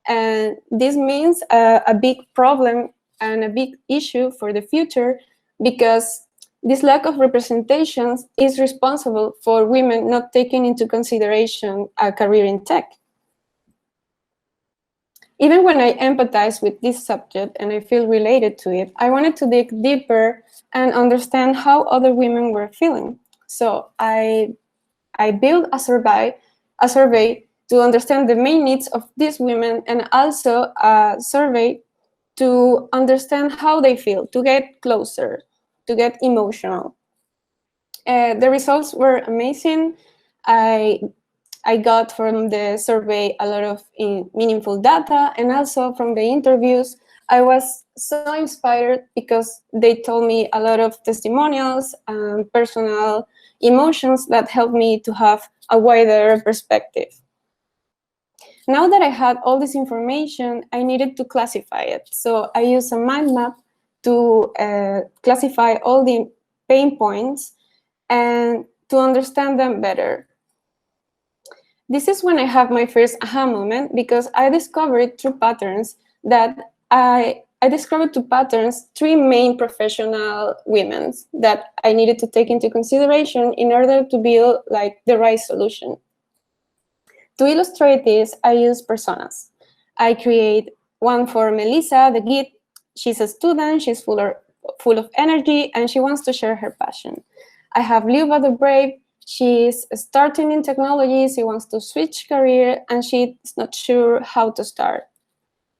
And this means a big problem and a big issue for the future, because this lack of representation is responsible for women not taking into consideration a career in tech. Even when I empathize with this subject and I feel related to it, I wanted to dig deeper and understand how other women were feeling. So I built a survey to understand the main needs of these women, and also a survey to understand how they feel, to get closer, to get emotional. The results were amazing. I got from the survey a lot of meaningful data, and also from the interviews, I was so inspired because they told me a lot of testimonials and personal emotions that helped me to have a wider perspective. Now that I had all this information, I needed to classify it. So I used a mind map to classify all the pain points and to understand them better. This is when I have my first aha moment, because I discovered through patterns that I discovered through patterns 3 main professional women that I needed to take into consideration in order to build like the right solution. To illustrate this, I use personas. I create one for Melissa, the geek. She's a student, she's full of energy, and she wants to share her passion. I have Liuba the brave. She's starting in technology, she wants to switch career, and she's not sure how to start.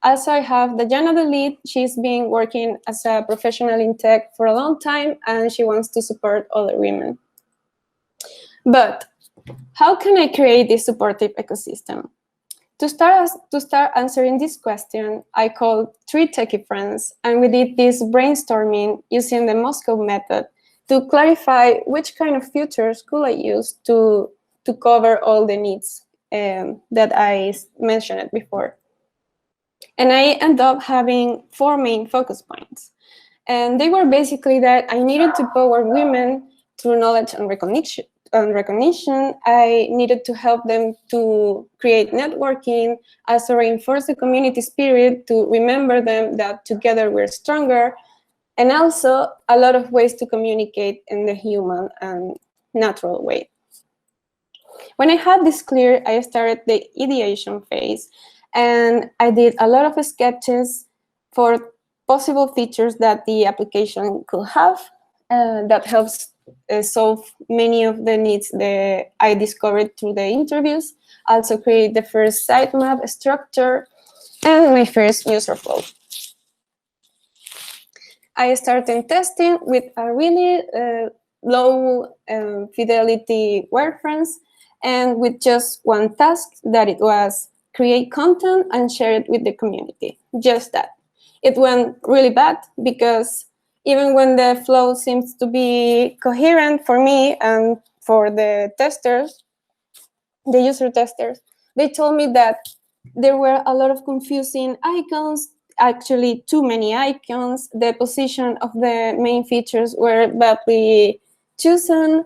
Also, I have Dajana the lead. She's been working as a professional in tech for a long time, and she wants to support other women. But how can I create this supportive ecosystem? To start answering this question, I called 3 techie friends, and we did this brainstorming using the Moscow method to clarify which kind of features could I use to cover all the needs that I mentioned before. And I ended up having 4 main focus points. And they were basically that I needed to power women through knowledge and recognition. I needed to help them to create networking, also reinforce the community spirit, to remember them that together we're stronger, and also a lot of ways to communicate in the human and natural way. When I had this clear, I started the ideation phase, and I did a lot of sketches for possible features that the application could have that helps solve many of the needs that I discovered through the interviews. Also create the first sitemap structure and my first user flow. I started testing with a really low fidelity wireframes, and with just one task, that it was create content and share it with the community. Just that. It went really bad because even when the flow seems to be coherent for me and for the testers, the user testers, they told me that there were a lot of confusing icons, actually too many icons. The position of the main features were badly chosen.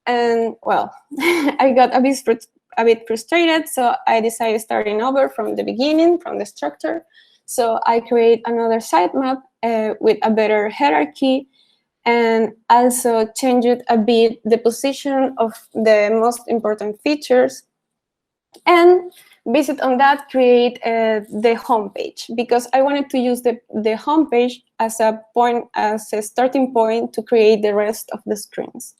And well, I got a bit frustrated, so I decided starting over from the beginning, from the structure. So I create another sitemap with a better hierarchy, and also changed a bit the position of the most important features. And based on that, create the homepage, because I wanted to use the homepage as a starting point to create the rest of the screens.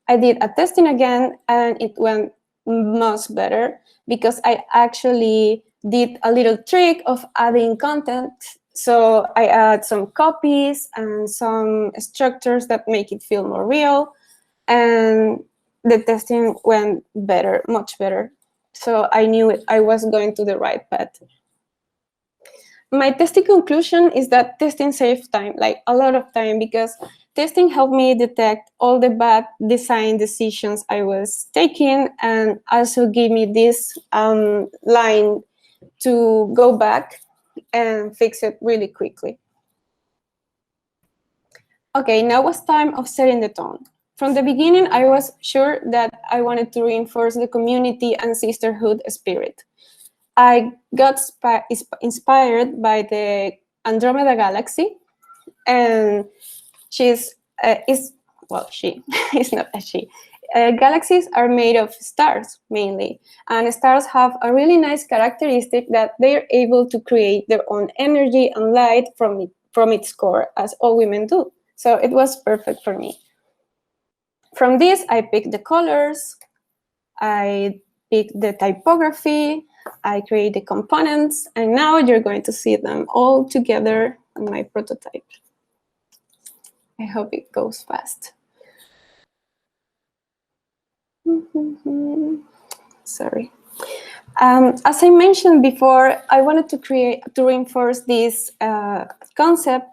I did a testing again, and it went much better because I actually did a little trick of adding content. So I add some copies and some structures that make it feel more real. And the testing went better, much better. So I knew I was going to the right path. My testing conclusion is that testing saved time, like a lot of time, because testing helped me detect all the bad design decisions I was taking, and also gave me this line to go back and fix it really quickly. Okay, now was time of setting the tone. From the beginning, I was sure that I wanted to reinforce the community and sisterhood spirit. I got inspired by the Andromeda Galaxy, and she is not a she. Galaxies are made of stars mainly, and stars have a really nice characteristic that they are able to create their own energy and light from its core, as all women do. So it was perfect for me. From this, I picked the colors, I picked the typography, I create the components, and now you're going to see them all together in my prototype. I hope it goes fast. Sorry. As I mentioned before, I wanted to reinforce this concept,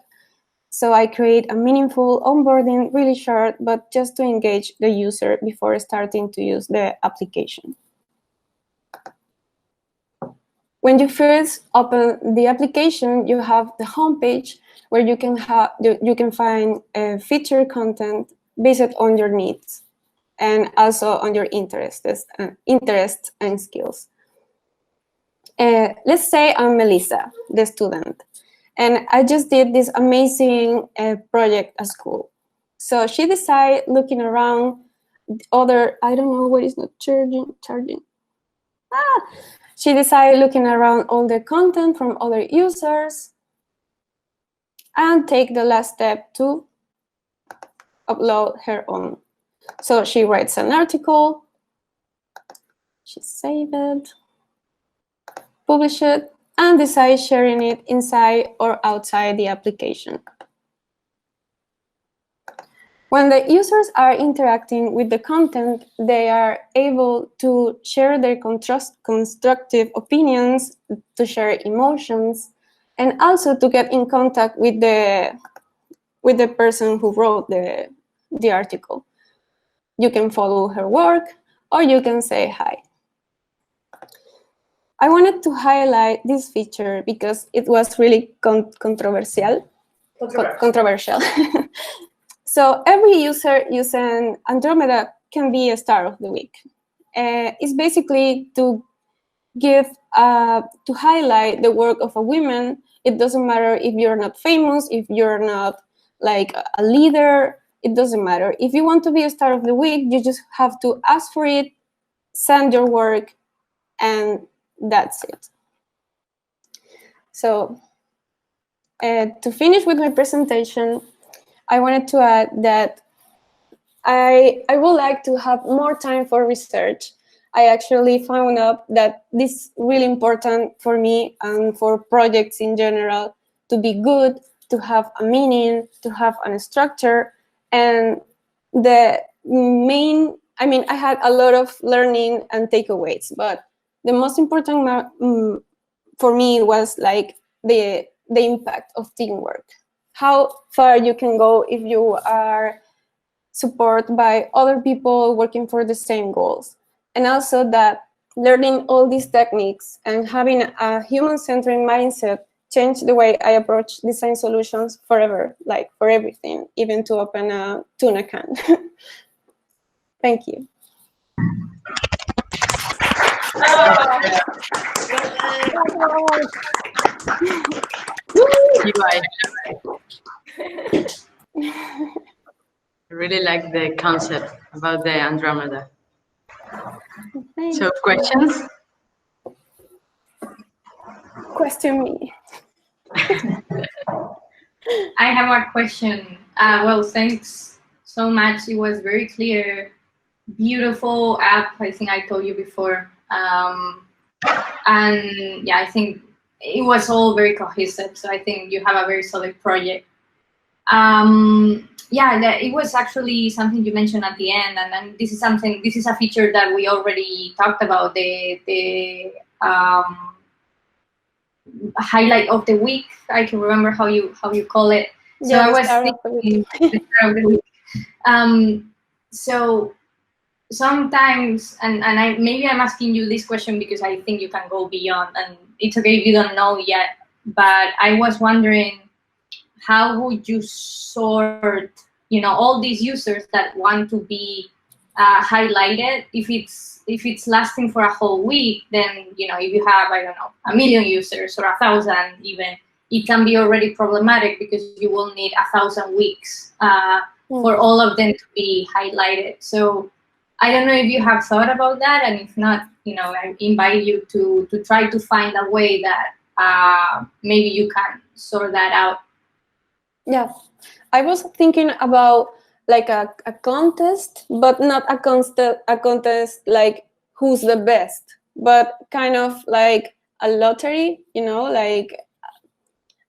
so I create a meaningful onboarding, really short, but just to engage the user before starting to use the application. When you first open the application, you have the homepage where you can find feature content based on your needs and also on your interests and skills. Let's say I'm Melissa, the student, and I just did this amazing project at school. So she decided looking around other, I don't know what is not charging. She decided looking around all the content from other users and take the last step to upload her own. So she writes an article, she saves it, publish it, and decides sharing it inside or outside the application. When the users are interacting with the content, they are able to share their constructive opinions, to share emotions, and also to get in contact with the person who wrote the article. You can follow her work, or you can say hi. I wanted to highlight this feature because it was really controversial. So every user using Andromeda can be a star of the week. It's basically to give, to highlight the work of a woman. It doesn't matter if you're not famous, if you're not like a leader, it doesn't matter. If you want to be a star of the week, you just have to ask for it, send your work, and that's it. So to finish with my presentation, I wanted to add that I would like to have more time for research. I actually found out that this is really important for me and for projects in general, to be good, to have a meaning, to have a structure. And the main, I had a lot of learning and takeaways, but the most important for me was like the impact of teamwork. How far you can go if you are supported by other people working for the same goals. And also that learning all these techniques and having a human-centered mindset changed the way I approach design solutions forever, like for everything, even to open a tuna can. Thank you. I really like the concept about the Andromeda. So questions? Question me. I have a question. Well, thanks so much. It was very clear, beautiful app. I think I told you before. And yeah, I think it was all very cohesive. So I think you have a very solid project. Yeah, it was actually something you mentioned at the end, and then this is something. This is a feature that we already talked about. The highlight of the week. I can remember how you call it. So Yeah, I the was start of the thinking week. the start of the week. So sometimes, and maybe I'm asking you this question because I think you can go beyond, and it's okay if you don't know yet. But I was wondering, how would you sort, all these users that want to be highlighted? If it's lasting for a whole week, then if you have, I don't know, 1 million users or 1,000 even, it can be already problematic because you will need 1,000 weeks for all of them to be highlighted. So I don't know if you have thought about that, and if not, I invite you to try to find a way that maybe you can sort that out. Yeah, I was thinking about like a contest, but not a contest like who's the best, but kind of like a lottery, like,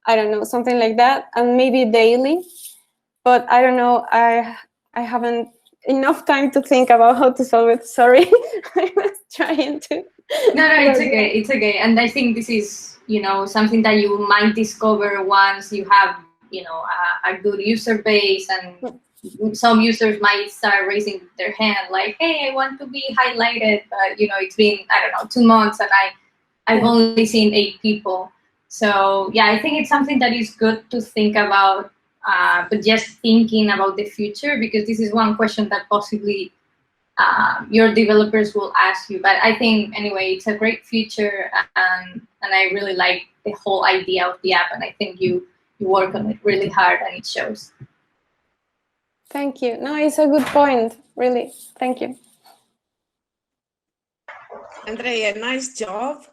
I don't know, something like that, and maybe daily. But I don't know, I haven't enough time to think about how to solve it. Sorry. I was trying to. No, it's okay. It's okay. And I think this is, something that you might discover once you have, a good user base, and some users might start raising their hand like, hey, I want to be highlighted. But, it's been, I don't know, 2 months and I've only seen 8 people. So yeah, I think it's something that is good to think about, but just thinking about the future, because this is one question that possibly your developers will ask you. But I think anyway, it's a great feature, and I really like the whole idea of the app, and I think you work on it really hard, and it shows. Thank you. No, it's a good point, really. Thank you. Andrea, nice job.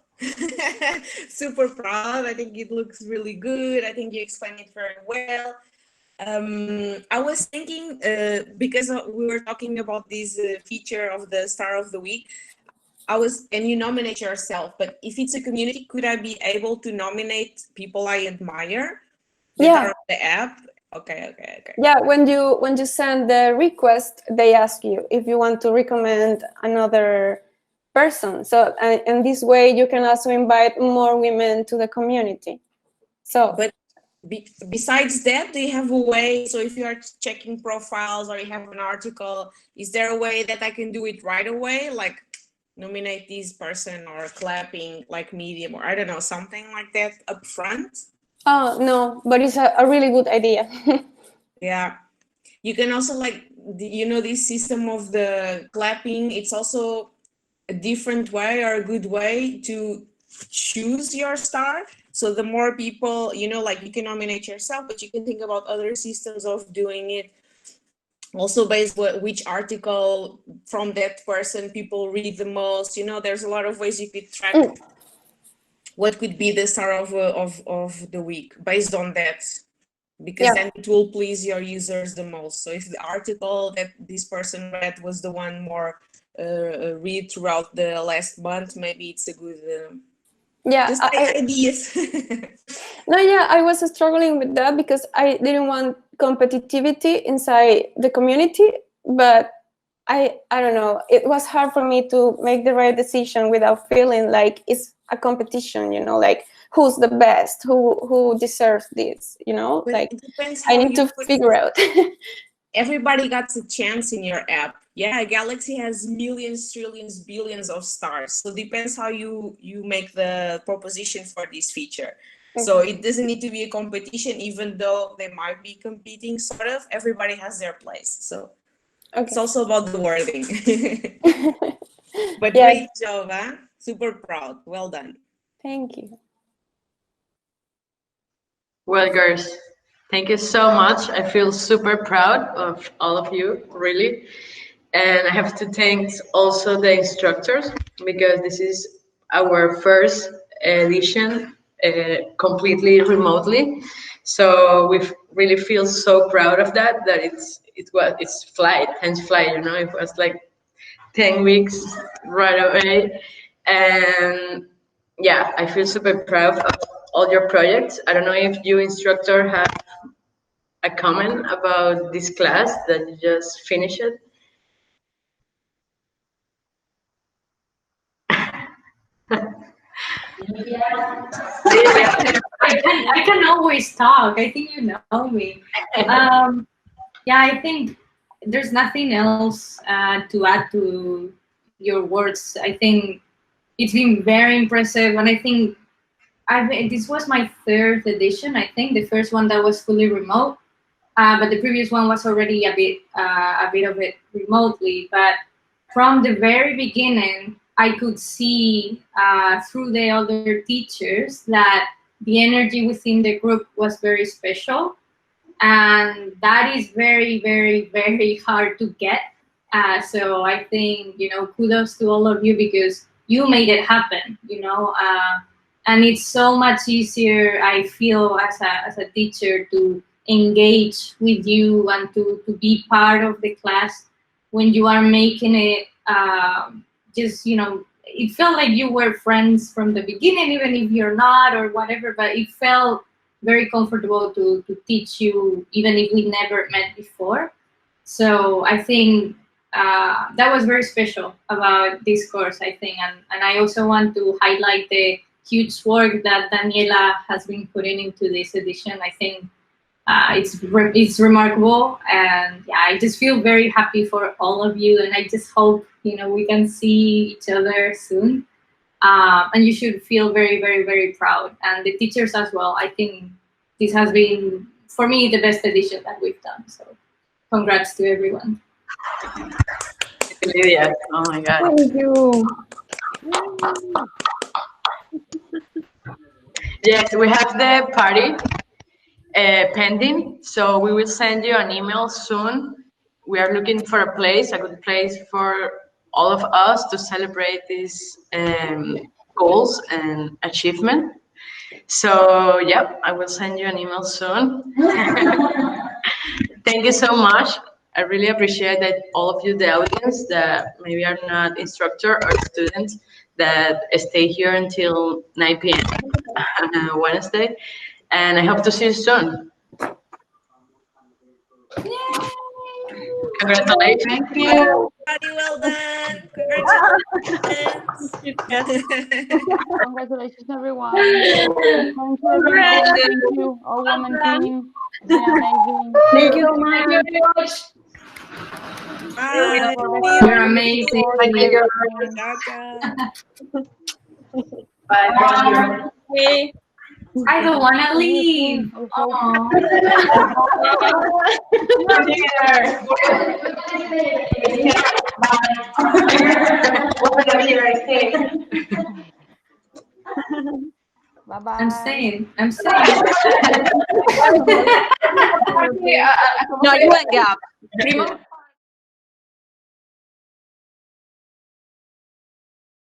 Super proud. I think it looks really good. I think you explained it very well. I was thinking, because we were talking about this feature of the Star of the Week, and you nominate yourself, but if it's a community, could I be able to nominate people I admire that are on the app? Okay. Yeah, when you send the request, they ask you if you want to recommend another person. So and this way you can also invite more women to the community. So, but besides that, do you have a way? So if you are checking profiles or you have an article, is there a way that I can do it right away, like nominate this person or clapping like Medium, or I don't know, something like that up front? Oh no, but it's a really good idea. Yeah, you can also, like, this system of the clapping, it's also a different way or a good way to choose your star. So the more people, like, you can nominate yourself, but you can think about other systems of doing it also based which article from that person people read the most. There's a lot of ways you could track what could be the star of the week based on that, because then it will please your users the most. So if the article that this person read was the one more read throughout the last month, maybe it's a good just ideas. No, yeah, I was struggling with that because I didn't want competitivity inside the community, but I don't know, it was hard for me to make the right decision without feeling like it's a competition, like who's the best, who deserves this, But like it depends I how need to figure out. Everybody got a chance in your app. Yeah, Galaxy has millions, trillions, billions of stars. So depends how you make the proposition for this feature. So it doesn't need to be a competition, even though they might be competing, sort of. Everybody has their place. So it's also about the wording. But great job, huh? Super proud. Well done. Thank you. Well, girls, thank you so much. I feel super proud of all of you, really. And I have to thank also the instructors, because this is our first edition completely remotely. So we really feel so proud of that it's flight, hence flight, it was like 10 weeks right away. And yeah, I feel super proud of all your projects. I don't know if you instructor have a comment about this class that you just finished? I can always talk. I think you know me. Yeah, I think there's nothing else to add to your words. I think it's been very impressive, and I think this was my third edition. I think the first one that was fully remote, but the previous one was already a bit of it remotely. But from the very beginning, I could see through the other teachers that the energy within the group was very special, and that is very, very, very hard to get. So I think, kudos to all of you, because you made it happen, and it's so much easier, I feel, as a teacher, to engage with you and to be part of the class when you are making it just, it felt like you were friends from the beginning, even if you're not or whatever, but it felt very comfortable to teach you, even if we never met before. So I think that was very special about this course, I think. And I also want to highlight the huge work that Daniela has been putting into this edition. I think it's remarkable, and yeah, I just feel very happy for all of you, and I just hope we can see each other soon. And you should feel very, very, very proud, and the teachers as well. I think this has been, for me, the best edition that we've done. So, congrats to everyone. Lydia, oh my God. Thank you. Yes, we have the party pending, so we will send you an email soon. We are looking for a good place for all of us to celebrate these goals and achievement. So, yep, I will send you an email soon. Thank you so much. I really appreciate that all of you, the audience, that maybe are not instructor or students, that stay here until 9 p.m. on Wednesday. And I hope to see you soon. Congratulations. Thank you. Well done. Congratulations. Congratulations, everyone. Thank you, everyone. Thank you, allWomen team. It's been amazing. Thank you so much. Bye. You're amazing. Bye. Bye. I don't want to leave. Bye bye. I'm saying. No, you went gap. Primo.